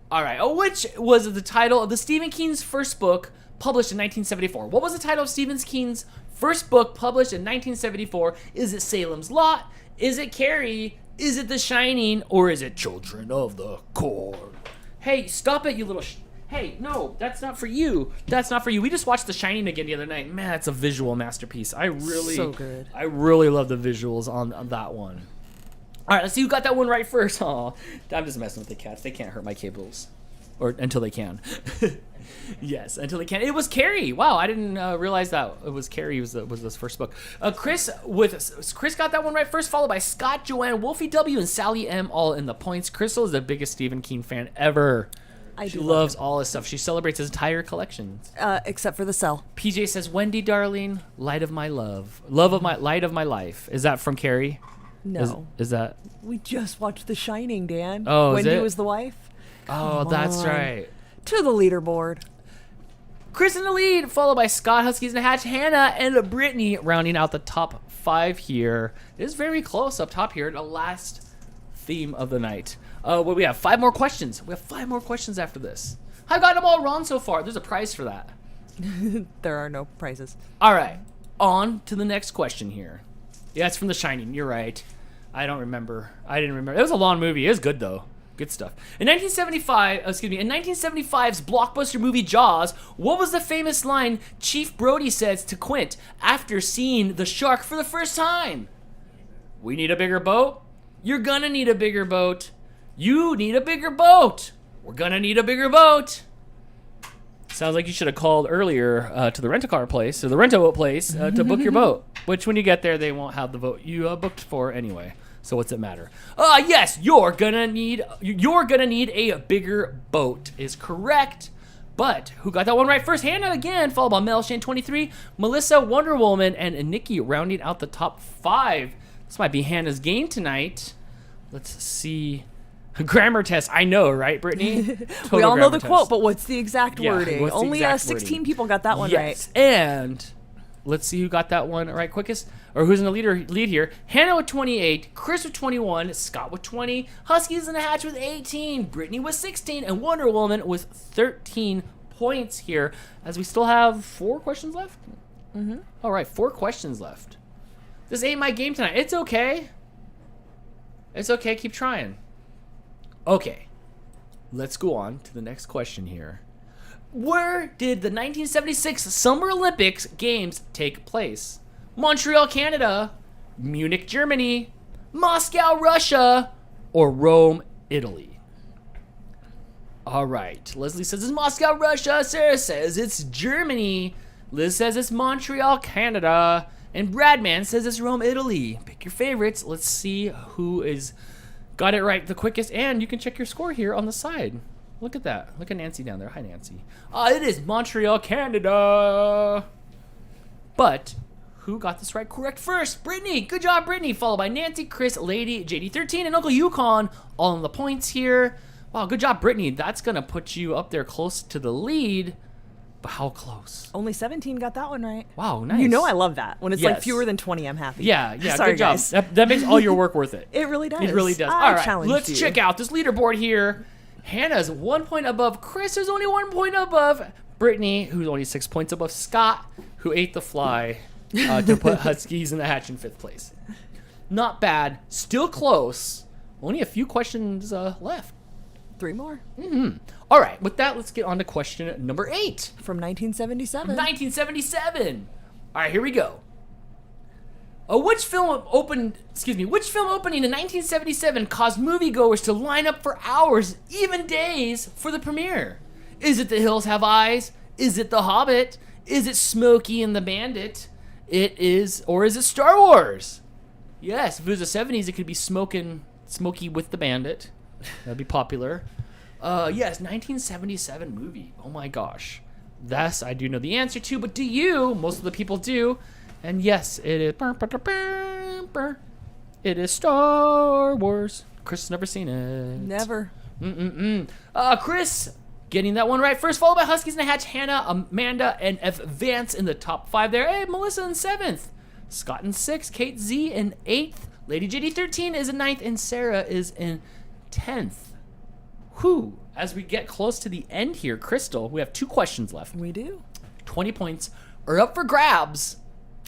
All right. Which was the title of the Stephen King's first book published in 1974? What was the title of Stephen King's first book published in 1974? Is it Salem's Lot? Is it Carrie? Is it The Shining? Or is it Children of the Corn? Hey, stop it, you little... Hey, no, that's not for you. That's not for you. We just watched The Shining again the other night. Man, that's a visual masterpiece. So good. I really love the visuals on that one. All right, let's see who got that one right first. Aw, I'm just messing with the cats. They can't hurt my cables. Or until they can. Yes, until they can. It was Carrie. Wow, I didn't realize that. It was Carrie was this first book. Chris got that one right first, followed by Scott, Joanne, Wolfie W, and Sally M all in the points. Crystal is the biggest Stephen King fan ever. She loves all his stuff. She celebrates his entire collection. Except for the cell. PJ says, Wendy, darling, light of my love. Light of my life. Is that from Carrie? No. Is that? We just watched The Shining, Dan. Oh, Wendy is it? was the wife. Oh, that's right. To the leaderboard. Chris in the lead, followed by Scott, Huskies in the Hatch, Hannah, and Brittany rounding out the top 5 here. It is very close up top here. The last theme of the night. We have 5 more questions. We have 5 more questions after this. I've gotten them all wrong so far. There's a prize for that. There are no prizes. All right. On to the next question here. Yeah, it's from The Shining. You're right. I didn't remember. It was a long movie. It was good, though. Good stuff. In 1975's blockbuster movie Jaws, what was the famous line Chief Brody says to Quint after seeing the shark for the first time? We need a bigger boat. You're gonna need a bigger boat. You need a bigger boat. We're gonna need a bigger boat. Sounds like you should have called earlier to the rent-a-car place or the rent-a-boat place to book your boat. Which, when you get there, they won't have the boat you booked for anyway. So what's it matter? Yes, you're gonna need a bigger boat. Is correct. But who got that one right first? Hannah again, followed by Mel Shane 23, Melissa Wonder Woman, and Nikki rounding out the top 5. This might be Hannah's game tonight. Let's see. Grammar test. I know, right, Brittany? We all know the quote, but what's the exact wording? What's the Only exact 16 wording? people got that one right. And let's see who got that one right quickest, or who's in the lead here. Hannah with 28, Chris with 21, Scott with 20, Huskies in the Hatch with 18, Brittany with 16, and Wonder Woman with 13 points here, as we still have 4 questions left. All right, 4 questions left. This ain't my game tonight. It's okay. It's okay. Keep trying. Okay, let's go on to the next question here. Where did the 1976 Summer Olympics Games take place? Montreal, Canada, Munich, Germany, Moscow, Russia, or Rome, Italy? All right, Leslie says it's Moscow, Russia. Sarah says it's Germany. Liz says it's Montreal, Canada. And Bradman says it's Rome, Italy. Pick your favorites. Let's see who is got it right the quickest. And you can check your score here on the side. Look at that. Look at Nancy down there. Hi, Nancy. It is Montreal, Canada. But who got this right correct first? Brittany. Good job, Brittany. Followed by Nancy, Chris, Lady, JD13, and Uncle Yukon. All on the points here. Wow, good job, Brittany. That's going to put you up there close to the lead. But how close? Only 17 got that one right. Wow, nice. You know I love that. When it's like Yes. fewer than 20, I'm happy. Yeah, Sorry, good job. guys. That makes all your work worth it. It really does. It really does. I All right, challenged let's you. check out this leaderboard here. Hannah's 1 point above Chris, who's only 1 point above Brittany, who's only 6 points above Scott, who ate the fly to put Huskies in the Hatch in 5th place. Not bad. Still close. Only a few questions left. 3 more. All right, with that, let's get on to question number 8. From 1977. 1977. All right, here we go. Which film opening in 1977 caused moviegoers to line up for hours, even days, for the premiere? Is it The Hills Have Eyes? Is it The Hobbit? Is it Smokey and the Bandit? Is it Star Wars? Yes, if it was the 70s, it could be Smokey with the Bandit. That'd be popular. Yes, 1977 movie. Oh my gosh. That's I do know the answer to, but do you? Most of the people do. And yes, it is. It is Star Wars. Chris has never seen it. Never. Chris getting that one right first, followed by Huskies in the Hatch, Hannah, Amanda, and F. Vance in the top 5 there. Hey, Melissa in 7th. Scott in 6th. Kate Z in 8th. Lady JD 13 is in 9th, and Sarah is in 10th. Whew. As we get close to the end here, Crystal, we have 2 questions left. We do. 20 points are up for grabs.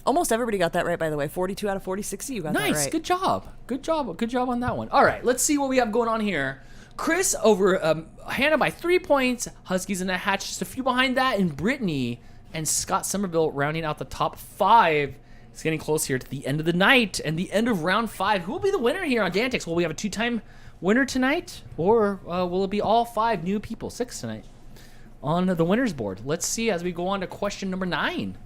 Almost everybody got that right, by the way. 42 out of 40, 60, you got that right. Nice. Good job. Good job on that one. All right, let's see what we have going on here. Chris over Hannah by 3 points. Huskies in the Hatch just a few behind that. And Brittany and Scott Somerville rounding out the top 5. It's getting close here to the end of the night and the end of round 5. Who will be the winner here on DANtics? Will we have a 2-time winner tonight? Or will it be all 5 new people, 6 tonight, on the winner's board? Let's see as we go on to question number 9.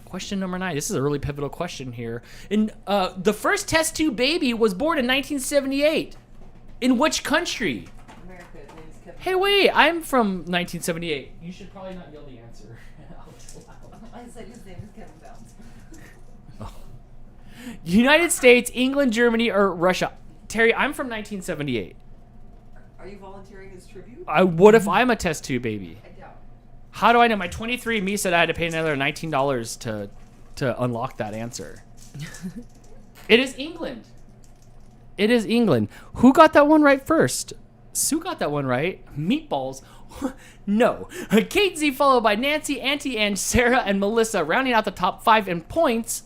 Question number 9. This is a really pivotal question here. The first test tube baby was born in 1978. In which country? America. His name is Kevin. Hey, wait. I'm from 1978. You should probably not yell the answer out loud. I said his name is Kevin Bounce. United States, England, Germany, or Russia? Terry, I'm from 1978. Are you volunteering as tribute? What if I'm a test tube baby? I doubt. How do I know? My 23andMe said I had to pay another $19 to unlock that answer. It is England. It is England. Who got that one right first? Sue got that one right. Meatballs. No. Kate Z followed by Nancy, Auntie Ann, Sarah, and Melissa rounding out the top 5 in points.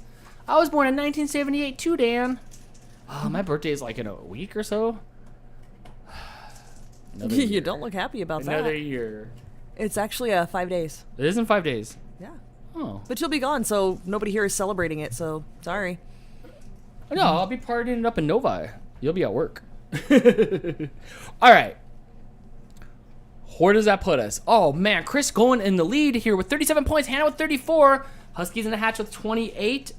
I was born in 1978 too, Dan. My birthday is like in a week or so. You don't look happy about Another that. year. It's actually 5 days. It is in 5 days. Yeah. Oh. But you'll be gone, so nobody here is celebrating it, so sorry. No, I'll be partying it up in Novi. You'll be at work. All right. Where does that put us? Oh, man. Chris going in the lead here with 37 points. Hannah with 34. Huskies in the Hatch with 28.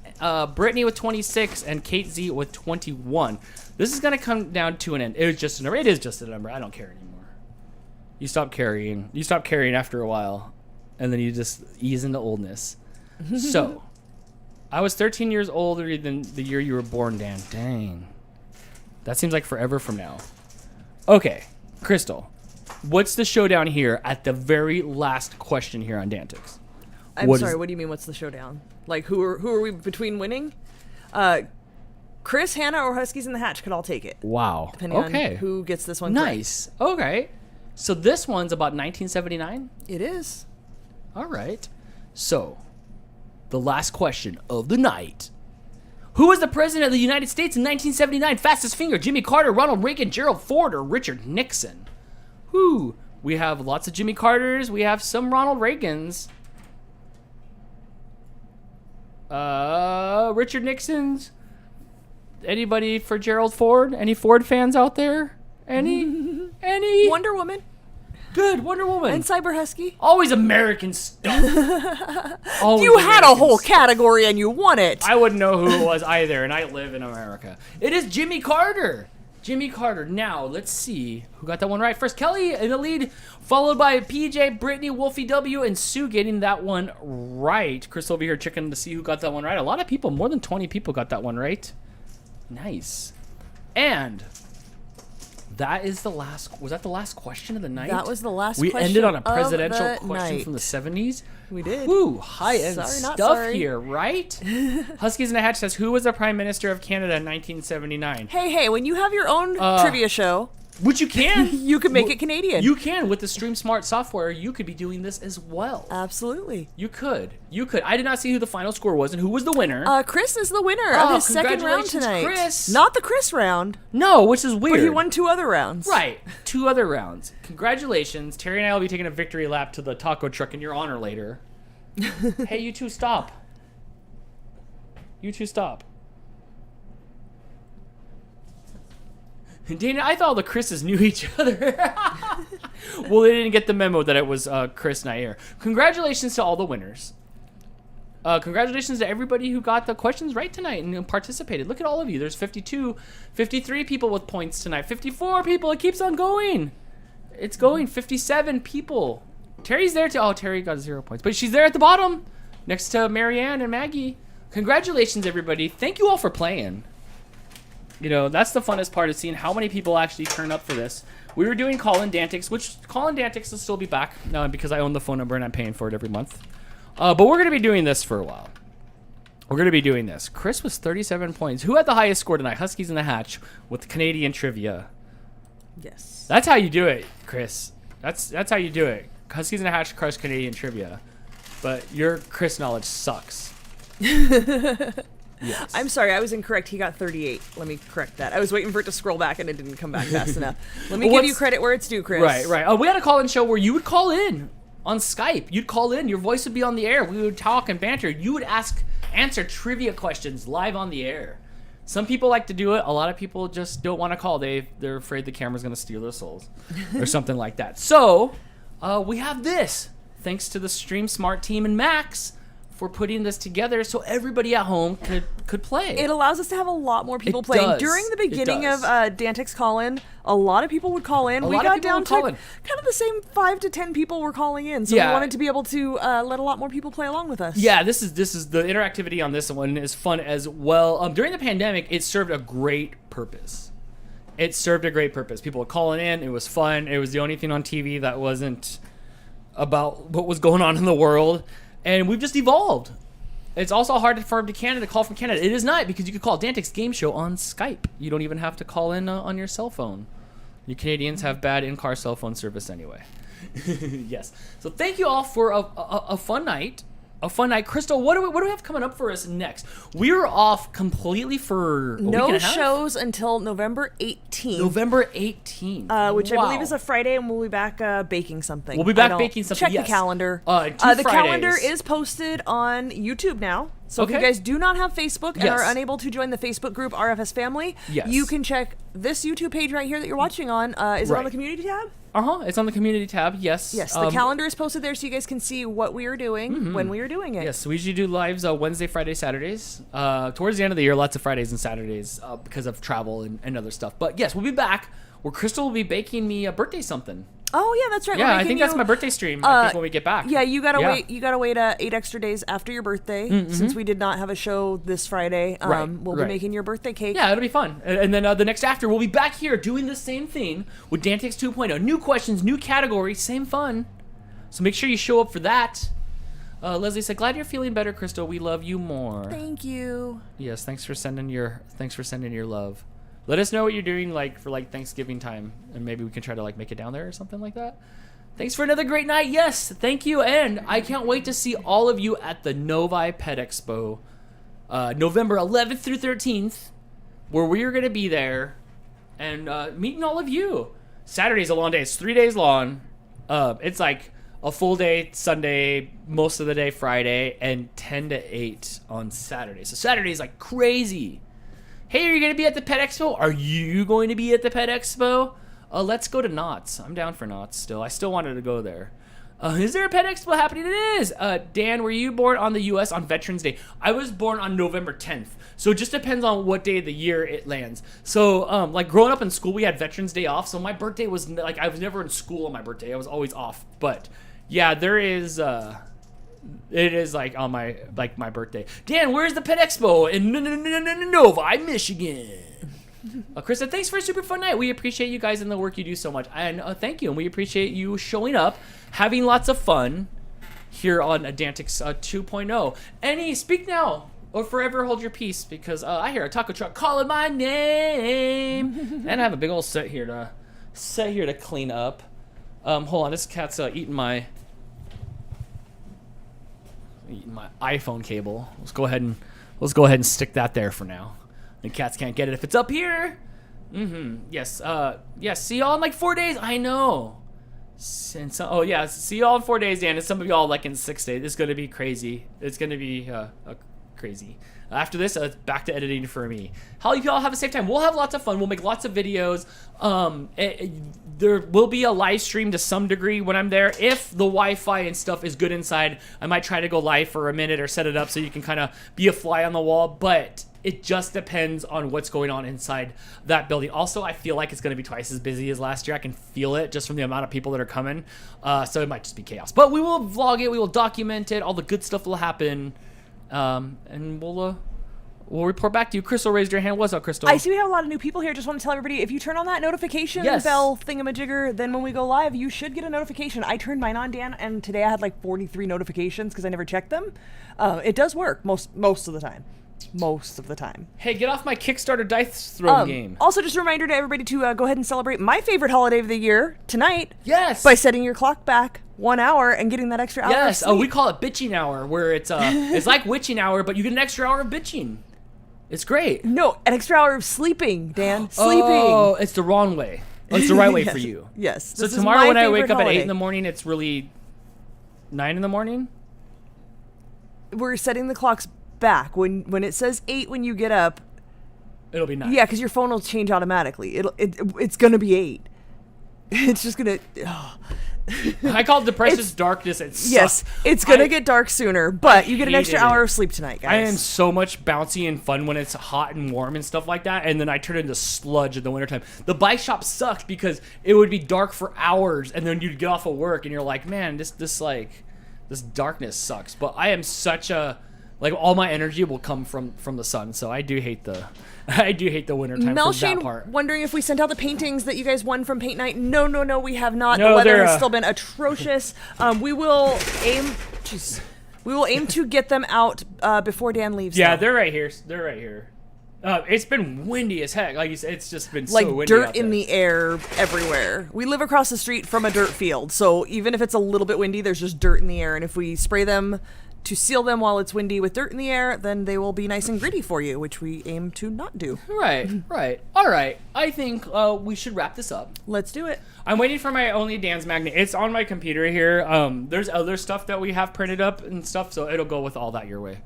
Brittany with 26. And Kate Z with 21. This is going to come down to an end. It is just a number. It is just a number. I don't care anymore. You stop carrying. You stop carrying after a while. And then you just ease into oldness. So, I was 13 years older than the year you were born, Dan. Dang. That seems like forever from now. Okay, Crystal. What's the showdown here at the very last question here on DANtics? I'm sorry, what do you mean, what's the showdown? Like, who are we between winning? Chris, Hannah, or Huskies in the Hatch could all take it. Wow. Depending on who gets this one Nice. correct. Okay. So this one's about 1979? It is. All right. So, the last question of the night. Who was the president of the United States in 1979? Fastest finger, Jimmy Carter, Ronald Reagan, Gerald Ford, or Richard Nixon? Whew. We have lots of Jimmy Carters. We have some Ronald Reagans. Richard Nixon's. Anybody for Gerald Ford? Any Ford fans out there? Any? Wonder Woman. Good, Wonder Woman. And Cyber Husky. Always American stuff. Always You had a American whole stuff. category and you won it. I wouldn't know who it was either, and I live in America. It is Jimmy Carter. Jimmy Carter. Now, let's see who got that one right. First, Kelly in the lead, followed by PJ, Brittany, Wolfie W, and Sue getting that one right. Chris over here checking to see who got that one right. A lot of people, more than 20 people got that one right. Nice. And that is the last, was that the last question of the night? That was the last we question ended on a of presidential the question night. from the 70s. We did. Woo, high-end Sorry, not stuff sorry. here, right? Huskies in the Hatch says, who was the Prime Minister of Canada in 1979? Hey, when you have your own trivia show, Which you can. you can make it Canadian. You can. With the Stream Smart software, you could be doing this as well. Absolutely. You could. I did not see who the final score was and who was the winner. Chris is the winner of his second round congratulations, tonight. Chris. Not the Chris round, No, which is weird. but he won 2 other rounds. Right. 2 other rounds. Congratulations. Terry and I will be taking a victory lap to the taco truck in your honor later. Hey, you two stop. You two stop. Dana, I thought all the Chris's knew each other. Well, they didn't get the memo that it was Chris Nair. Congratulations to all the winners. Congratulations to everybody who got the questions right tonight and participated. Look at all of you. There's 52, 53 people with points tonight. 54 people. It keeps on going. It's going. 57 people. Terry's there too. Oh, Terry got 0 points. But she's there at the bottom next to Marianne and Maggie. Congratulations, everybody. Thank you all for playing. You know, that's the funnest part, is seeing how many people actually turn up for this. We were doing Call-In DANtics, which Call-In DANtics will still be back because I own the phone number and I'm paying for it every month. But we're going to be doing this for a while. We're going to be doing this. Chris was 37 points. Who had the highest score tonight? Huskies in the Hatch with Canadian Trivia. Yes. That's how you do it, Chris. That's how you do it. Huskies in the Hatch crush Canadian Trivia. But your Chris knowledge sucks. Yes. I'm sorry, I was incorrect. He got 38. Let me correct that. I was waiting for it to scroll back and it didn't come back fast enough. Let me give you credit where it's due, Chris. Right. Oh, we had a call-in show where you would call in on Skype. You'd call in. Your voice would be on the air. We would talk and banter. You would answer trivia questions live on the air. Some people like to do it. A lot of people just don't want to call. They're afraid the camera's going to steal their souls or something like that. So we have this. Thanks to the Stream Smart team and Max for putting this together so everybody at home could play. It allows us to have a lot more people It playing. does. During the beginning It of does. DANtics Call-In, a lot of people would call in. We lot of got people down would to call in. kind of the same 5 to 10 people were calling in. So Yeah. we wanted to be able to let a lot more people play along with us. Yeah, this is the interactivity on this one is fun as well. During the pandemic, it served a great purpose. People were calling in. It was fun. It was the only thing on TV that wasn't about what was going on in the world. And we've just evolved. It's also hard for Canada to call from Canada. It is not, because you can call DANtics Game Show on Skype. You don't even have to call in on your cell phone. You Canadians have bad in-car cell phone service anyway. Yes. So thank you all for a fun night. Crystal, what do we have coming up for us next? We're off completely for a week and No a half? shows until November 18th. November 18th. Which I believe Wow. is a Friday, and we'll be back baking something. We'll be back I don't- baking something, Check yes. the calendar. 2 the calendar Fridays. is posted on YouTube now. So if Okay. you guys do not have Facebook and Yes. are unable to join the Facebook group RFS Family, Yes. you can check this YouTube page right here that you're watching on. Is it on Right. the community tab? It's on the community tab. Yes. Yes, the calendar is posted there so you guys can see what we are doing when we are doing it. Yes, we usually do lives Wednesday, Friday, Saturdays. Towards the end of the year, lots of Fridays and Saturdays because of travel and other stuff. But yes, we'll be back where Crystal will be baking me a birthday something. Oh yeah, that's right. Yeah, I think that's my birthday stream. I think when we get back. Yeah, you gotta wait. You gotta wait 8 extra days after your birthday, since we did not have a show this Friday. We'll be making your birthday cake. Yeah, it'll be fun. And then the next after, we'll be back here doing the same thing with DANtics 2.0. New questions, new category, same fun. So make sure you show up for that. Leslie said, "Glad you're feeling better, Crystal. We love you more." Thank you. Yes, thanks for sending your love. Let us know what you're doing for Thanksgiving time, and maybe we can try to make it down there or something like that. Thanks for another great night. Yes, thank you, and I can't wait to see all of you at the Novi Pet Expo, November 11th through 13th, where we are going to be there and meeting all of you. Saturday's a long day. It's 3 days long. It's like a full day Sunday, most of the day Friday, and 10 to 8 on Saturday. So Saturday's crazy. Hey, are you going to be at the Pet Expo? Are you going to be at the Pet Expo? Let's go to Knott's. I'm down for Knott's still. I still wanted to go there. Is there a Pet Expo happening? It is. Dan, were you born on the U.S. on Veterans Day? I was born on November 10th. So it just depends on what day of the year it lands. So, growing up in school, we had Veterans Day off. So my birthday was, I was never in school on my birthday. I was always off. But, yeah, there is... It is on my my birthday. Dan, where's the Pet Expo in Novi, Michigan? Chris said, thanks for a super fun night. We appreciate you guys and the work you do so much. And thank you. And we appreciate you showing up, having lots of fun here on DANtics 2.0. Annie, speak now or forever hold your peace, because I hear a taco truck calling my name. And I have a big old set here to clean up. Hold on, this cat's eating my iPhone cable. Let's go ahead and stick that there for now. The cats can't get it if it's up here. Yes. Yes. See y'all in 4 days. I know. And so, see y'all in 4 days, Dan. And some of y'all in 6 days. It's gonna be crazy. It's gonna be crazy. After this, back to editing for me. How you all have a safe time. We'll have lots of fun. We'll make lots of videos. There will be a live stream to some degree when I'm there. If the Wi-Fi and stuff is good inside, I might try to go live for a minute or set it up so you can kind of be a fly on the wall. But it just depends on what's going on inside that building. Also, I feel like it's going to be twice as busy as last year. I can feel it just from the amount of people that are coming. So it might just be chaos. But we will vlog it. We will document it. All the good stuff will happen. And we'll report back to you. Crystal raised your hand. What's up, Crystal? I see we have a lot of new people here. Just want to tell everybody, if you turn on that notification bell thingamajigger, then when we go live, you should get a notification. I turned mine on, Dan, and today I had 43 notifications because I never checked them. It does work most of the time. Most of the time. Hey, get off my Kickstarter dice throwing game. Also, just a reminder to everybody to go ahead and celebrate my favorite holiday of the year tonight. Yes. By setting your clock back 1 hour and getting that extra hour. Yes. Of sleep. We call it bitching hour, where it's like witching hour, but you get an extra hour of bitching. It's great. No, an extra hour of sleeping, Dan. Sleeping. Oh, it's the wrong way. Oh, it's the right way for you. Yes. So tomorrow when I wake up at 8 in the morning, it's really 9 in the morning? We're setting the clocks back. When it says 8 when you get up, it'll be 9. Yeah, because your phone will change automatically. It's gonna be 8. It's just gonna. Oh. I call it depressive darkness. It sucks. Yes, it's gonna get dark sooner, but you get an extra hour of sleep tonight, guys. I am so much bouncy and fun when it's hot and warm and stuff like that, and then I turn into sludge in the wintertime. The bike shop sucks because it would be dark for hours, and then you'd get off of work, and you're like, man, this darkness sucks. But I am such a all my energy will come from the sun, so I do hate the wintertime for that part. Wondering if we sent out the paintings that you guys won from paint night. No, we have not. No, the weather has still been atrocious. We will aim to get them out before Dan leaves. Yeah, they're right here. It's been windy as heck. Like you said, it's just been so windy. Like dirt in the air everywhere. We live across the street from a dirt field, so even if it's a little bit windy, there's just dirt in the air. And if we spray them to seal them while it's windy with dirt in the air, then they will be nice and gritty for you, which we aim to not do. Right. All right. I think we should wrap this up. Let's do it. I'm waiting for my Only Dan's magnet. It's on my computer here. There's other stuff that we have printed up and stuff, so it'll go with all that your way.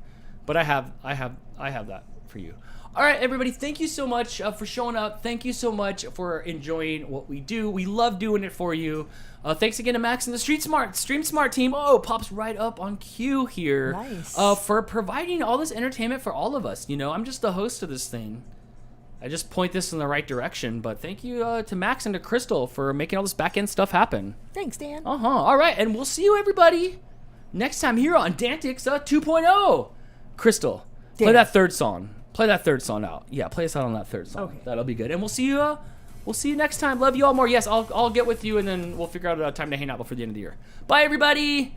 But I have that for you. All right, everybody, thank you so much for showing up. Thank you so much for enjoying what we do. We love doing it for you. Thanks again to Max and the Stream Smart team. Oh, pops right up on cue here. Nice. For providing all this entertainment for all of us. You know, I'm just the host of this thing. I just point this in the right direction. But thank you to Max and to Crystal for making all this back-end stuff happen. Thanks, Dan. All right, and we'll see you, everybody, next time here on DANtics 2.0. Crystal, play Dan. that third song. Play that third song out. Yeah, play us out on that third song. Okay. That'll be good. And we'll see you next time. Love you all more. Yes, I'll get with you, and then we'll figure out a time to hang out before the end of the year. Bye, everybody.